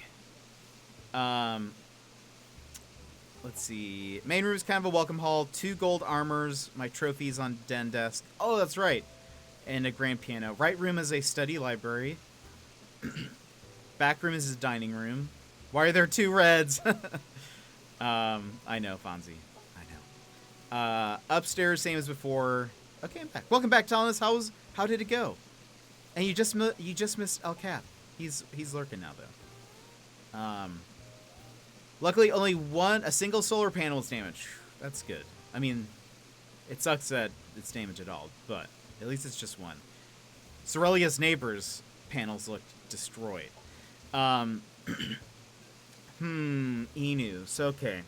Let's see. Main room is kind of a welcome hall. 2 gold armors. My trophies on den desk. Oh, that's right. And a grand piano. Right room is a study library. Back room is his dining room. Why are there 2 reds? I know, Fonzie. I know. Upstairs, same as before. Okay, I'm back. Welcome back, Thomas. How did it go? And you just missed El Cap. He's lurking now though. Luckily, only a single solar panel is damaged. That's good. I mean, it sucks that it's damaged at all, but at least it's just one. Cerelia's neighbors' panels looked destroyed. Inu. So okay.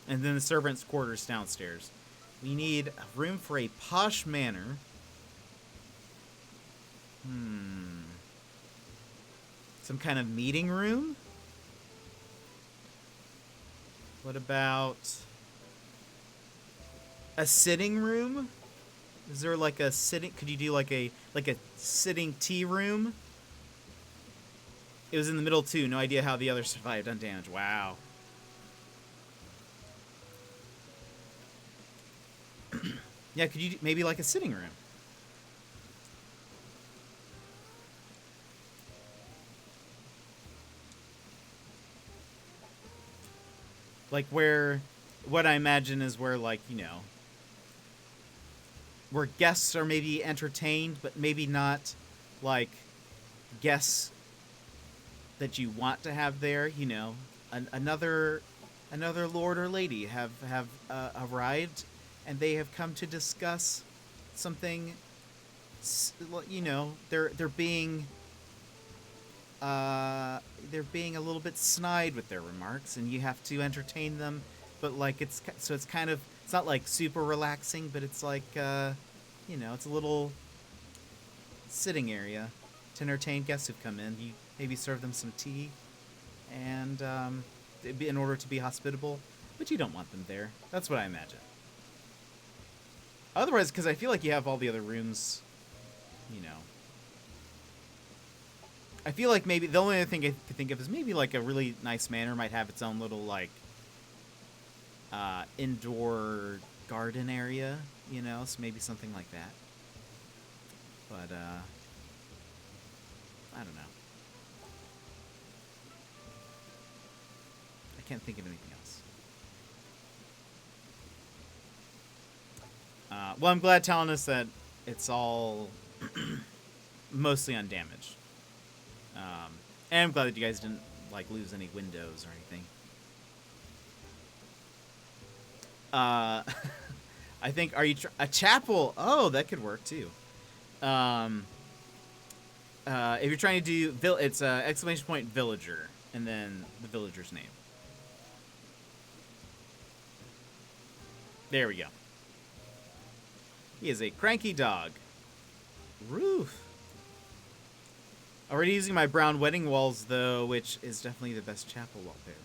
And then the servants' quarters downstairs. We need a room for a posh manor. Some kind of meeting room? What about a sitting room? Is there like a sitting? Could you do like a sitting tea room? It was in the middle too. No idea how the others survived undamaged. Wow. Yeah, could you do maybe like a sitting room? Like where, what I imagine is where, like, you know, where guests are maybe entertained, but maybe not like guests that you want to have there. You know, another lord or lady have arrived, and they have come to discuss something. You know, they're being a little bit snide with their remarks, and you have to entertain them, but like it's kind of, it's not like super relaxing, but it's like you know, it's a little sitting area to entertain guests who've come in. You maybe serve them some tea, and in order to be hospitable, but you don't want them there. That's what I imagine. Otherwise, because I feel like you have all the other rooms, you know. I feel like maybe the only other thing I could think of is maybe like a really nice manor might have its own little like indoor garden area, you know, so maybe something like that. But I don't know. I can't think of anything else. Well, I'm glad telling us that it's all mostly undamaged. And I'm glad that you guys didn't like lose any windows or anything. I think, are you a chapel? Oh, that could work too. If you're trying to do it's exclamation point villager and then the villager's name. There we go. He is a cranky dog. Roof. Already using my brown wedding walls, though, which is definitely the best chapel wallpaper.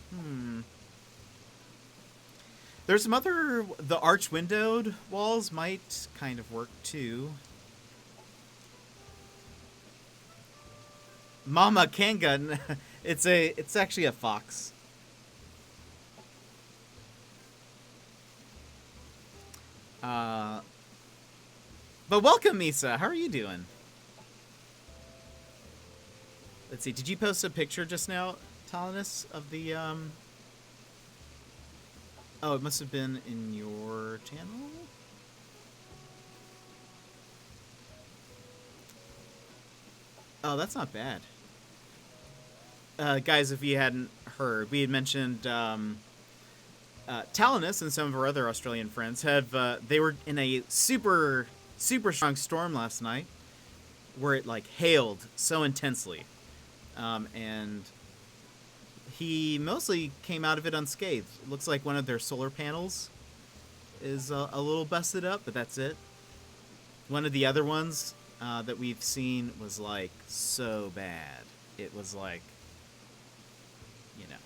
There's some other... The arch-windowed walls might kind of work, too. Mama Kanga. It's actually a fox. But welcome, Misa. How are you doing? Let's see. Did you post a picture just now, Talinus, of the Oh, it must have been in your channel. Oh, that's not bad. Guys, if you hadn't heard, we had mentioned Talinus and some of our other Australian friends have they were in a super strong storm last night where it like hailed so intensely, and he mostly came out of it unscathed. It looks like one of their solar panels is a little busted up, but that's it. One of the other ones that we've seen was like so bad. It was like, you know,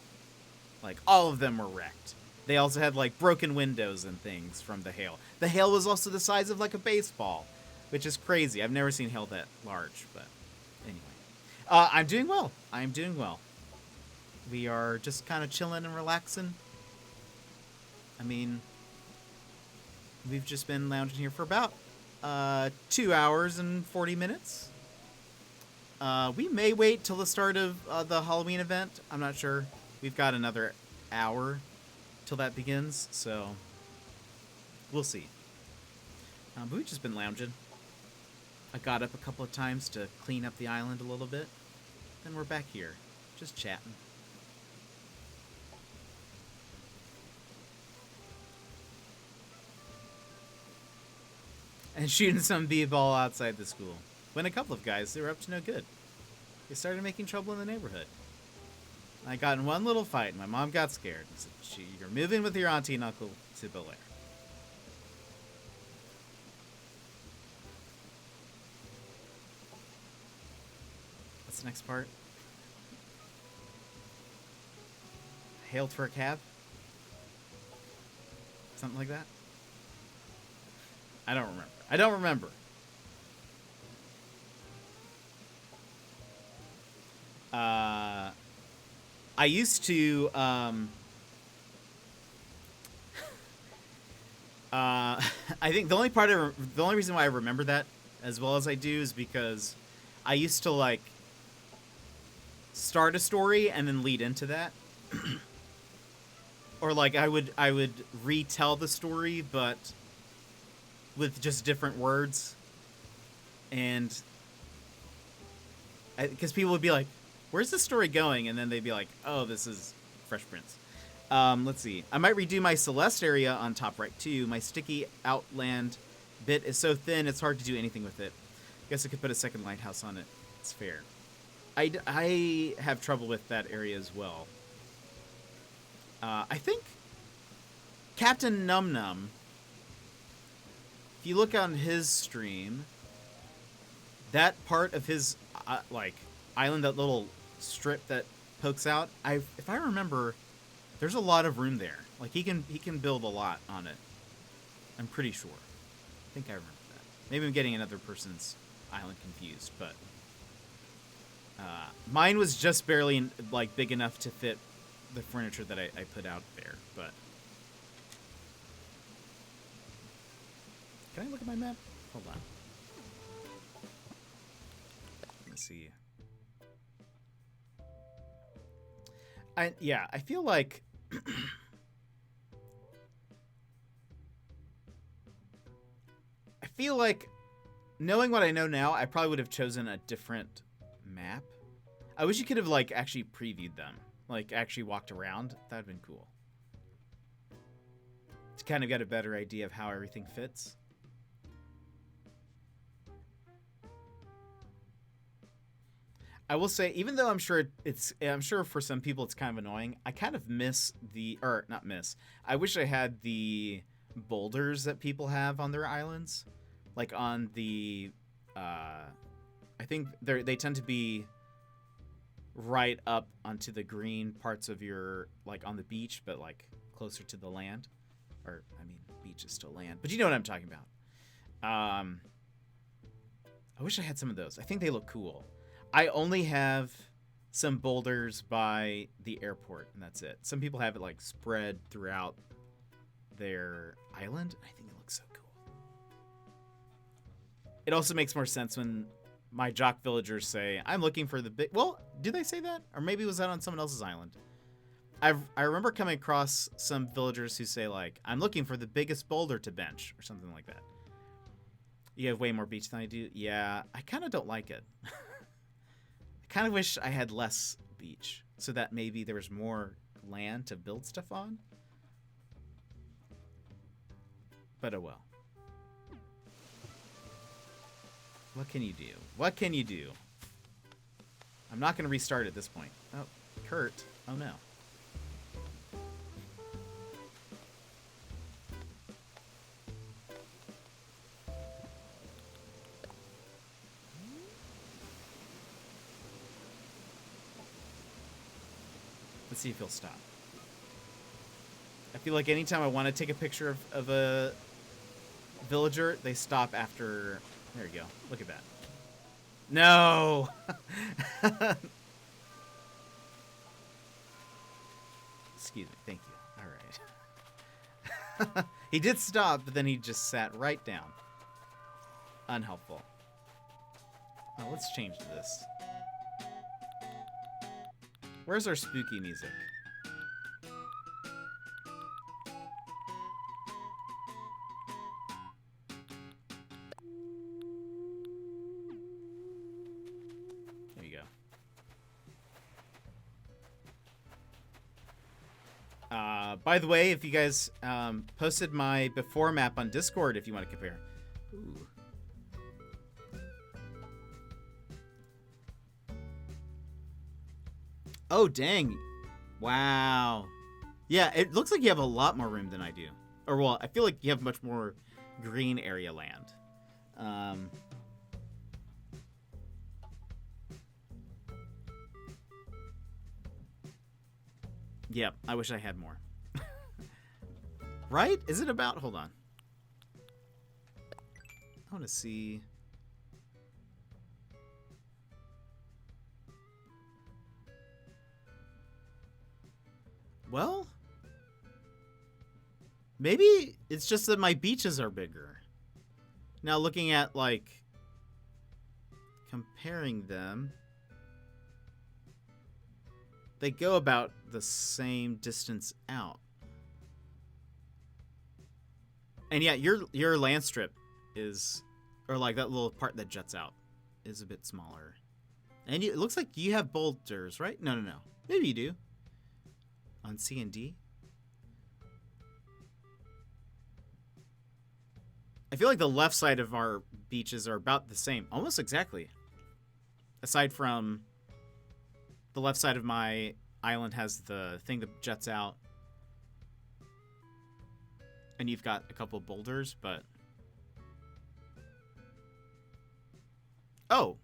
like all of them were wrecked. They also had like broken windows and things from the hail. The hail was also the size of like a baseball, which is crazy. I've never seen hail that large, but anyway. I'm doing well. I'm doing well. We are just kind of chilling and relaxing. I mean, we've just been lounging here for about 2 hours and 40 minutes. We may wait till the start of the Halloween event. I'm not sure. We've got another hour till that begins, so we'll see. But we've just been lounging. I got up a couple of times to clean up the island a little bit. Then we're back here, just chatting. And shooting some b-ball outside the school. When a couple of guys, they were up to no good. They started making trouble in the neighborhood. I got in one little fight, and my mom got scared and said, "You're moving with your auntie and uncle to Bel Air." What's the next part? Hailed for a cab? Something like that? I don't remember. I don't remember. I used to, I think the only reason why I remember that as well as I do is because I used to like start a story and then lead into that. Or like I would retell the story, but with just different words. And because people would be like, "Where's the story going?" And then they'd be like, "Oh, this is Fresh Prince." Let's see. I might redo my Celeste area on top right too. My sticky outland bit is so thin, it's hard to do anything with it. Guess I could put a second lighthouse on it. It's fair. I have trouble with that area as well. I think Captain Num Num, if you look on his stream, that part of his like island, that little strip that pokes out, if I remember, there's a lot of room there. Like he can build a lot on it. I'm pretty sure. I think I remember that. Maybe I'm getting another person's island confused, but Mine was just barely like big enough to fit the furniture that I put out there, but can I look at my map? Hold on. Let's see. I feel like I feel like knowing what I know now, I probably would have chosen a different map. I wish you could have like actually previewed them, like actually walked around. That'd have been cool. To kind of get a better idea of how everything fits. I will say, even though I'm sure for some people it's kind of annoying, I kind of miss not miss. I wish I had the boulders that people have on their islands, like on the, I think they tend to be right up onto the green parts of your, like on the beach, but like closer to the land, or I mean, beach is still land, but you know what I'm talking about. I wish I had some of those. I think they look cool. I only have some boulders by the airport, and that's it. Some people have it like spread throughout their island. I think it looks so cool. It also makes more sense when my jock villagers say, I'm looking for the big... Well, do they say that? Or maybe was that on someone else's island? I remember coming across some villagers who say, like, I'm looking for the biggest boulder to bench, or something like that. You have way more beach than I do? Yeah, I kind of don't like it. Kind of wish I had less beach so that maybe there was more land to build stuff on. But oh well. What can you do? What can you do? I'm not going to restart at this point. Oh, Kurt. Oh no. Let's see if he'll stop. I feel like anytime I want to take a picture of a villager, they stop after... There you go. Look at that. No! Excuse me. Thank you. All right. He did stop, but then he just sat right down. Unhelpful. Oh, let's change this. Where's our spooky music? There you go. By the way, if you guys posted my before map on Discord if you want to compare. Ooh. Oh, dang. Wow. Yeah, it looks like you have a lot more room than I do. Or, well, I feel like you have much more green area land. Yeah, I wish I had more. Right? Is it about... Hold on. I want to see... Well, maybe it's just that my beaches are bigger. Now looking at, like, comparing them, they go about the same distance out. And yeah, your land strip is, or like that little part that juts out, is a bit smaller. And it looks like you have boulders, right? No. Maybe you do. On C and D? I feel like the left side of our beaches are about the same. Almost exactly. Aside from the left side of my island has the thing that juts out. And you've got a couple of boulders, but... Oh!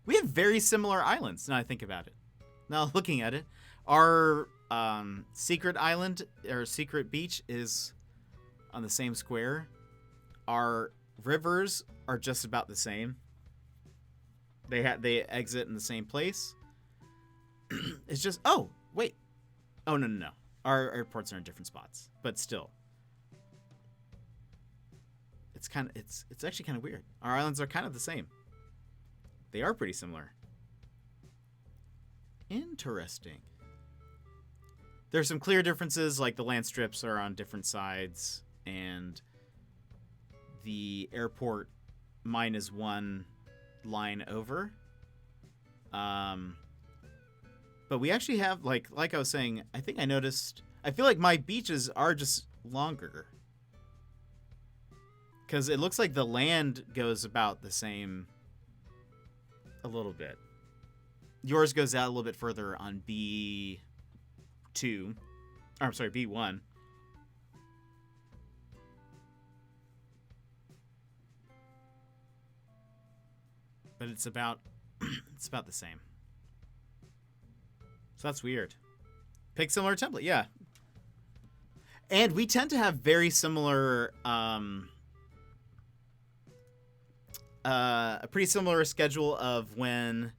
We have very similar islands, now I think about it. Now looking at it. Our secret island, or secret beach, is on the same square. Our rivers are just about the same. They exit in the same place. It's just, oh, wait. Oh, no. Our airports are in different spots, but still. It's actually kind of weird. Our islands are kind of the same. They are pretty similar. Interesting. There's some clear differences, like the land strips are on different sides, and the airport mine is one line over. But we actually have, like I was saying, I think I noticed, I feel like my beaches are just longer. Because it looks like the land goes about the same a little bit. Yours goes out a little bit further on B2. Or, I'm sorry, B1. But it's about the same. So that's weird. Pick similar template, yeah. And we tend to have very similar a pretty similar schedule of when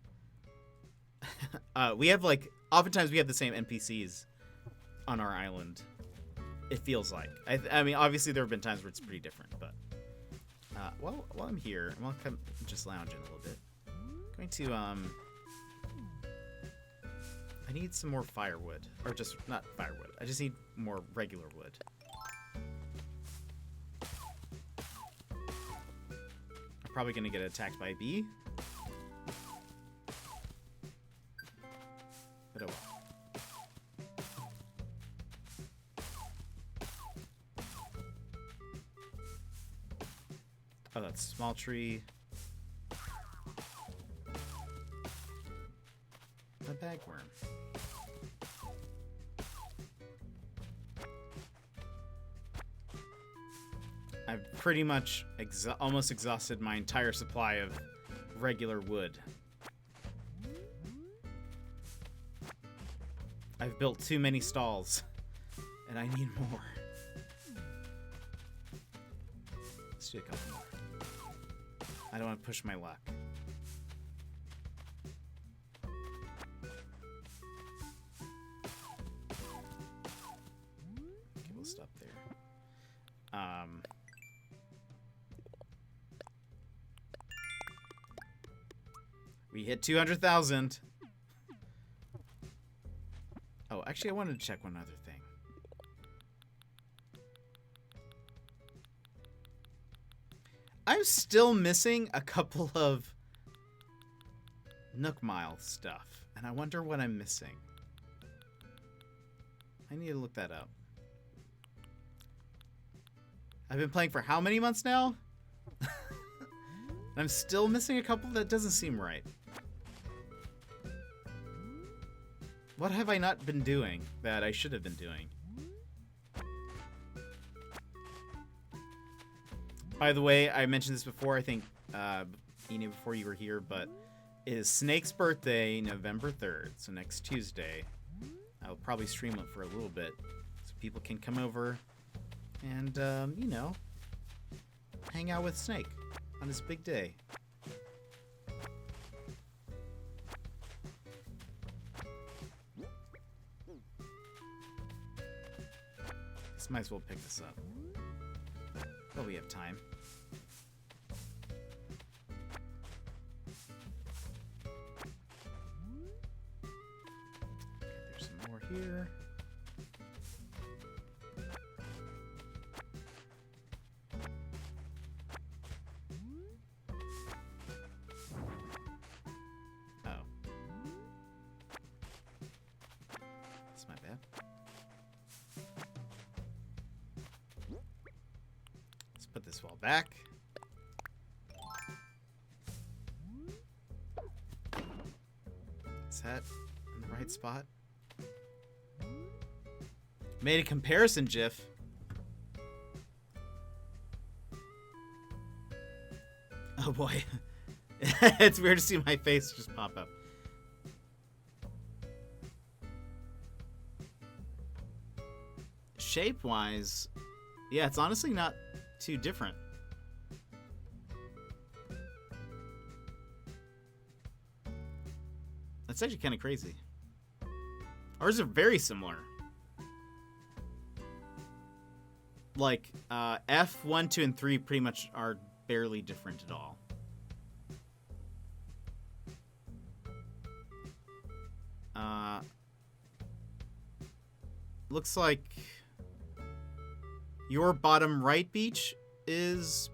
we have, like, oftentimes we have the same NPCs on our island. It feels like. I mean, obviously there have been times where it's pretty different, but while I'm here, I'm gonna come just lounging a little bit. Going to I need some more firewood, or just not firewood. I just need more regular wood. I'm probably gonna get attacked by a bee. But oh well. Oh, that's small tree. A bagworm. I've pretty much almost exhausted my entire supply of regular wood. I've built too many stalls, and I need more. Let's do a couple more. I don't want to push my luck. Okay, we'll stop there. We hit 200,000. Oh, actually, I wanted to check one other thing. I'm still missing a couple of Nook Mile stuff, and I wonder what I'm missing. I need to look that up. I've been playing for how many months now? I'm still missing a couple? That doesn't seem right. What have I not been doing that I should have been doing? By the way, I mentioned this before, I think, Ina, before you were here, but it is Snake's birthday, November 3rd, so next Tuesday. I'll probably stream it for a little bit, so people can come over and, you know, hang out with Snake on his big day. Just might as well pick this up. Well, we have time. Okay, there's some more here. Oh. That's my bad. Put this wall back. Is that in the right spot? Made a comparison GIF. Oh boy. It's weird to see my face just pop up. Shape-wise, yeah, it's honestly not too different. That's actually kind of crazy. Ours are very similar. Like, F, 1, 2, and 3 pretty much are barely different at all. Looks like your bottom right beach is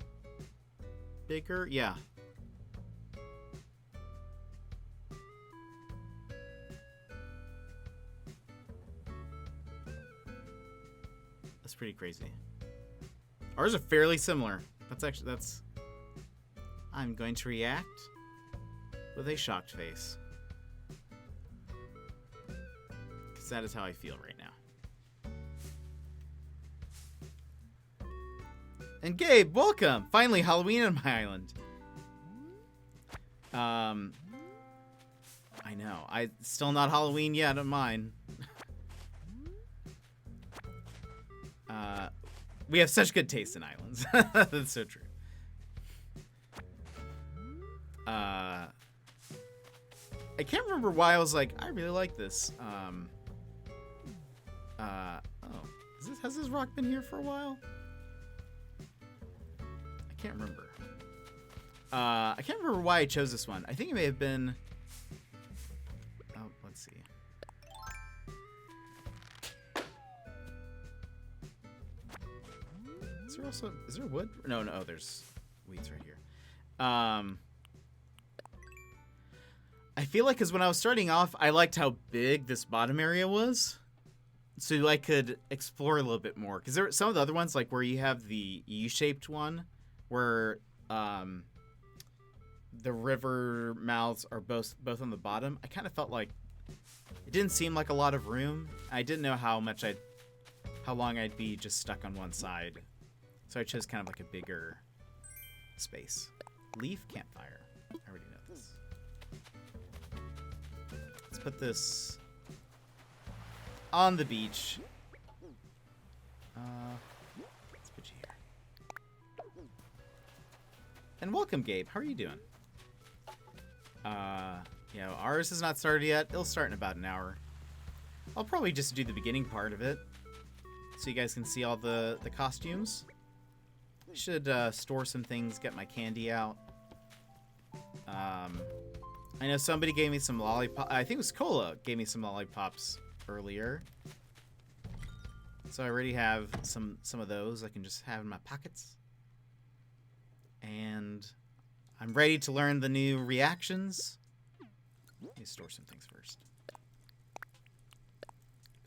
bigger. Yeah. That's pretty crazy. Ours are fairly similar. That's... I'm going to react with a shocked face. Because that is how I feel right now. And Gabe, welcome! Finally, Halloween on my island. I know. Still not Halloween yet on mine. We have such good taste in islands. That's so true. I can't remember why I was like, I really like this. Oh, has this rock been here for a while? I can't remember. I can't remember why I chose this one. I think it may have been... Oh, let's see. Is there wood? No, there's weeds right here. I feel like because when I was starting off, I liked how big this bottom area was. So I could explore a little bit more. Because there some of the other ones, like where you have the U-shaped one, where the river mouths are both on the bottom. I kind of felt like it didn't seem like a lot of room. I didn't know how long I'd be just stuck on one side. So I chose kind of like a bigger space. Leaf campfire. I already know this. Let's put this on the beach. Let's put you here. And welcome, Gabe. How are you doing? Ours has not started yet. It'll start in about an hour. I'll probably just do the beginning part of it, so you guys can see all the costumes. Should store some things, get my candy out. I know somebody gave me some lollipop. I think it was Cola gave me some lollipops earlier. So I already have some of those I can just have in my pockets. And I'm ready to learn the new reactions. Let me store some things first.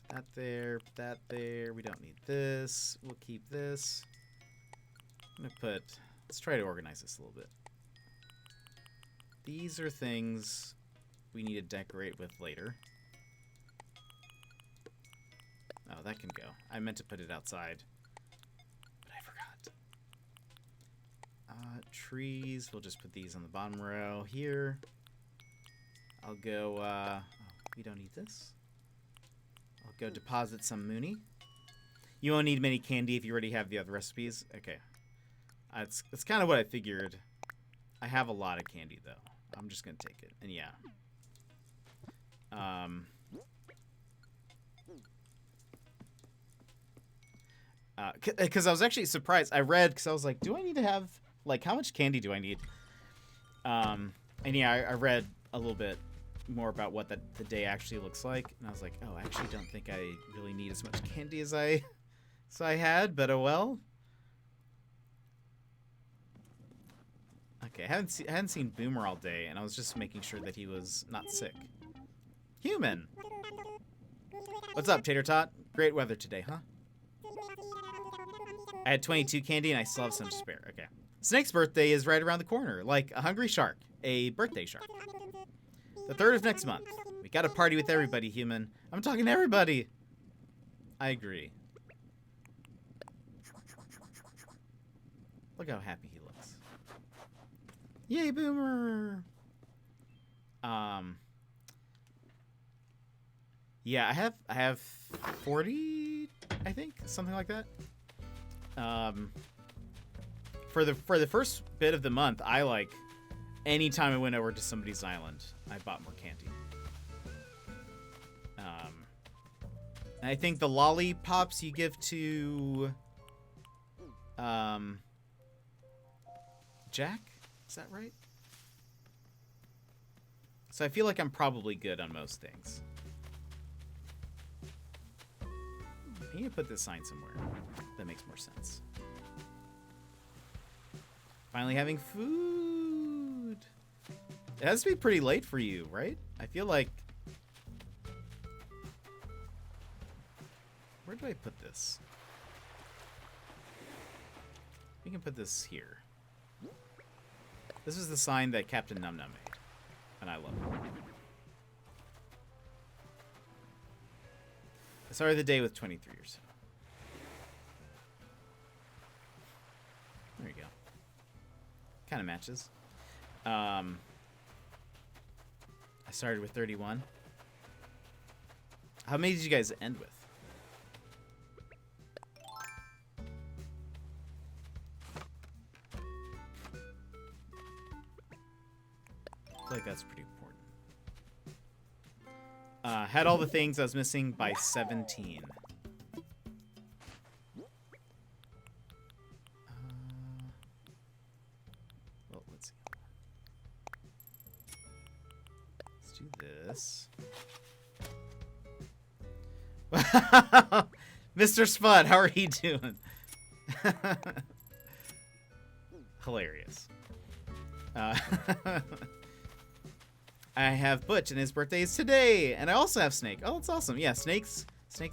Put that there, put that there. We don't need this. We'll keep this. I'm gonna let's try to organize this a little bit. These are things we need to decorate with later. Oh, that can go. I meant to put it outside, but I forgot. Trees, we'll just put these on the bottom row here. I'll go, we don't need this. I'll go deposit some Mooney. You won't need many candy if you already have the other recipes. Okay. That's kind of what I figured. I have a lot of candy, though. I'm just going to take it. And yeah. Because I was actually surprised. I read, because I was like, do I need to have, like, how much candy do I need? And yeah, I read a little bit more about what the day actually looks like. And I was like, oh, I actually don't think I really need as much candy as I had, but oh well. Okay, I hadn't seen Boomer all day, and I was just making sure that he was not sick. Human! What's up, Tater Tot? Great weather today, huh? I had 22 candy, and I still have some to spare. Okay. Snake's birthday is right around the corner, like a hungry shark. A birthday shark. The 3rd of next month. We gotta party with everybody, Human. I'm talking to everybody! I agree. Look how happy he looks. Yay, Boomer! Yeah, I have 40, I think, something like that. For the first bit of the month, anytime I went over to somebody's island, I bought more candy. I think the lollipops you give to Jack? Is that right? So I feel like I'm probably good on most things. I need to put this sign somewhere. That makes more sense. Finally having food. It has to be pretty late for you, right? I feel like... Where do I put this? We can put this here. This is the sign that Captain Num Num made. And I love it. I started the day with 23 or so. There you go. Kind of matches. I started with 31. How many did you guys end with? I feel like that's pretty important. Had all the things I was missing by 17. Well, let's see. Let's do this. Mr. Spud, how are you doing? Hilarious. I have Butch, and his birthday is today, and I also have Snake. Oh, that's awesome. Yeah, Snake's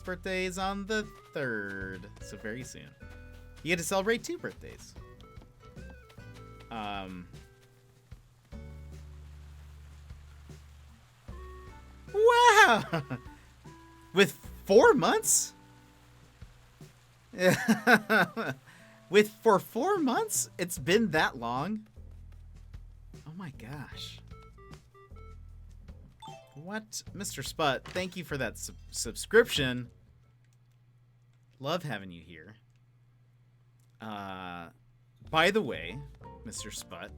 birthday is on the 3rd, so very soon. You get to celebrate 2 birthdays. Wow! With 4 months? For 4 months? It's been that long? Oh my gosh. What? Mr. Sput, thank you for that subscription. Love having you here. By the way, Mr. Sput,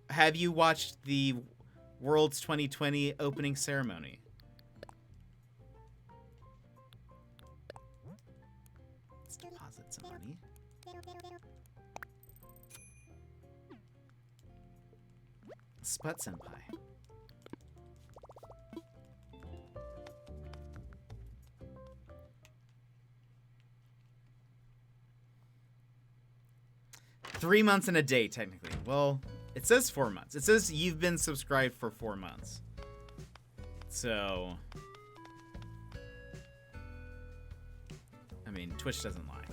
have you watched the Worlds 2020 opening ceremony? Let's deposit some money. Sput Senpai. Three months and a day, technically. Well, it says 4 months. It says you've been subscribed for 4 months. So, I mean, Twitch doesn't lie.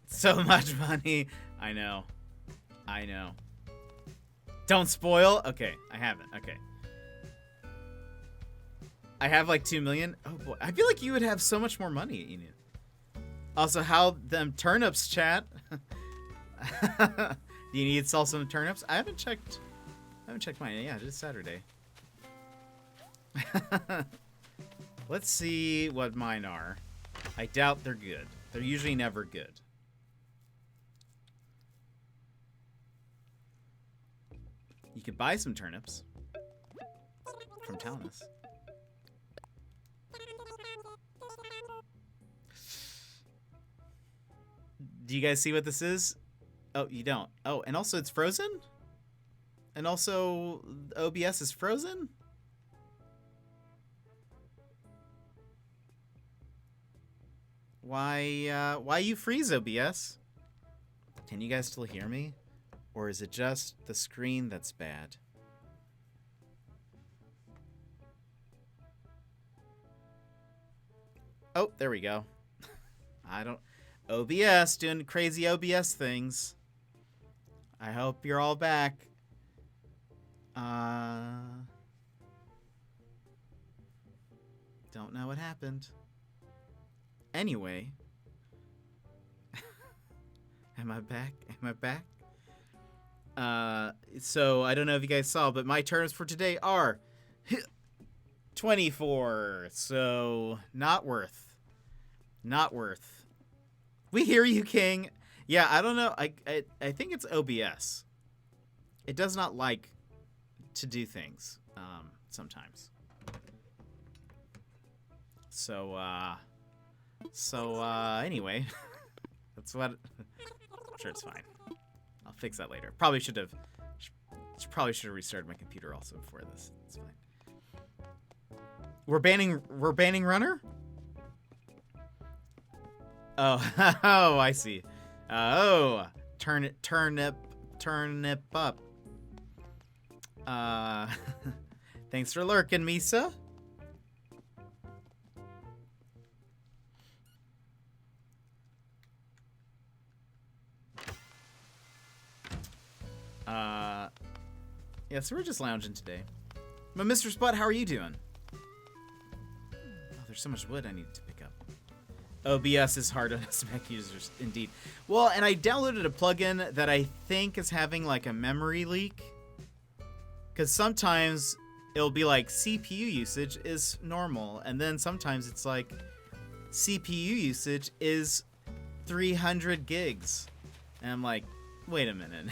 So much money. I know. I know. Don't spoil? Okay, I haven't. Okay. I have like 2 million. Oh boy. I feel like you would have so much more money, Enid. Also, how them turnips, chat? Do you need to sell some turnips? I haven't checked mine. Yeah, it is Saturday. Let's see what mine are. I doubt they're good. They're usually never good. You could buy some turnips from Talnus. Do you guys see what this is? Oh, you don't. Oh, and also it's frozen? And also OBS is frozen? Why you freeze, OBS? Can you guys still hear me? Or is it just the screen that's bad? Oh, there we go. OBS, doing crazy OBS things. I hope you're all back. Don't know what happened. Anyway. Am I back? Am I back? So I don't know if you guys saw, but my terms for today are 24. So not worth. Not worth. We hear you, King. Yeah, I don't know. I think it's OBS. It does not like to do things sometimes. So, anyway, that's what. I'm sure it's fine. I'll fix that later. Probably should have restarted my computer also before this. It's fine. We're banning Runner? Oh, oh, I see. Oh, turnip up. Thanks for lurking, Misa. Yeah, so we're just lounging today. But Mr. Spud, how are you doing? Oh, there's so much wood I need to pick up. OBS is hard on us Mac users, indeed. Well, and I downloaded a plugin that I think is having like a memory leak. Because sometimes it'll be like CPU usage is normal, and then sometimes it's like CPU usage is 300 gigs. And I'm like, wait a minute.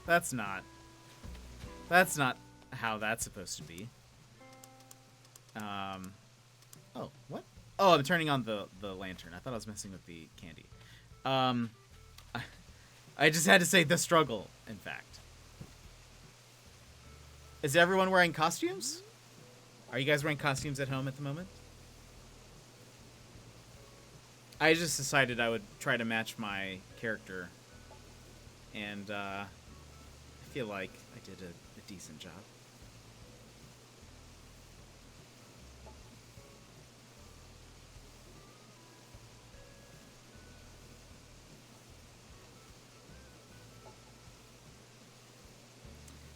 That's not how that's supposed to be. Oh, what? Oh, I'm turning on the lantern. I thought I was messing with the candy. I just had to say the struggle, in fact. Is everyone wearing costumes? Are you guys wearing costumes at home at the moment? I just decided I would try to match my character. And, I feel like I did a decent job.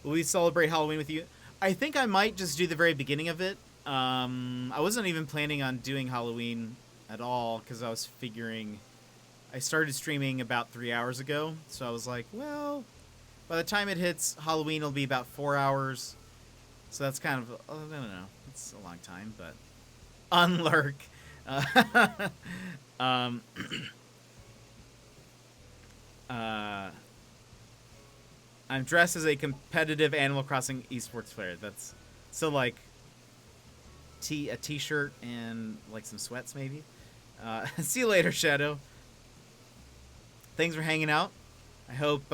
Will we celebrate Halloween with you? I think I might just do the very beginning of it. I wasn't even planning on doing Halloween at all because I was figuring... I started streaming about 3 hours ago, so I was like, well, by the time it hits Halloween, it'll be about 4 hours. So that's kind of, I don't know, it's a long time, but unlurk. I'm dressed as a competitive Animal Crossing esports player. That's so like a t-shirt and like some sweats maybe. See you later, Shadow. Thanks for hanging out. I hope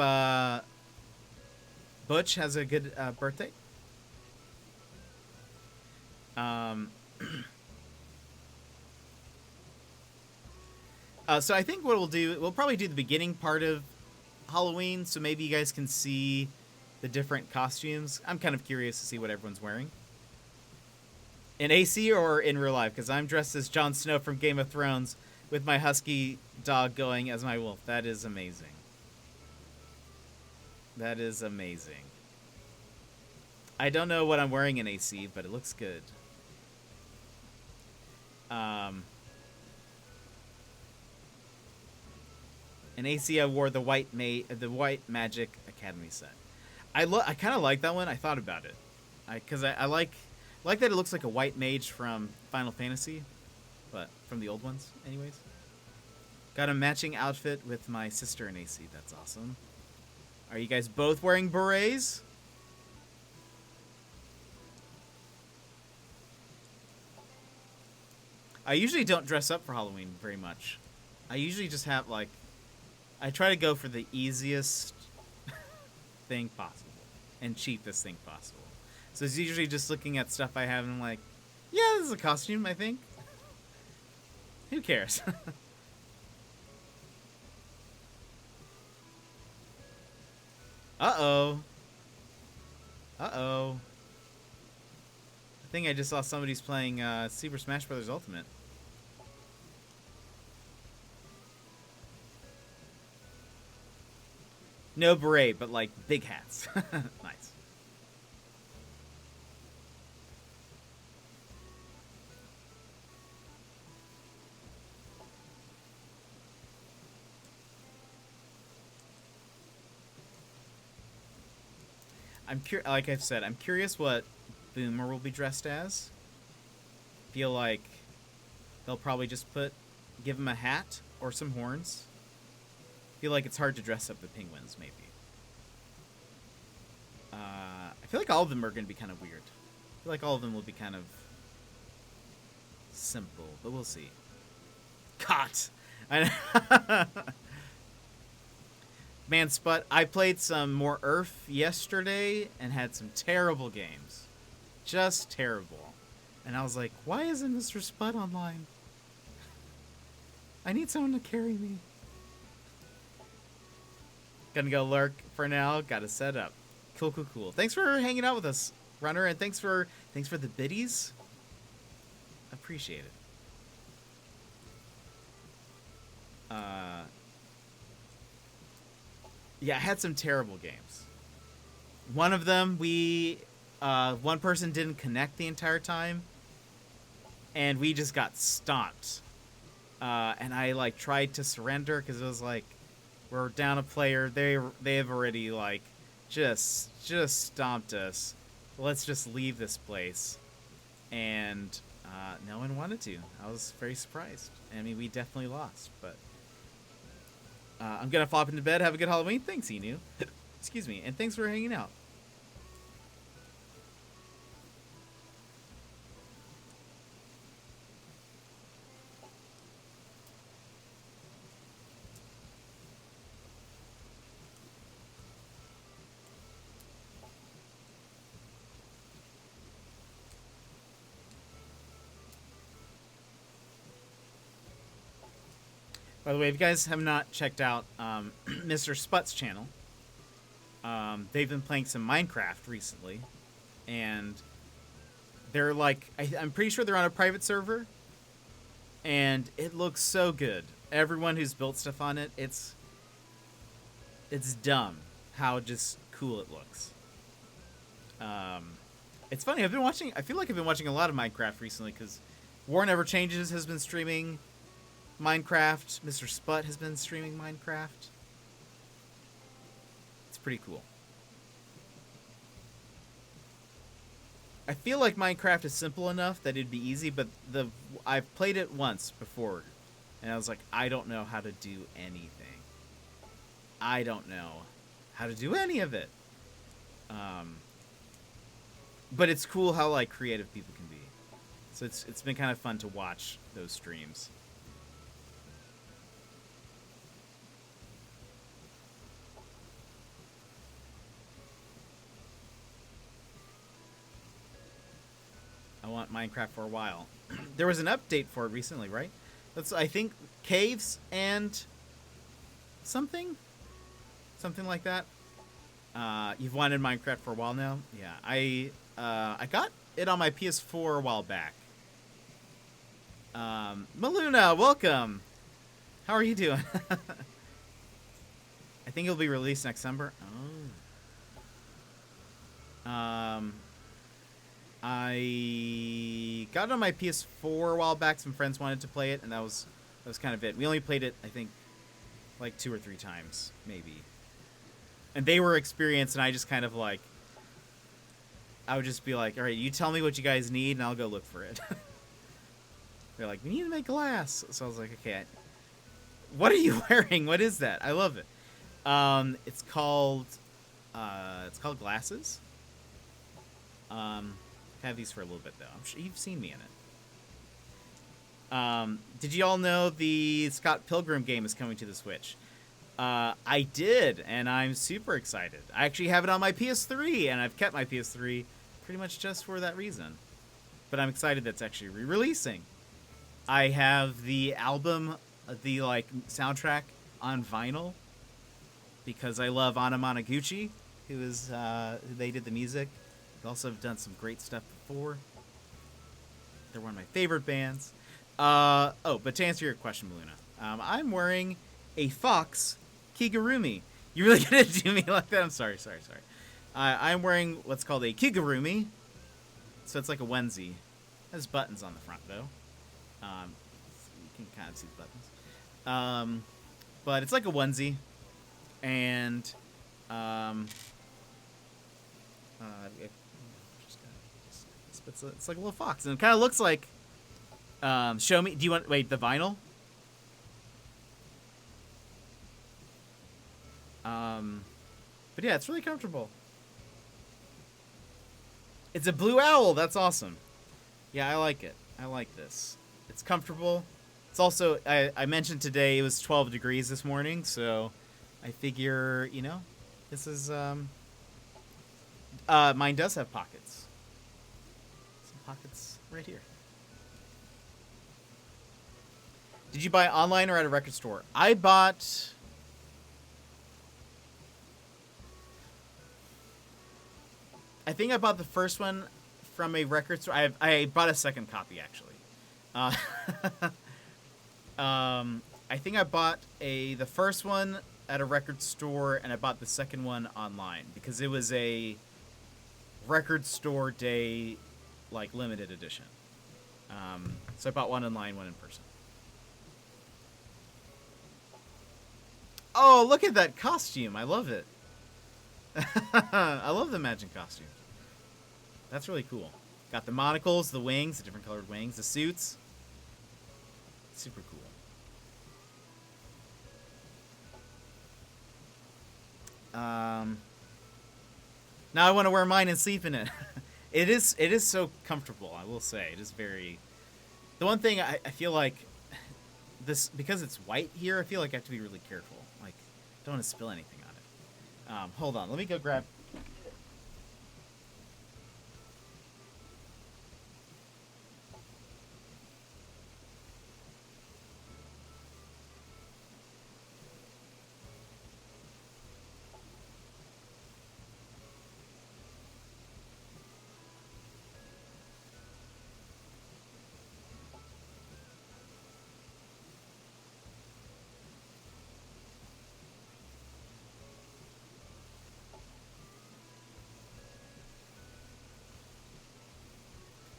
Butch has a good birthday. So I think what we'll probably do the beginning part of Halloween, so maybe you guys can see the different costumes. I'm kind of curious to see what everyone's wearing. In AC or in real life, because I'm dressed as Jon Snow from Game of Thrones with my husky dog going as my wolf. That is amazing. That is amazing. I don't know what I'm wearing in AC, but it looks good. In AC, I wore the White Magic Academy set. I kind of like that one. I thought about it, because I like that it looks like a white mage from Final Fantasy, but from the old ones, anyways. Got a matching outfit with my sister in AC. That's awesome. Are you guys both wearing berets? I usually don't dress up for Halloween very much. I usually just have like. I try to go for the easiest thing possible and cheapest thing possible. So it's usually just looking at stuff I have and I'm like, yeah, this is a costume, I think. Who cares? Uh-oh. Uh-oh. I think I just saw somebody's playing Super Smash Bros. Ultimate. No beret, but like big hats. Nice. Like I've said, I'm curious what Boomer will be dressed as. Feel like they'll probably just give him a hat or some horns. Feel like it's hard to dress up the penguins, maybe. I feel like all of them are going to be kind of weird. feel like all of them will be kind of simple, but we'll see. Caught! Man, Sput, I played some more Earth yesterday and had some terrible games. Just terrible. And I was like, why isn't Mr. Sput online? I need someone to carry me. Gonna go lurk for now. Gotta set up. Cool, cool, cool. Thanks for hanging out with us, Runner, and thanks for the biddies. Appreciate it. Yeah, I had some terrible games. One of them, one person didn't connect the entire time, and we just got stomped. And I like tried to surrender because it was like, we're down a player. They have already like just stomped us. Let's just leave this place. And no one wanted to. I was very surprised. I mean, we definitely lost, but I'm gonna flop into bed. Have a good Halloween. Thanks, Enu. Excuse me, and thanks for hanging out. By the way, if you guys have not checked out Mr. Sput's channel, they've been playing some Minecraft recently, and they're like, I'm pretty sure they're on a private server, and it looks so good. Everyone who's built stuff on it, it's dumb how just cool it looks. It's funny, I feel like I've been watching a lot of Minecraft recently, because War Never Changes has been streaming Minecraft. Mr. Sput has been streaming Minecraft. It's pretty cool. I feel like Minecraft is simple enough that it'd be easy, but I've played it once before, and I was like, I don't know how to do anything. I don't know how to do any of it. But it's cool how like creative people can be. So it's been kind of fun to watch those streams. I want Minecraft for a while. There was an update for it recently, right? That's, I think, caves and something like that. You've wanted Minecraft for a while now. Yeah, I got it on my PS4 a while back. Maluna, welcome. How are you doing? I think it'll be released next summer. Oh. I got it on my PS4 a while back. Some friends wanted to play it, and that was kind of it. We only played it, I think, like 2 or 3 times, maybe. And they were experienced, and I just kind of like, I would just be like, all right, you tell me what you guys need, and I'll go look for it. They're like, we need to make glass. So I was like, okay, what are you wearing? What is that? I love it. It's called glasses. I've had these for a little bit, though. I'm sure you've seen me in it. Did you all know the Scott Pilgrim game is coming to the Switch? I did, and I'm super excited. I actually have it on my PS3, and I've kept my PS3 pretty much just for that reason. But I'm excited that's actually re-releasing. I have the album, the like soundtrack on vinyl, because I love Anna Managuchi, who they did the music. They also have done some great stuff before. They're one of my favorite bands. But to answer your question, Maluna, I'm wearing a Fox Kigurumi. You really gonna do me like that? I'm sorry. I'm wearing what's called a Kigurumi. So it's like a onesie. It has buttons on the front, though. You can kind of see the buttons. But it's like a onesie. And, it's like a little fox, and it kind of looks like. Show me. Do you want the vinyl? But yeah, it's really comfortable. It's a Blue Owl. That's awesome. Yeah, I like it. I like this. It's comfortable. It's also, I mentioned today it was 12 degrees this morning, so I figure, you know, this is, mine does have pockets. Some pockets right here. Did you buy online or at a record store? I bought... I think I bought the first one from a record store. I bought a second copy, actually. I think I bought the first one at a record store, and I bought the second one online because it was a record store day, like, limited edition. So I bought one online, one in person. Oh, look at that costume. I love it. I love the Imagine costume. That's really cool. Got the monocles, the wings, the different colored wings, the suits. Super cool. Now I want to wear mine and sleep in it. It is so comfortable, I will say. It is very... The one thing I feel like this, because it's white here, I feel like I have to be really careful. Like, don't want to spill anything on it. Hold on, let me go grab...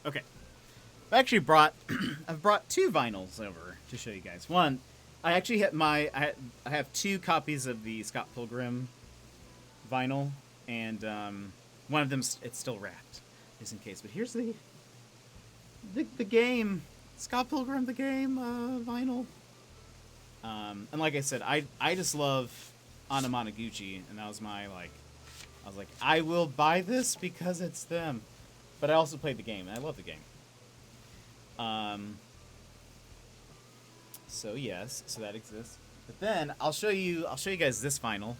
Okay. I actually brought I've brought two vinyls over to show you guys. One, I actually had I have two copies of the Scott Pilgrim vinyl, and one of them it's still wrapped, just in case. But here's the game, Scott Pilgrim the game vinyl. And like I said, I just love Anna Monoguchi, and that was my I was like, I will buy this because it's them. But I also played the game, and I love the game. So yes, so that exists. But then I'll show you guys this vinyl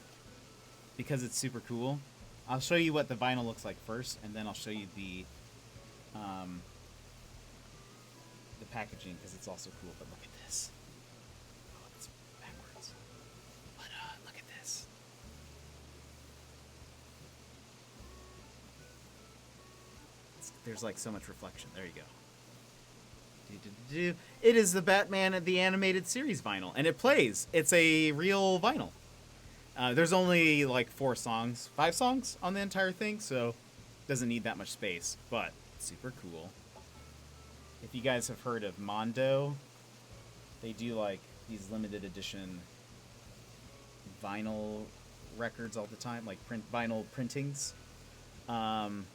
because it's super cool. I'll show you what the vinyl looks like first, and then I'll show you the packaging because it's also cool. But look at this. Oh, it's backwards. But look at this. There's like so much reflection. There you go. It is the Batman the Animated Series vinyl, and it plays. It's a real vinyl. There's only like 5 songs on the entire thing, so it doesn't need that much space, but super cool. If you guys have heard of Mondo, they do like these limited edition vinyl records all the time, like vinyl printings, and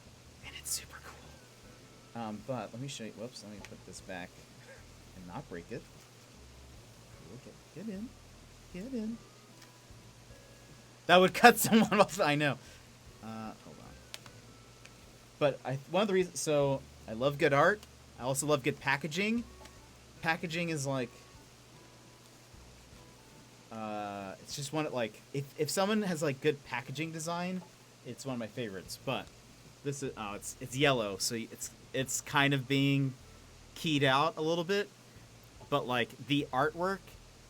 it's super cool. But let me show you. Whoops, let me put this back and not break it. Get in. That would cut someone off. I know. Hold on. But one of the reasons. So I love good art. I also love good packaging. Packaging is like. It's just one if someone has like good packaging design, it's one of my favorites. But this is it's yellow, so it's kind of being keyed out a little bit, but like the artwork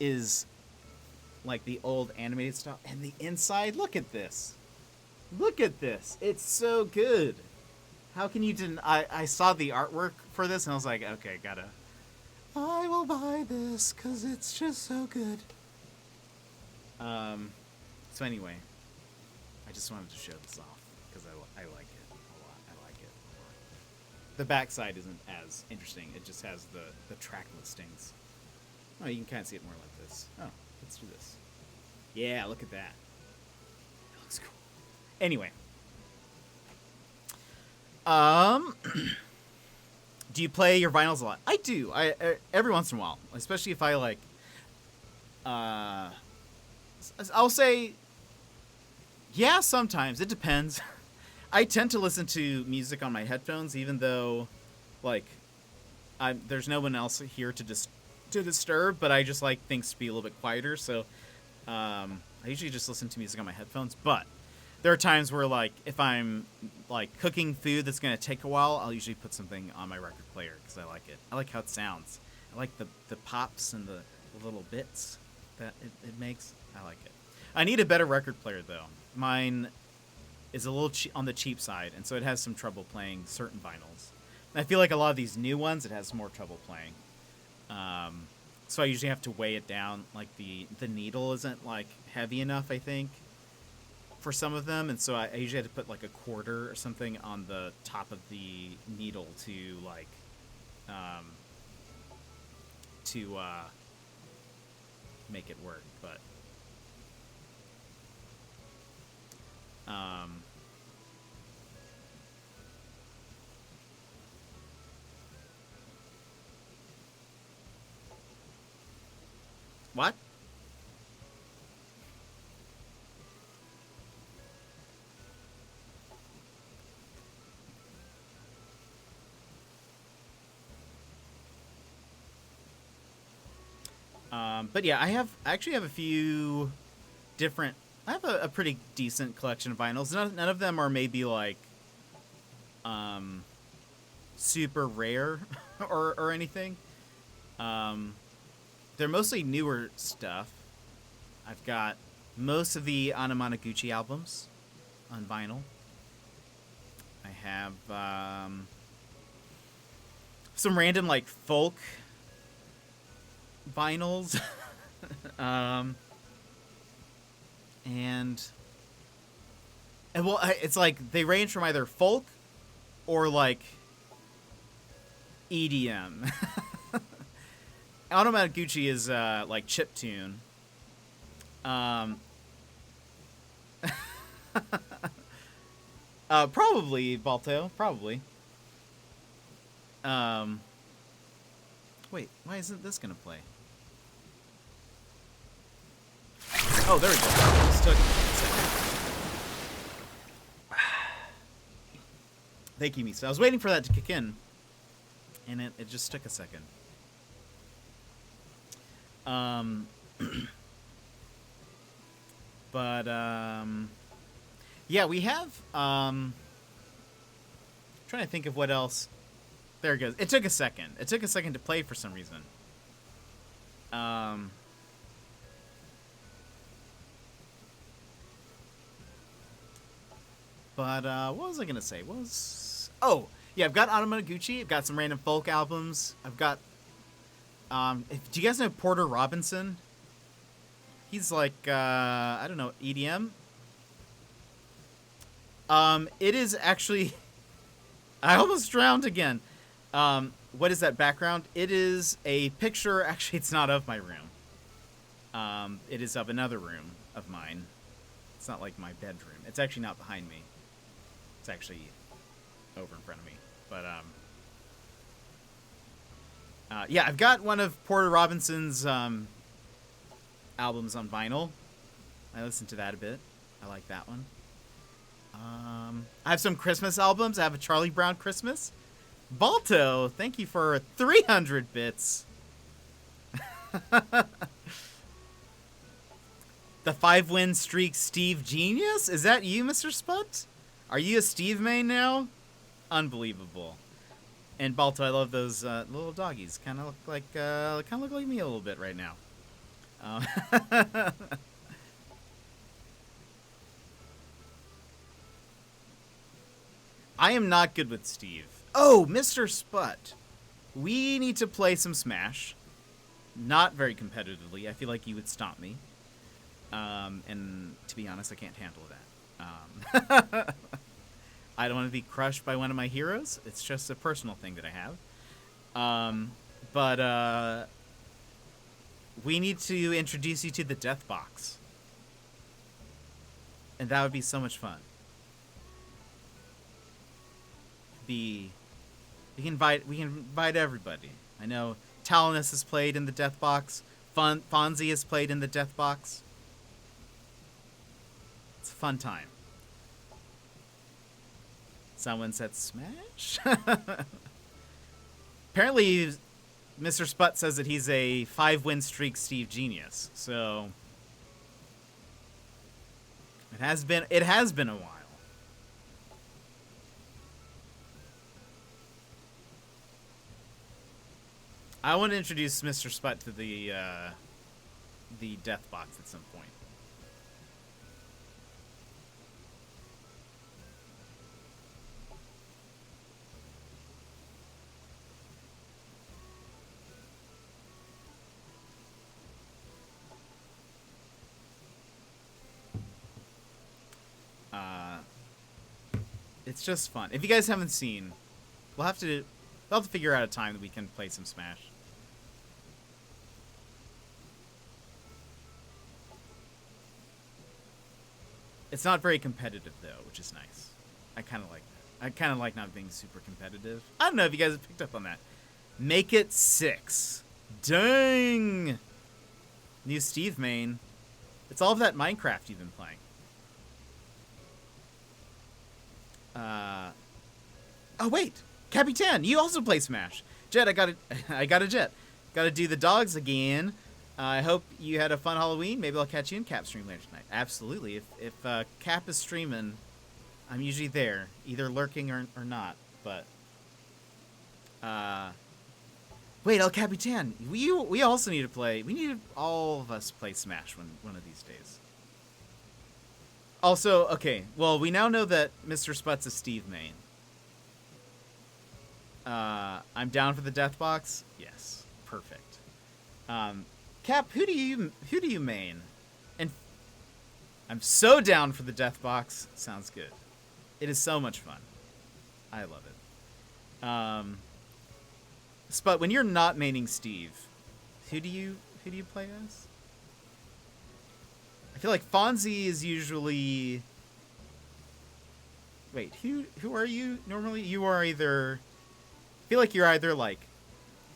is like the old animated style, and the inside, look at this, it's so good. How can you I saw the artwork for this and I was like, okay, I will buy this because it's just so good. So anyway, I just wanted to show this off because I like it a lot. I like it a lot. The backside isn't as interesting. It just has the track listings. Oh, you can kind of see it more like this. Oh, let's do this. Yeah, look at that. It looks cool. Anyway. Do you play your vinyls a lot? I do. I every once in a while, especially if I like. I'll say. Yeah, sometimes it depends. I tend to listen to music on my headphones, even though, like, there's no one else here to disturb. But I just like things to be a little bit quieter. So I usually just listen to music on my headphones. But there are times where, like, if I'm like cooking food that's gonna take a while, I'll usually put something on my record player because I like it. I like how it sounds. I like the pops and the little bits that it makes. I like it. I need a better record player though. Mine is a little on the cheap side, and so it has some trouble playing certain vinyls. And I feel like a lot of these new ones, it has more trouble playing. So I usually have to weigh it down. Like the needle isn't like heavy enough, I think, for some of them, and so I usually have to put like a quarter or something on the top of the needle to like make it work. But what? But yeah, I actually have a few different. I have a pretty decent collection of vinyls. None of them are maybe like super rare or anything. They're mostly newer stuff. I've got most of the Anamanaguchi albums on vinyl. I have some random like folk vinyls. And well, it's like they range from either folk or like EDM. Anamanaguchi is like chiptune. Probably Balto, probably. Wait, why isn't this gonna play? Oh, there we go. Just took a second. Thank you, Misa. I was waiting for that to kick in, and it just took a second. But yeah, we have trying to think of what else. There it goes. It took a second. It took a second to play for some reason. But what was I gonna say? Oh yeah, I've got Anamanaguchi. I've got some random folk albums. I've got do you guys know Porter Robinson? He's like I don't know, EDM. It is actually I almost drowned again. What is that background? It is a picture. Actually, it's not of my room. It is of another room of mine. It's not like my bedroom. It's actually not behind me. It's actually over in front of me. But yeah, I've got one of Porter Robinson's albums on vinyl. I listened to that a bit. I like that one. I have some Christmas albums. I have a Charlie Brown Christmas. Balto, thank you for 300 bits. The 5-win streak Steve Genius? Is that you, Mr. Sput? Are you a Steve main now? Unbelievable. And Balto, I love those little doggies. Kind of look like me a little bit right now. I am not good with Steve. Oh, Mr. Sput. We need to play some Smash. Not very competitively. I feel like you would stomp me. And to be honest, I can't handle that. I don't want to be crushed by one of my heroes. It's just a personal thing that I have. But we need to introduce you to the Death Box. And that would be so much fun. We can invite everybody. I know Talinus has played in the Death Box. Fonzie has played in the Death Box. It's a fun time. Someone said Smash? Apparently, Mr. Sput says that he's a 5-win streak Steve Genius. So it has been a while. I want to introduce Mr. Sput to the death box at some point. It's just fun. If you guys haven't seen, we'll have to figure out a time that we can play some Smash. It's not very competitive though, which is nice. I kind of like that. I kind of like not being super competitive. I don't know if you guys have picked up on that. Make it 6. Dang! New Steve main. It's all of that Minecraft you've been playing. Oh wait, Capitan, you also play Smash. Jet, I got a Jet. Got to do the dogs again. I hope you had a fun Halloween. Maybe I'll catch you in Cap stream later tonight. Absolutely. If Cap is streaming, I'm usually there, either lurking or not. But wait, El Capitan, we also need to play. We need to all of us play Smash one of these days. Also, okay, well, we now know that Mr. Sput's a Steve main. I'm down for the death box. Yes, perfect. Cap, who do you main? And I'm so down for the death box. Sounds good. It is so much fun. I love it. Sput, when you're not maining Steve, who do you play as? I feel like Fonzie is usually. Wait, who are you normally? You are either. I feel like you're either like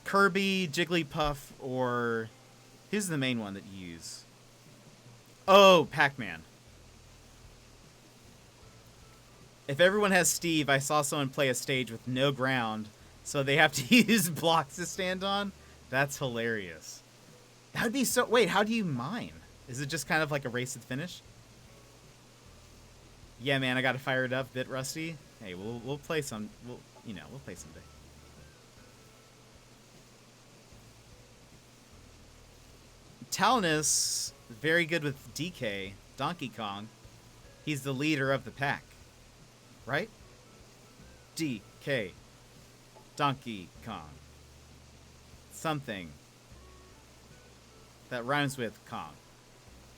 Kirby, Jigglypuff, or who's the main one that you use? Oh, Pac-Man. If everyone has Steve, I saw someone play a stage with no ground, so they have to use blocks to stand on. That's hilarious. That would be so. Wait, how do you mine? Is it just kind of like a race to the finish? Yeah, man, I got to fire it up. Bit rusty. Hey, we'll play some. We'll play someday. Talonus, very good with DK, Donkey Kong. He's the leader of the pack, right? DK, Donkey Kong. Something that rhymes with Kong.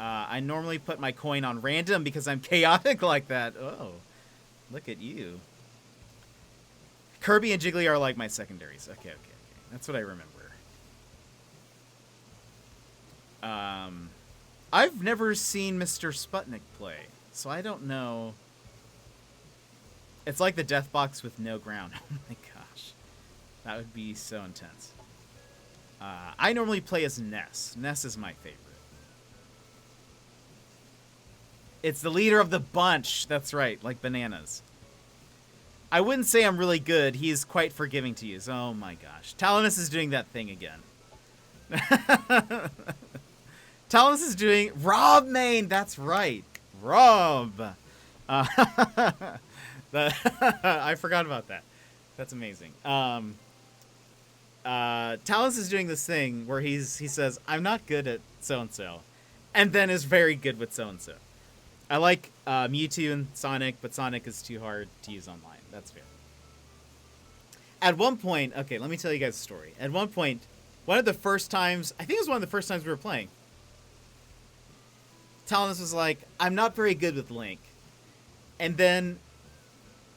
I normally put my coin on random because I'm chaotic like that. Oh, look at you. Kirby and Jiggly are like my secondaries. Okay. That's what I remember. I've never seen Mr. Sputnik play, so I don't know. It's like the death box with no ground. Oh my gosh. That would be so intense. I normally play as Ness. Ness is my favorite. It's the leader of the bunch. That's right, like bananas. I wouldn't say I'm really good. He is quite forgiving to use. Oh my gosh. Talonus is doing that thing again. Talonus is doing Rob main. That's right. Rob. I forgot about that. That's amazing. Talonus is doing this thing where he says, I'm not good at so-and-so, and then is very good with so-and-so. I like Mewtwo and Sonic, but Sonic is too hard to use online. That's fair. At one point, okay, let me tell you guys a story. At one point, one of the first times, I think it was one of the first times we were playing, Talonus was like, I'm not very good with Link. And then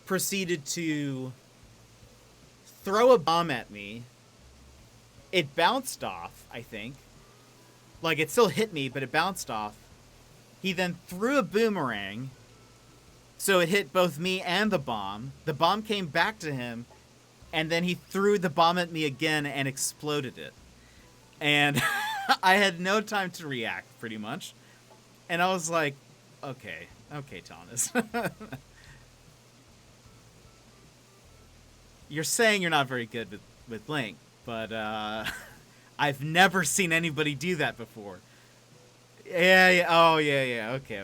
proceeded to throw a bomb at me. It bounced off, I think. Like, it still hit me, but it bounced off. He then threw a boomerang, so it hit both me and the bomb. The bomb came back to him, and then he threw the bomb at me again and exploded it. And I had no time to react, pretty much. And I was like, okay, Thomas. you're saying you're not very good with Link, but I've never seen anybody do that before. Yeah. Oh, yeah. Okay.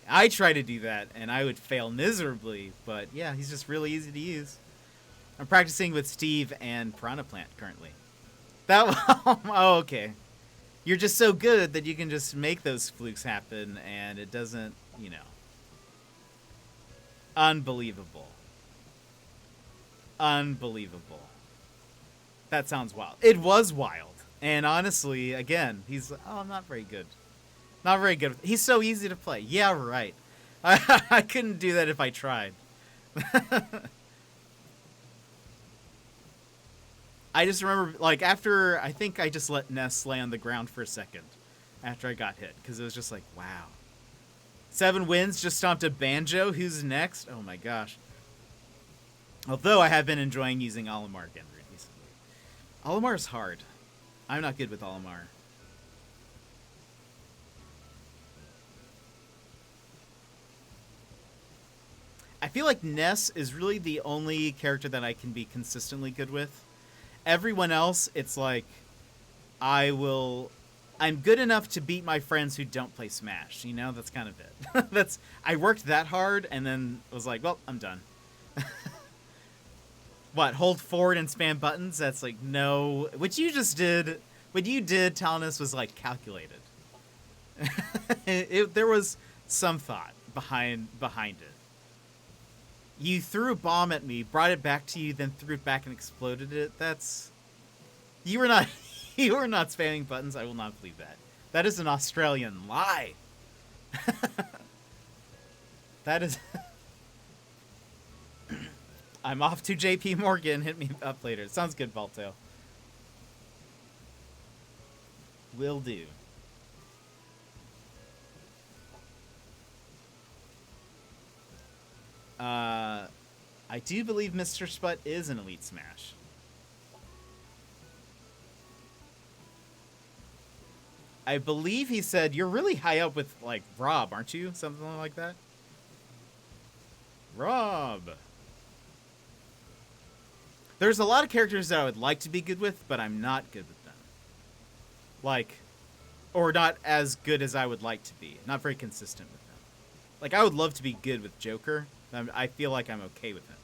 I try to do that, and I would fail miserably, but yeah, he's just really easy to use. I'm practicing with Steve and Piranha Plant currently. Oh, okay. You're just so good that you can just make those flukes happen, and it doesn't, Unbelievable. That sounds wild. It was wild. And honestly, again, I'm not very good. Not very good. He's so easy to play. Yeah, right. I couldn't do that if I tried. I just remember, after, I think I just let Ness lay on the ground for a second after I got hit, because it was just like, wow. 7 wins, just stomped a Banjo. Who's next? Oh my gosh. Although I have been enjoying using Olimar again recently. Olimar's hard. I'm not good with Olimar. I feel like Ness is really the only character that I can be consistently good with. Everyone else, it's like, I'm good enough to beat my friends who don't play Smash. That's kind of it. I worked that hard and then was like, well, I'm done. What, hold forward and spam buttons? That's like, no. What you did, Talonus, was calculated. There was some thought behind it. You threw a bomb at me, brought it back to you, then threw it back and exploded it. You were not spamming buttons. I will not believe that. That is an Australian lie. That is... I'm off to JP Morgan. Hit me up later. Sounds good, Balto. Will do. I do believe Mr. Sput is an Elite Smash. I believe he said, you're really high up with, Rob, aren't you? Something like that. Rob. There's a lot of characters that I would like to be good with, but I'm not good with them. Or not as good as I would like to be. Not very consistent with them. I would love to be good with Joker. I feel like I'm okay with him.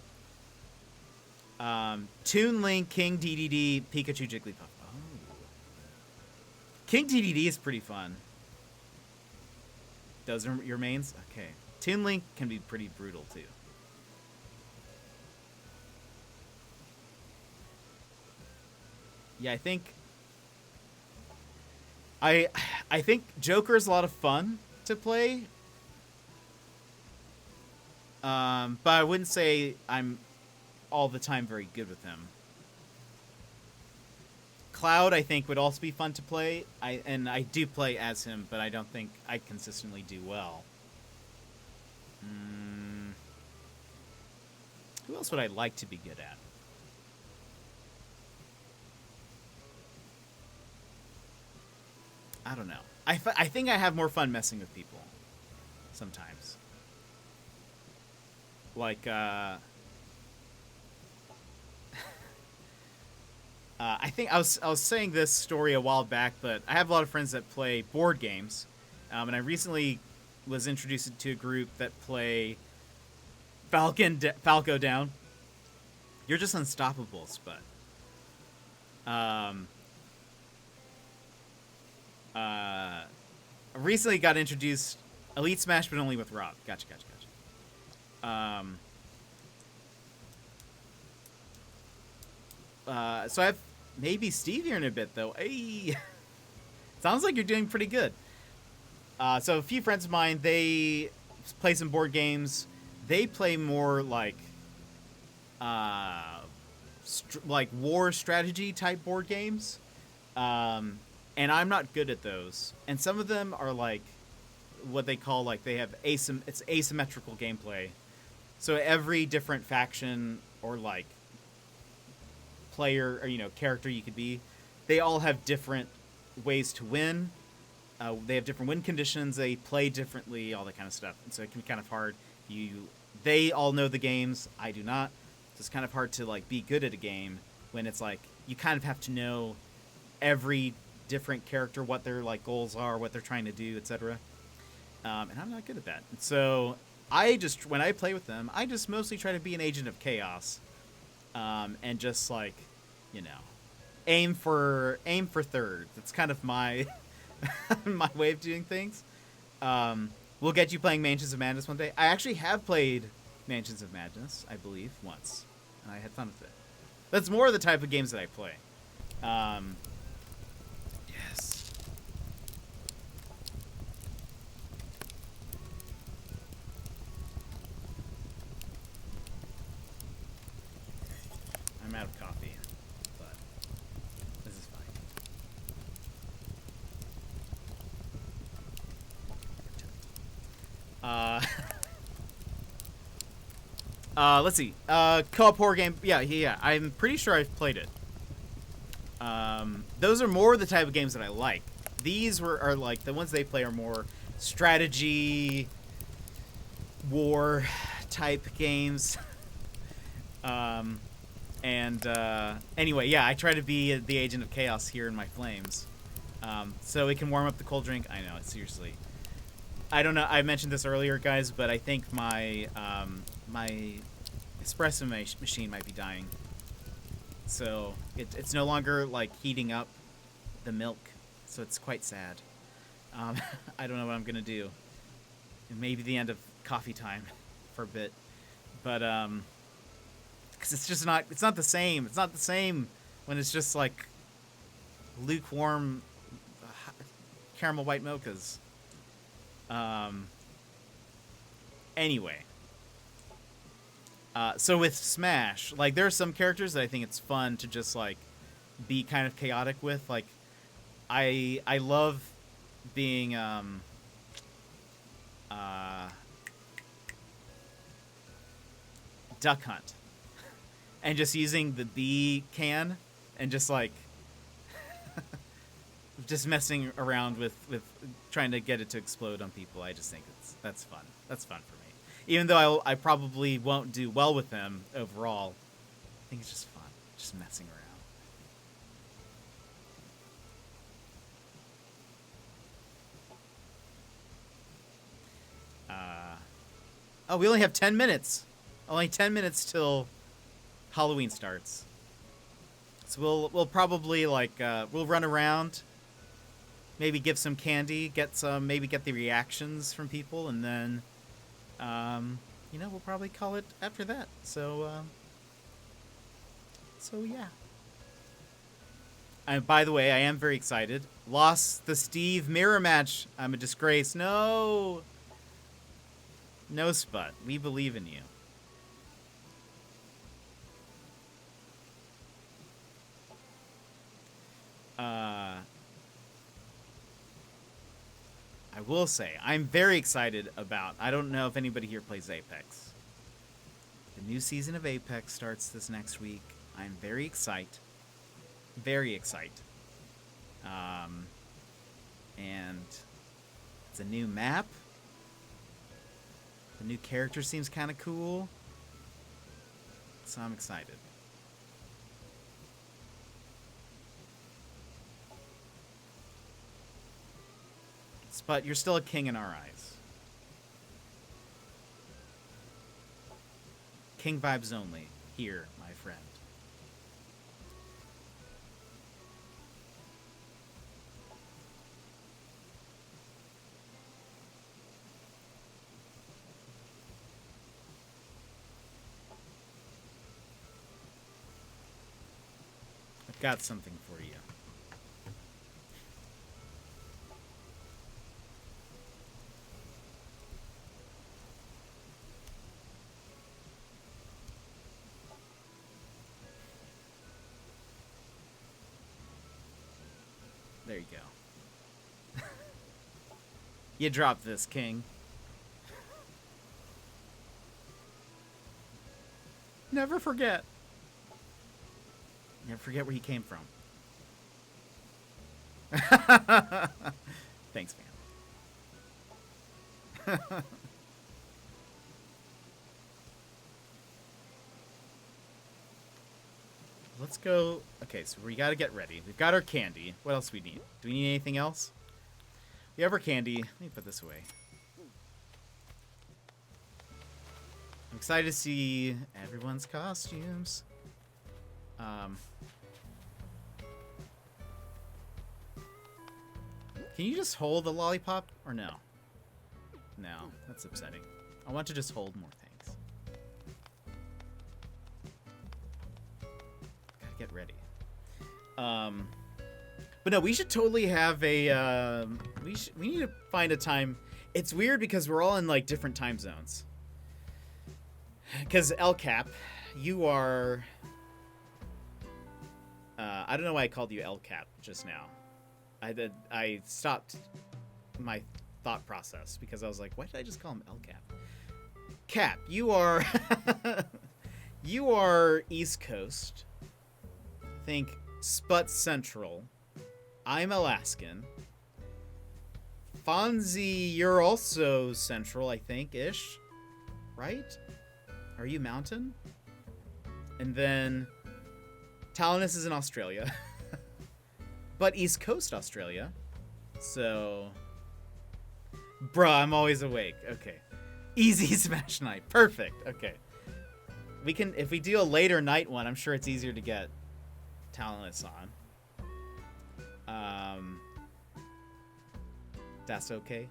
Toon Link, King DDD, Pikachu, Jigglypuff. Oh. King DDD is pretty fun. Those are your mains? Okay. Toon Link can be pretty brutal, too. Yeah, I think Joker is a lot of fun to play. But I wouldn't say I'm all the time very good with him. Cloud, I think, would also be fun to play. I do play as him, but I don't think I consistently do well. Who else would I like to be good at? I don't know. I think I have more fun messing with people sometimes. I think I was saying this story a while back, but I have a lot of friends that play board games, and I recently was introduced to a group that play Falco Down. You're just unstoppable, Spud. Recently got introduced Elite Smash, but only with Rob. Gotcha. So I have maybe Steve here in a bit, though. Hey, sounds like you're doing pretty good. So a few friends of mine, they play some board games. They play more like war strategy type board games. And I'm not good at those. And some of them are what they call they have it's asymmetrical gameplay. So every different faction or player or character you could be, they all have different ways to win. They have different win conditions. They play differently, all that kind of stuff. And so it can be kind of hard. They all know the games. I do not. It's kind of hard to like be good at a game when it's like you kind of have to know every different character, what their like goals are, what they're trying to do, etc. And I'm not good at that. And so when I play with them, I just mostly try to be an agent of chaos, and just like, you know, aim for third. That's kind of my my way of doing things. We'll get you playing Mansions of Madness one day. I actually have played Mansions of Madness, I believe, once, and I had fun with it. That's more the type of games that I play. Yes. I'm out of coffee, but this is fine. Let's see. Co-op horror game. Yeah. I'm pretty sure I've played it. Those are more the type of games that I like. These are like the ones they play are more strategy, war type games. Anyway, yeah, I try to be the agent of chaos here in my flames, so it can warm up the cold drink. I know, seriously. I don't know. I mentioned this earlier, guys, but I think my my espresso machine might be dying. So it's no longer like heating up the milk, so it's quite sad. I don't know what I'm gonna do. It may be the end of coffee time for a bit, but because it's not the same. It's not the same when it's just like lukewarm caramel white mochas. Anyway. So with Smash, like there are some characters that I think it's fun to just like be kind of chaotic with. Like I love being Duck Hunt and just using the bee can and just like just messing around with trying to get it to explode on people. I just think that's fun. That's fun for me. Even though I probably won't do well with them overall, I think it's just fun, just messing around. Oh, we only have 10 minutes. Only 10 minutes till Halloween starts. So we'll probably like we'll run around, maybe give some candy, maybe get the reactions from people, and then we'll probably call it after that. So yeah. And by the way, I am very excited. Lost the Steve mirror match. I'm a disgrace. No, Spud. We believe in you. I will say, I'm very excited about... I don't know if anybody here plays Apex. The new season of Apex starts this next week. I'm very excited. Very excited. And it's a new map. The new character seems kind of cool. So I'm excited. But you're still a king in our eyes. King vibes only. Here, my friend. I've got something for you. There you go. You dropped this, King. Never forget. Never forget where he came from. Thanks, man. go. Okay, so we gotta get ready. We've got our candy. What else do we need? Do we need anything else? We have our candy. Let me put this away. I'm excited to see everyone's costumes. Can you just hold the lollipop or no? No, that's upsetting. I want to just hold more things. Gotta get ready. But no, we should totally have a. We need to find a time. It's weird because we're all in like different time zones. Because El Cap, you are. I don't know why I called you El Cap just now. I stopped my thought process because I was like, why did I just call him El Cap? Cap, you are. You are East Coast. Think Sput Central. I'm Alaskan. Fonzie, you're also Central, I think, ish. Right? Are you Mountain? And then Talanus is in Australia. But East Coast Australia. So. Bruh, I'm always awake. Okay. Easy Smash Night. Perfect. Okay. We can, if we do a later night one, I'm sure it's easier to get Talanus on. That's okay.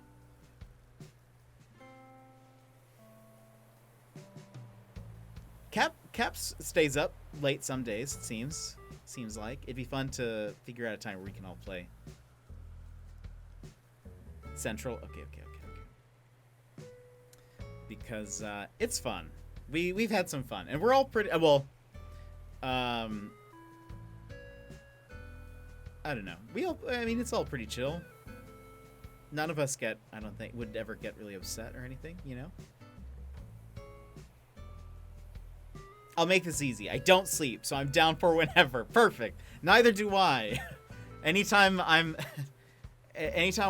Caps stays up late some days, it seems. Seems like. It'd be fun to figure out a time where we can all play. Central. Okay. Because it's fun. We've had some fun. And we're all pretty well, I don't know. I mean, it's all pretty chill. None of us I don't think, would ever get really upset or anything, you know? I'll make this easy. I don't sleep, so I'm down for whenever. Perfect. Neither do I. Anytime I'm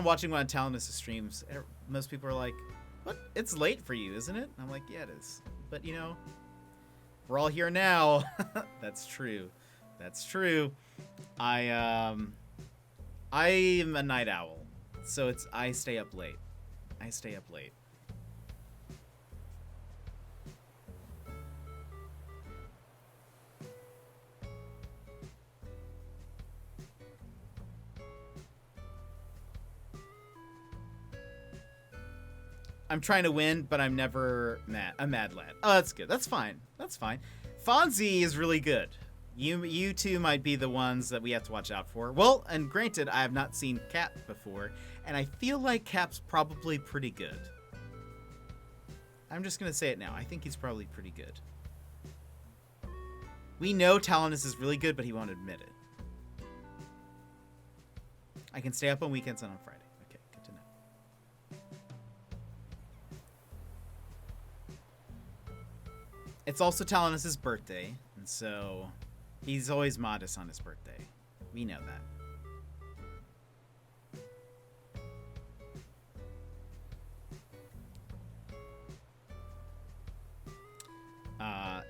watching one of Talanus' streams, most people are like, what? It's late for you, isn't it? I'm like, yeah, it is. But, you know, we're all here now. That's true. That's true. I'm a night owl, so I stay up late. I'm trying to win, but I'm never mad. A mad lad. Oh, that's good. That's fine. Fonzie is really good. You two might be the ones that we have to watch out for. Well, and granted, I have not seen Cap before, and I feel like Cap's probably pretty good. I'm just going to say it now. I think he's probably pretty good. We know Talanus is really good, but he won't admit it. I can stay up on weekends and on Friday. Okay, good to know. It's also Talanus' birthday, and so he's always modest on his birthday. We know that.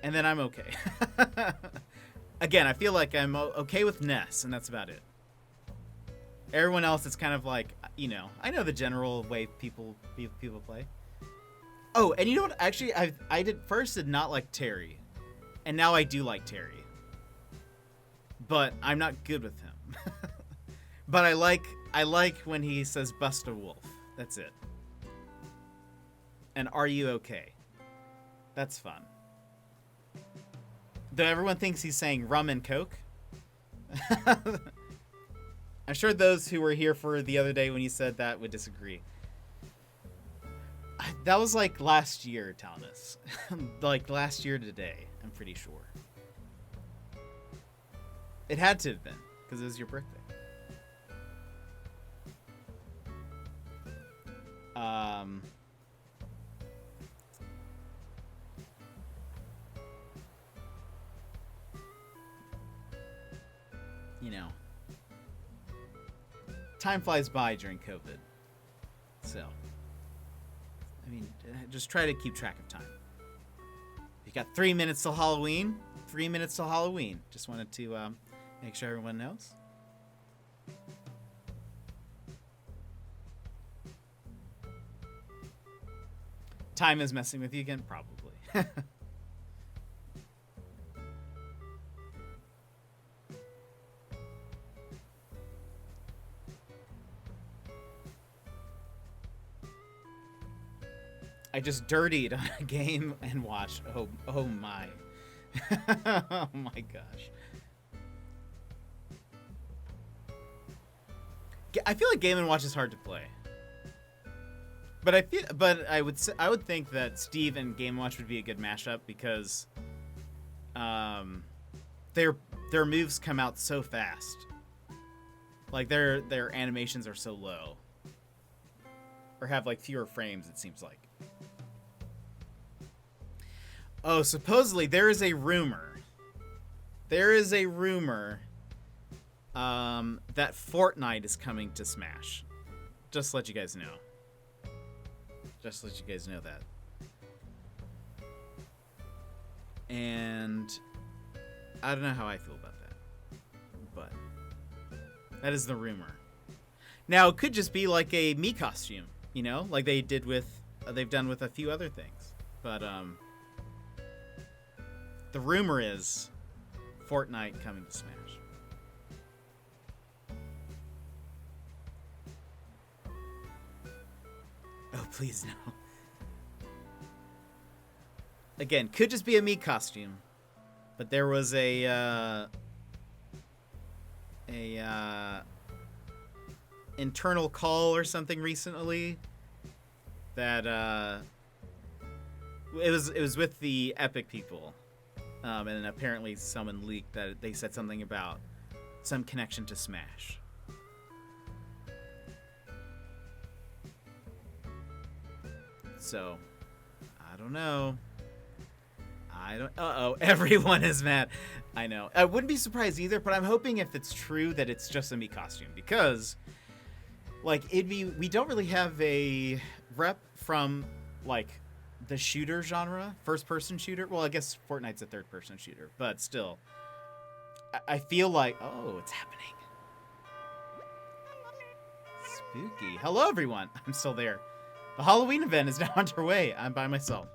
And then I'm okay. Again, I feel like I'm okay with Ness, and that's about it. Everyone else, it's kind of like, you know, I know the general way people play. Oh, and you know what? Actually, I did not like Terry, and now I do like Terry. But I'm not good with him. But I like when he says "bust a wolf." That's it. And "are you okay?" That's fun. Though everyone thinks he's saying rum and coke. I'm sure those who were here for the other day when you said that would disagree. That was like last year, Talanus. Like last year today, I'm pretty sure. It had to have been, because it was your birthday. You know, time flies by during COVID. So, I mean, just try to keep track of time. You got 3 minutes till Halloween. 3 minutes till Halloween. Just wanted to make sure everyone knows. Time is messing with you again? Probably. I just dirtied on a Game and Watch. Oh my. Oh my gosh. I feel like Game and Watch is hard to play. But I would think that Steve and Game Watch would be a good mashup because their moves come out so fast. Like their animations are so low. Or have like fewer frames, it seems like. Oh, supposedly there is a rumor. There is a rumor that Fortnite is coming to Smash. Just to let you guys know. Just to let you guys know that. And I don't know how I feel about that. But that is the rumor. Now, it could just be like a Mii costume, you know? Like they did with they've done with a few other things. But the rumor is Fortnite coming to Smash. Oh, please no. Again, could just be a Mii costume, but there was a internal call or something recently that it was with the Epic people, and apparently someone leaked that they said something about some connection to Smash. So, I don't know. Uh-oh, everyone is mad. I know. I wouldn't be surprised either, but I'm hoping if it's true that it's just a Mii costume because, like, we don't really have a rep from, like, the shooter genre, first-person shooter. Well, I guess Fortnite's a third-person shooter, but still. I feel like, oh, it's happening. Spooky. Hello, everyone. I'm still there. The Halloween event is now underway. I'm by myself.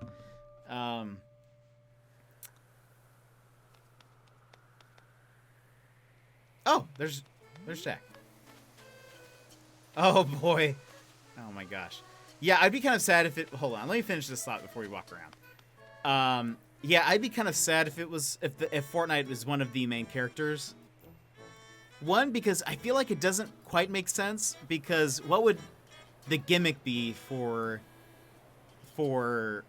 Oh, there's Jack. Oh boy. Oh my gosh. Yeah, I'd be kind of sad if it. Hold on, let me finish this thought before we walk around. Yeah, I'd be kind of sad if it was if Fortnite was one of the main characters. One, because I feel like it doesn't quite make sense. Because what would the gimmick be for Fortnite?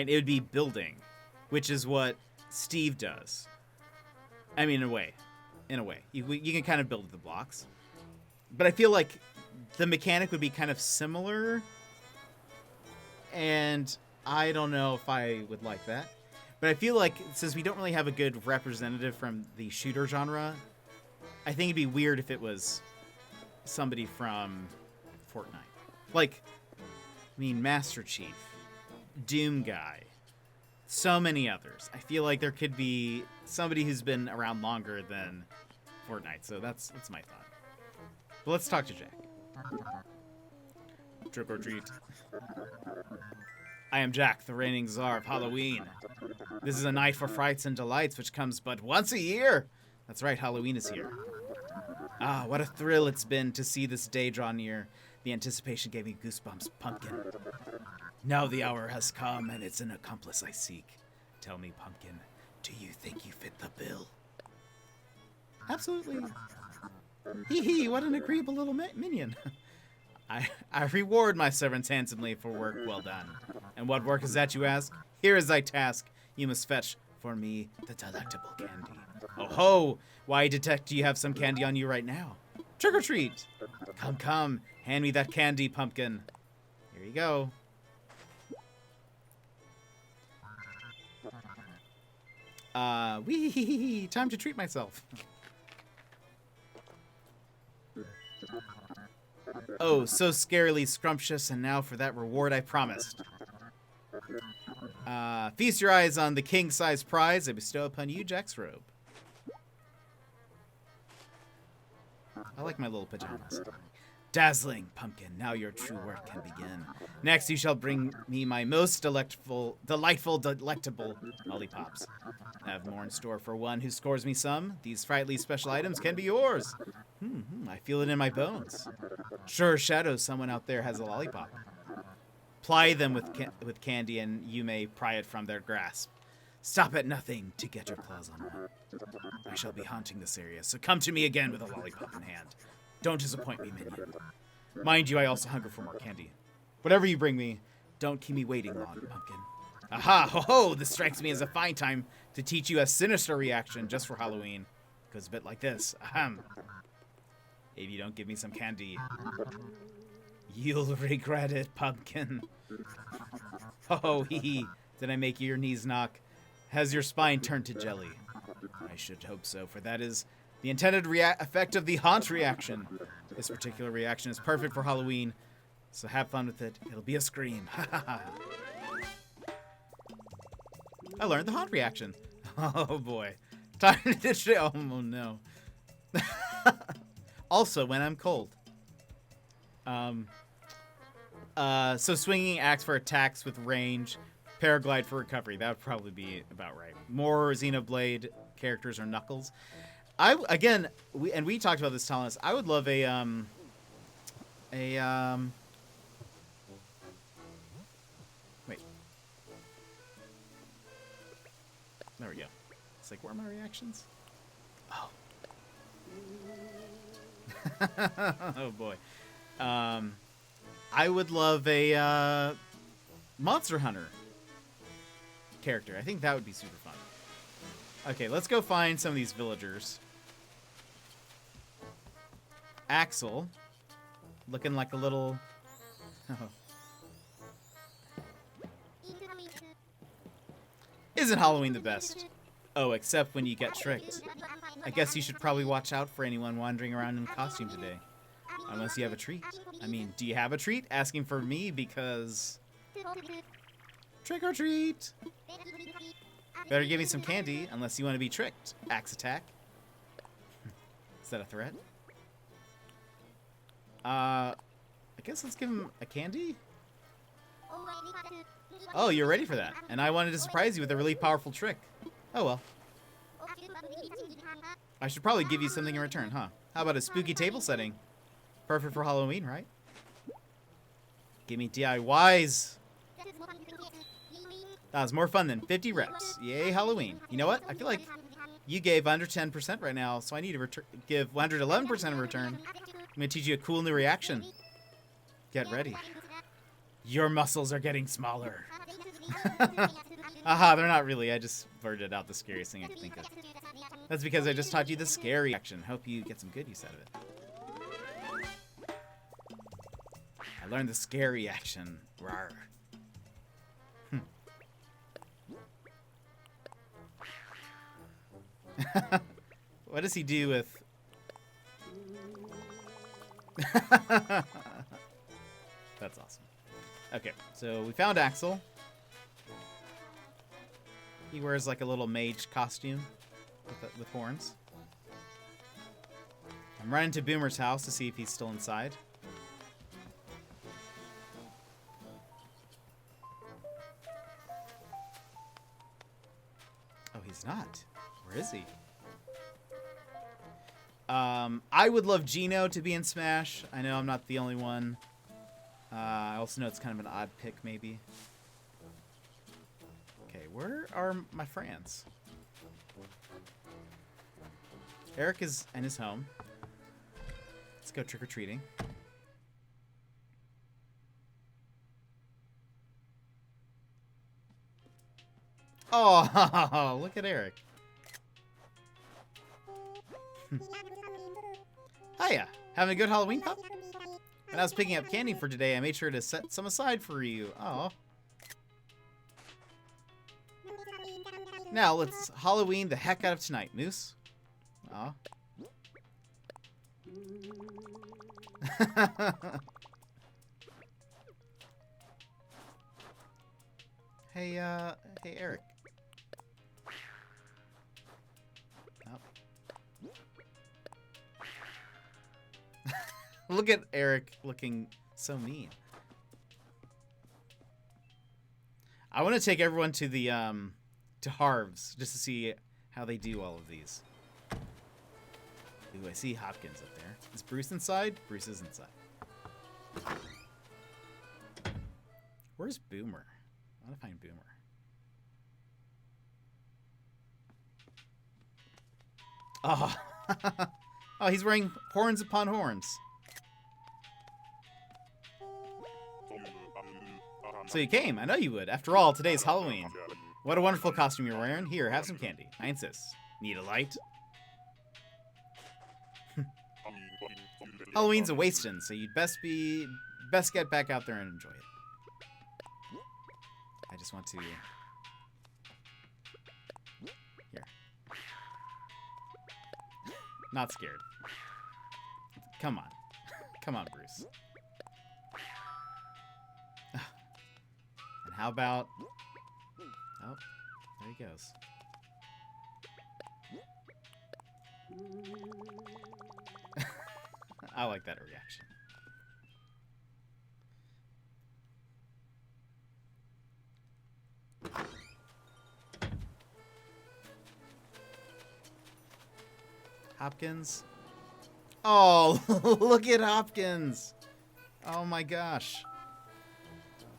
It would be building, which is what Steve does. I mean, in a way, you can kind of build the blocks, but I feel like the mechanic would be kind of similar, and I don't know if I would like that. But I feel like since we don't really have a good representative from the shooter genre, I think it'd be weird if it was somebody from Fortnite. Like, I mean, Master Chief, Doom Guy, so many others. I feel like there could be somebody who's been around longer than Fortnite. So that's my thought. But let's talk to Jack. Trick or treat. I am Jack, the reigning czar of Halloween. This is a night for frights and delights which comes but once a year. That's right, Halloween is here. Ah, what a thrill it's been to see this day draw near. The anticipation gave me goosebumps, Pumpkin. Now the hour has come, and it's an accomplice I seek. Tell me, Pumpkin, do you think you fit the bill? Absolutely. Hee hee, what an agreeable little minion. I reward my servants handsomely for work well done. And what work is that, you ask? Here is thy task. You must fetch for me the delectable candy. Oh ho! Why, detect you have some candy on you right now. Trick or treat! Come, come, hand me that candy, Pumpkin. Here you go. Wee, time to treat myself. Oh, so scarily scrumptious, and now for that reward I promised. Feast your eyes on the king-size prize I bestow upon you, Jack's robe. I like my little pajamas. Dazzling, Pumpkin, now your true work can begin. Next, you shall bring me my most delectable lollipops. I have more in store for one who scores me some. These frightly special items can be yours. I feel it in my bones. Sure, Shadows, someone out there has a lollipop. Ply them with candy, and you may pry it from their grasp. Stop at nothing to get your claws on one. I shall be haunting this area, so come to me again with a lollipop in hand. Don't disappoint me, minion. Mind you, I also hunger for more candy. Whatever you bring me, don't keep me waiting long, Pumpkin. Aha! Ho ho! This strikes me as a fine time to teach you a sinister reaction just for Halloween. Goes a bit like this. Ahem. If you don't give me some candy, you'll regret it, Pumpkin. Oh, hee hee. Did I make your knees knock? Has your spine turned to jelly? I should hope so, for that is the intended effect of the haunt reaction. This particular reaction is perfect for Halloween, so have fun with it. It'll be a scream. I learned the haunt reaction. Oh boy. Time to show. Oh no. Also, when I'm cold. So swinging axe for attacks with range, paraglide for recovery. That would probably be about right. More Xenoblade characters or Knuckles. We talked about this, Thomas. I would love wait. There we go. It's like, where are my reactions? Oh. Oh boy. I would love a Monster Hunter character. I think that would be super fun. Okay, let's go find some of these villagers. Axel, looking like a little... Isn't Halloween the best? Oh, except when you get tricked. I guess you should probably watch out for anyone wandering around in costume today. Unless you have a treat. I mean, do you have a treat? Asking for me because... Trick or treat! Better give me some candy, unless you want to be tricked. Axe attack. Is that a threat? I guess let's give him a candy? Oh, you're ready for that. And I wanted to surprise you with a really powerful trick. Oh well. I should probably give you something in return, huh? How about a spooky table setting? Perfect for Halloween, right? Give me DIYs. That was more fun than 50 reps. Yay, Halloween. You know what? I feel like you gave under 10% right now, so I need to give 111% in return. I'm going to teach you a cool new reaction. Get ready. Your muscles are getting smaller. Aha, they're not really. I just blurted out the scariest thing I could think of. That's because I just taught you the scary action. Hope you get some good use out of it. I learned the scary action. Rawr. What does he do with... That's awesome. Okay, so we found Axel. He wears like a little mage costume with horns. I'm running to Boomer's house to see if he's still inside. Oh, he's not. Where is he? I would love Gino to be in Smash. I know I'm not the only one. I also know it's kind of an odd pick, maybe. Okay, where are my friends? Eric is in his home. Let's go trick-or-treating. Oh, look at Eric. Hiya, having a good Halloween, pup? When I was picking up candy for today, I made sure to set some aside for you. Oh. Now, let's Halloween the heck out of tonight, Moose. Oh. Hey, hey, Eric. Oh. Look at Eric looking so mean. I want to take everyone to the, to Harv's just to see how they do all of these. Ooh, I see Hopkins up there. Is Bruce inside? Bruce is inside. Where's Boomer? I want to find Boomer. Oh. Oh, he's wearing horns upon horns. So you came. I know you would. After all, today's Halloween. What a wonderful costume you're wearing. Here, have some candy. I insist. Need a light? Halloween's a wastin', so you'd best get back out there and enjoy it. I just want to... Here. Not scared. Come on. Come on, Bruce. And how about... Oh, there he goes. I like that reaction. Hopkins. Oh, look at Hopkins. Oh my gosh.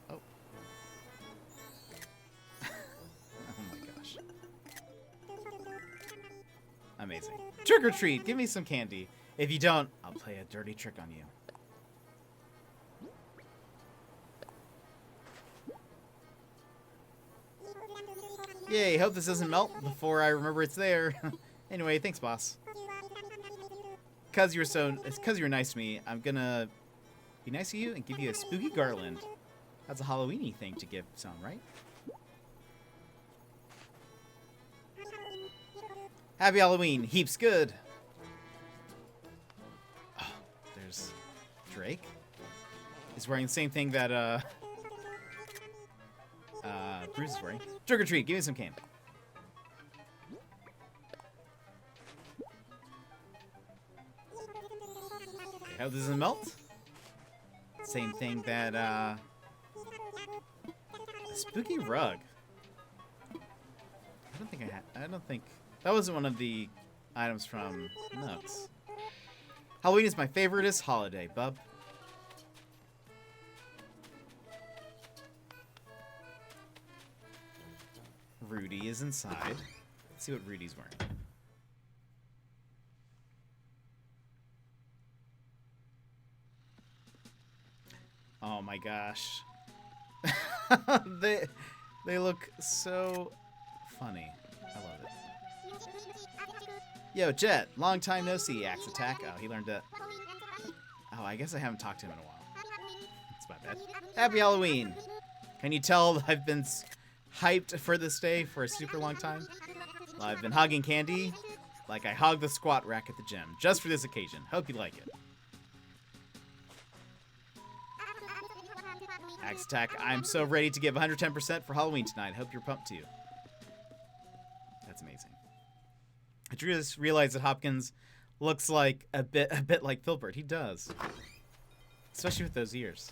Oh. Oh my gosh. Amazing. Trick or treat. Give me some candy. If you don't, I'll play a dirty trick on you. Yay, hope this doesn't melt before I remember it's there. Anyway, thanks, boss. Cause you're nice to me, I'm gonna be nice to you and give you a spooky garland. That's a Halloween-y thing to give someone, right? Happy Halloween, heaps good. Oh, there's Drake. He's wearing the same thing that Bruce is wearing. Trick or treat, give me some candy. Okay, how does it melt? Same thing that a spooky rug. I don't think that wasn't one of the items from Nooks. Halloween is my favoriteest holiday, bub. Rudy is inside. Let's see what Rudy's wearing. Oh my gosh. They look so funny. I love it. Yo, Jet, long time no see, Axe Attack. Oh, he learned to... Oh, I guess I haven't talked to him in a while. That's my bad. Happy Halloween. Can you tell I've been hyped for this day for a super long time? Well, I've been hogging candy like I hogged the squat rack at the gym, just for this occasion. Hope you like it. Axe Attack, I'm so ready to give 110% for Halloween tonight. Hope you're pumped too. That's amazing. I just realized that Hopkins looks like a bit like Filbert. He does. Especially with those ears.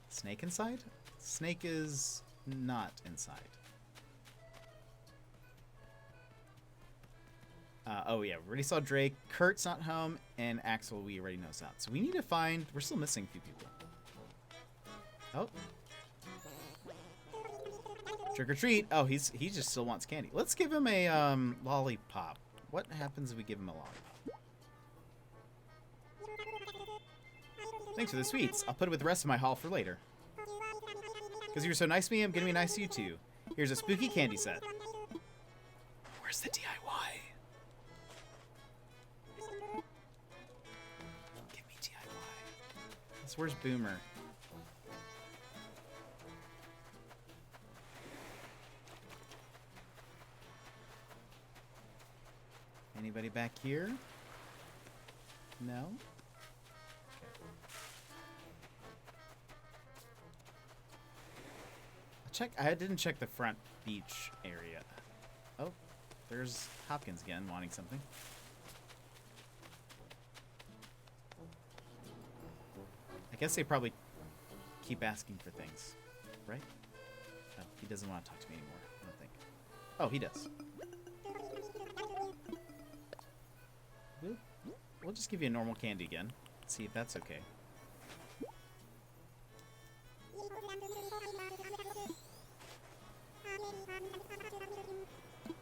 Snake inside? Snake is not inside. Oh yeah, we already saw Drake. Kurt's not home, and Axel we already knows out. So we need to find... We're still missing a few people. Oh. Trick or treat. Oh, he just still wants candy. Let's give him a lollipop. What happens if we give him a lollipop? Thanks for the sweets. I'll put it with the rest of my haul for later. Because you're so nice to me, I'm gonna be nice to you too. Here's a spooky candy set. Where's the DIY? Give me DIY. Where's Boomer? Anybody back here? No? I didn't check the front beach area. Oh, there's Hopkins again wanting something. I guess they probably keep asking for things, right? Oh, he doesn't want to talk to me anymore, I don't think. Oh, he does. We'll just give you a normal candy again. See if that's okay.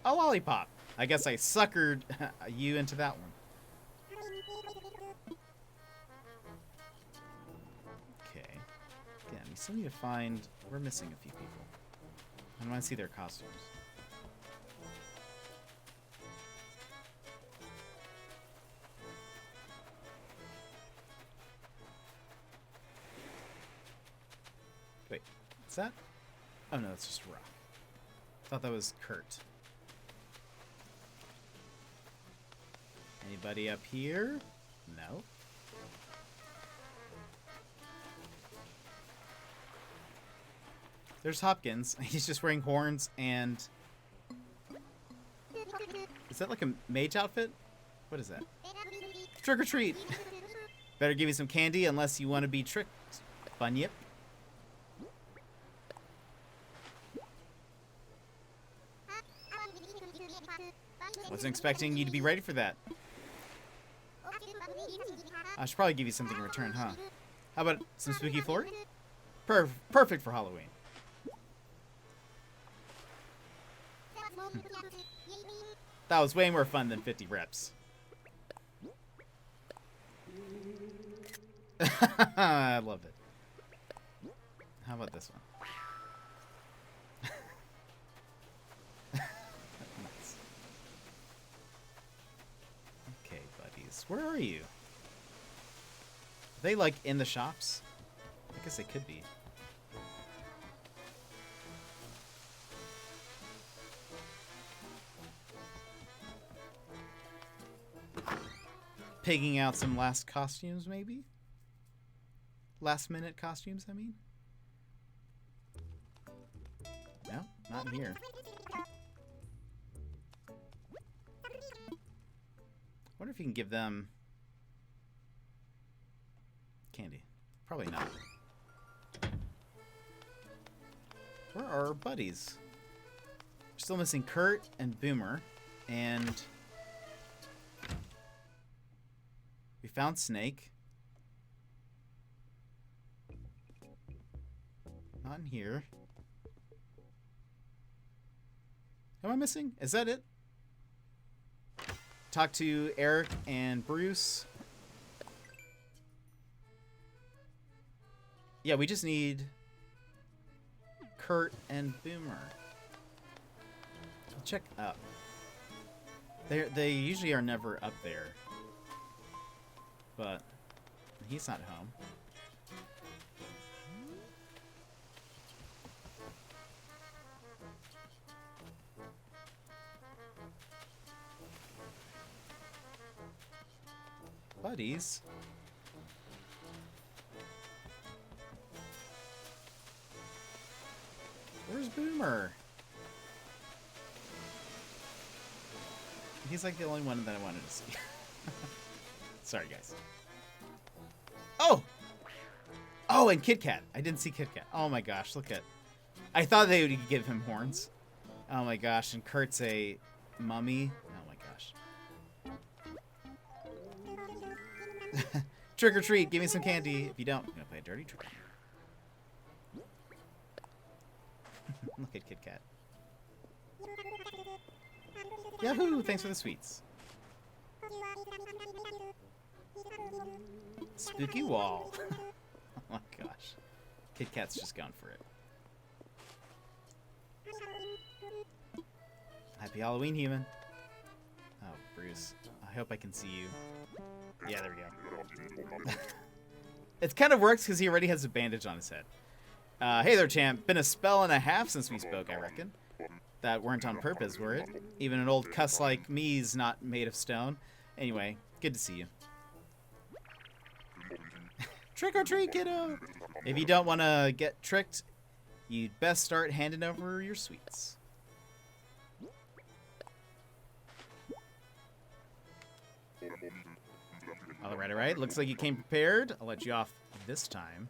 A lollipop. I guess I suckered you into that one. Okay. Again, we still need to find... We're missing a few people. I want to see their costumes. Wait, what's that? Oh no, that's just rock. Thought that was Kurt. Anybody up here? No. There's Hopkins. He's just wearing horns and... Is that like a mage outfit? What is that? Trick or treat! Better give me some candy unless you want to be tricked, Bunyip. Wasn't expecting you to be ready for that. I should probably give you something in return, huh? How about some spooky floor? Perfect for Halloween. That was way more fun than 50 reps. I love it. How about this one? Nice. Okay, buddies. Where are you? Are they, like, in the shops? I guess they could be. Pigging out some last costumes, maybe? Last minute costumes, I mean? No, not in here. Wonder if you can give them candy. Probably not. Where are our buddies? We're still missing Kurt and Boomer, and we found Snake. Not in here. Am I missing? Is that it? Talk to Eric and Bruce. Yeah, we just need Kurt and Boomer. I'll check up. They usually are never up there. But he's not home. Buddies. Where's Boomer? He's like the only one that I wanted to see. Sorry, guys. Oh! Oh, and Kit Kat. I didn't see Kit Kat. Oh my gosh, look at... I thought they would give him horns. Oh my gosh, and Kurt's a mummy. Oh my gosh. Trick or treat, give me some candy. If you don't, I'm gonna play a dirty trick. Look at Kit Kat. Yahoo! Thanks for the sweets. Spooky wall. Oh my gosh. Kit Kat's just gone for it. Happy Halloween, human. Oh, Bruce. I hope I can see you. Yeah, there we go. It kind of works because he already has a bandage on his head. Hey there, champ. Been a spell and a half since we spoke, I reckon. That weren't on purpose, were it? Even an old cuss like me's not made of stone. Anyway, good to see you. Trick or treat, kiddo! If you don't want to get tricked, you'd best start handing over your sweets. All right. Looks like you came prepared. I'll let you off this time.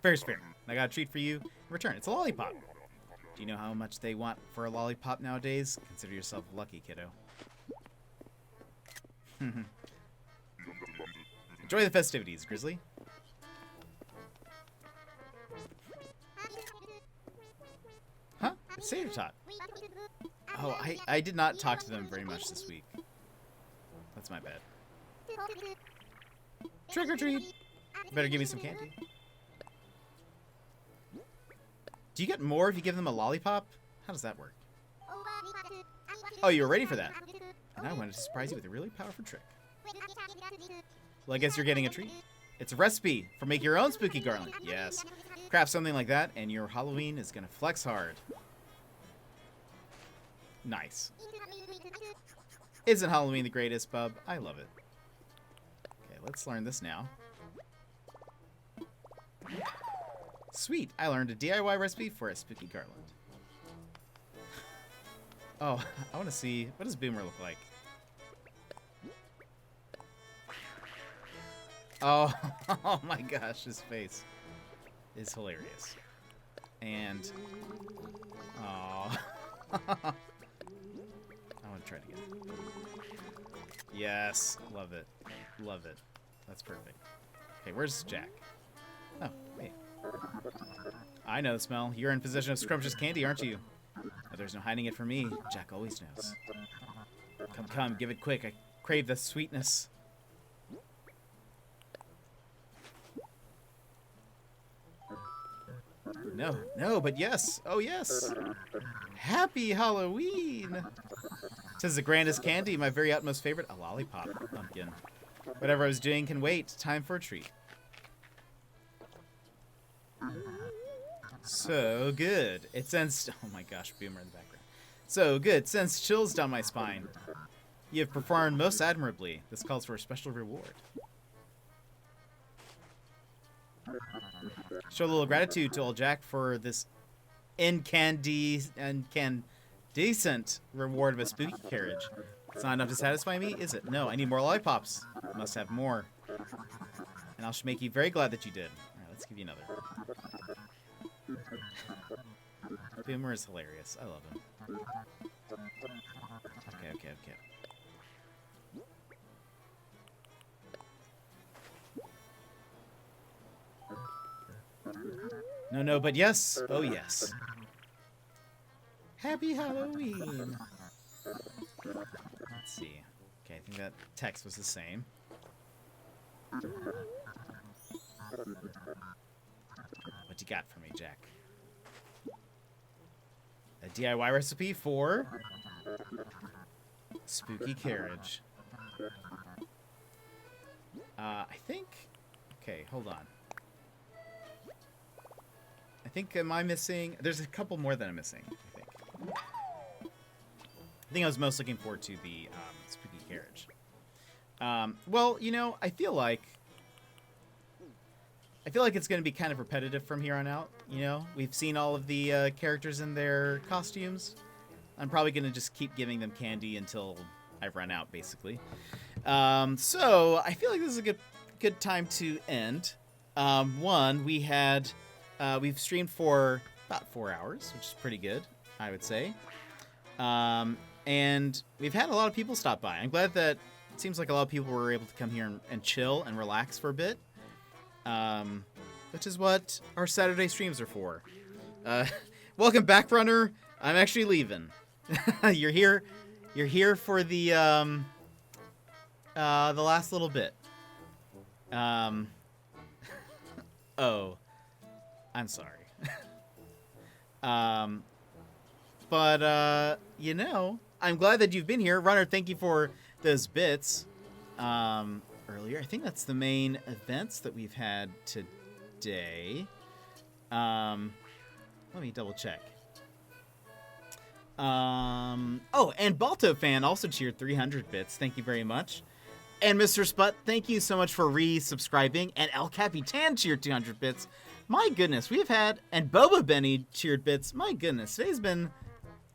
Fair's fair. I got a treat for you in return. It's a lollipop. Do you know how much they want for a lollipop nowadays? Consider yourself lucky, kiddo. Enjoy the festivities, Grizzly. Huh? Seder tot. Oh, I did not talk to them very much this week. That's my bad. Trick or treat. Better give me some candy. Do you get more if you give them a lollipop? How does that work? Oh, you were ready for that. And I wanted to surprise you with a really powerful trick. Well, I guess you're getting a treat. It's a recipe for making your own spooky garland. Yes. Craft something like that, and your Halloween is gonna flex hard. Nice. Isn't Halloween the greatest, bub? I love it. Okay, let's learn this now. Sweet, I learned a DIY recipe for a spooky garland. Oh, I want to see, what does Boomer look like? Oh, oh my gosh, his face is hilarious. And, oh, I want to try it again. Yes, love it, love it. That's perfect. Okay, where's Jack? Oh, wait. I know the smell. You're in possession of scrumptious candy, aren't you? But there's no hiding it from me. Jack always knows. Come, come, give it quick. I crave the sweetness. No, no, but yes. Oh, yes. Happy Halloween. 'Tis the grandest candy, my very utmost favorite, a lollipop, pumpkin. Whatever I was doing can wait. Time for a treat. So good. It sends... Oh my gosh, Boomer in the background. So good. Sends chills down my spine. You have performed most admirably. This calls for a special reward. Show a little gratitude to old Jack for this incandescent reward of a spooky carriage. It's not enough to satisfy me, is it? No, I need more lollipops. I must have more. And I'll make you very glad that you did. Alright, let's give you another. Boomer is hilarious. I love him. Okay. No, but yes. Oh, yes. Happy Halloween. Let's see. Okay, I think that text was the same. What you got for me, Jack? A DIY recipe for spooky carriage. I think... Okay, hold on. I think, am I missing... There's a couple more that I'm missing, I think. I think I was most looking forward to the spooky carriage. Well, you know, I feel like it's going to be kind of repetitive from here on out, you know? We've seen all of the characters in their costumes. I'm probably going to just keep giving them candy until I run out, basically. So, I feel like this is a good time to end. One, we've streamed for about 4 hours, which is pretty good, I would say. And we've had a lot of people stop by. I'm glad that it seems like a lot of people were able to come here and chill and relax for a bit. Which is what our Saturday streams are for. Welcome back, Runner. I'm actually leaving. You're here for the last little bit. Oh, I'm sorry. But you know, I'm glad that you've been here, Runner. Thank you for those bits. Earlier. I think that's the main events that we've had today. Let me double check. Oh, and Balto Fan also cheered 300 bits. Thank you very much. And Mr. Sput, thank you so much for resubscribing. And El Capitan cheered 200 bits. My goodness, we have had, and Boba Benny cheered bits. My goodness, today's been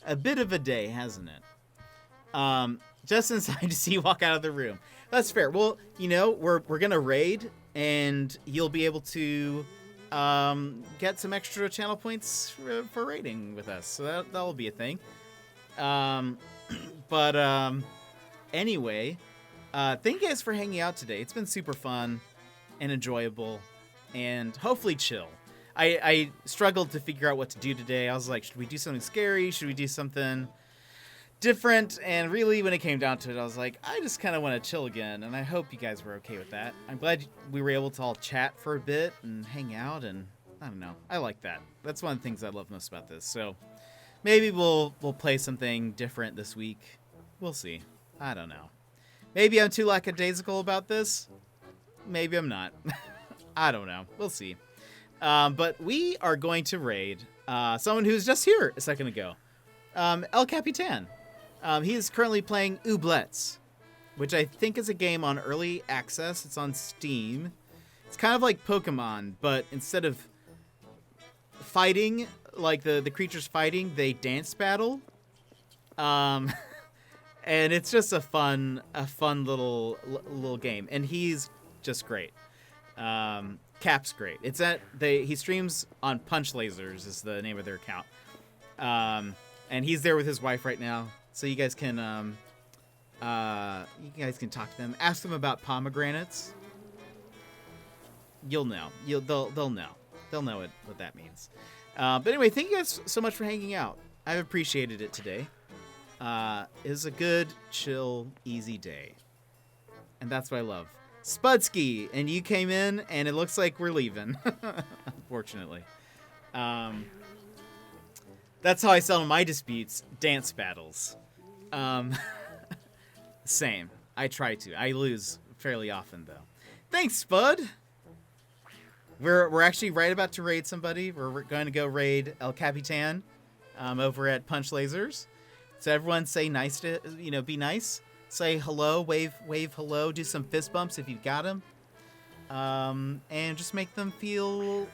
a bit of a day, hasn't it? Just inside to see you walk out of the room. That's fair. Well, we're gonna raid, and you'll be able to get some extra channel points for raiding with us. So that'll be a thing. Anyway, thank you guys for hanging out today. It's been super fun and enjoyable and hopefully chill. I struggled to figure out what to do today. I was like, should we do something scary? Should we do something different? And really, when it came down to it, I was like, I just kind of want to chill again. And I hope you guys were okay with that. I'm glad we were able to all chat for a bit and hang out. And I don't know. I like that. That's one of the things I love most about this. So maybe we'll play something different this week. We'll see. I don't know. Maybe I'm too lackadaisical about this. Maybe I'm not. I don't know. We'll see. But we are going to raid someone who's just here a second ago. El Capitan. He is currently playing Ooblets, which I think is a game on early access. It's on Steam. It's kind of like Pokemon, but instead of fighting, like the creatures fighting, they dance battle. And it's just a fun little game. And he's just great. Cap's great. He streams on Punch Lasers is the name of their account. And he's there with his wife right now. So you guys can talk to them. Ask them about pomegranates. You'll know. They'll know. They'll know what that means. But anyway, thank you guys so much for hanging out. I've appreciated it today. It was a good, chill, easy day. And that's what I love. Spudsky, and you came in, and it looks like we're leaving. Unfortunately. That's how I settle my disputes. Dance battles. Same. I try to. I lose fairly often, though. Thanks, Spud! We're actually right about to raid somebody. We're going to go raid El Capitan over at Punch Lasers. So everyone say nice to, be nice. Say hello, wave hello, do some fist bumps if you've got them. And just make them feel,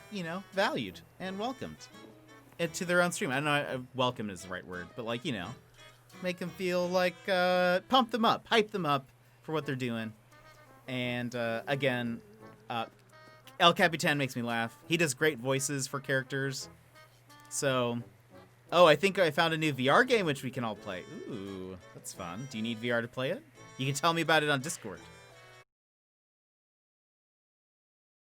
valued and welcomed to their own stream. I don't know, welcome is the right word, but make them feel like, pump them up, hype them up for what they're doing. And again, El Capitan makes me laugh. He does great voices for characters. So, I think I found a new VR game which we can all play. Ooh, that's fun. Do you need VR to play it? You can tell me about it on Discord.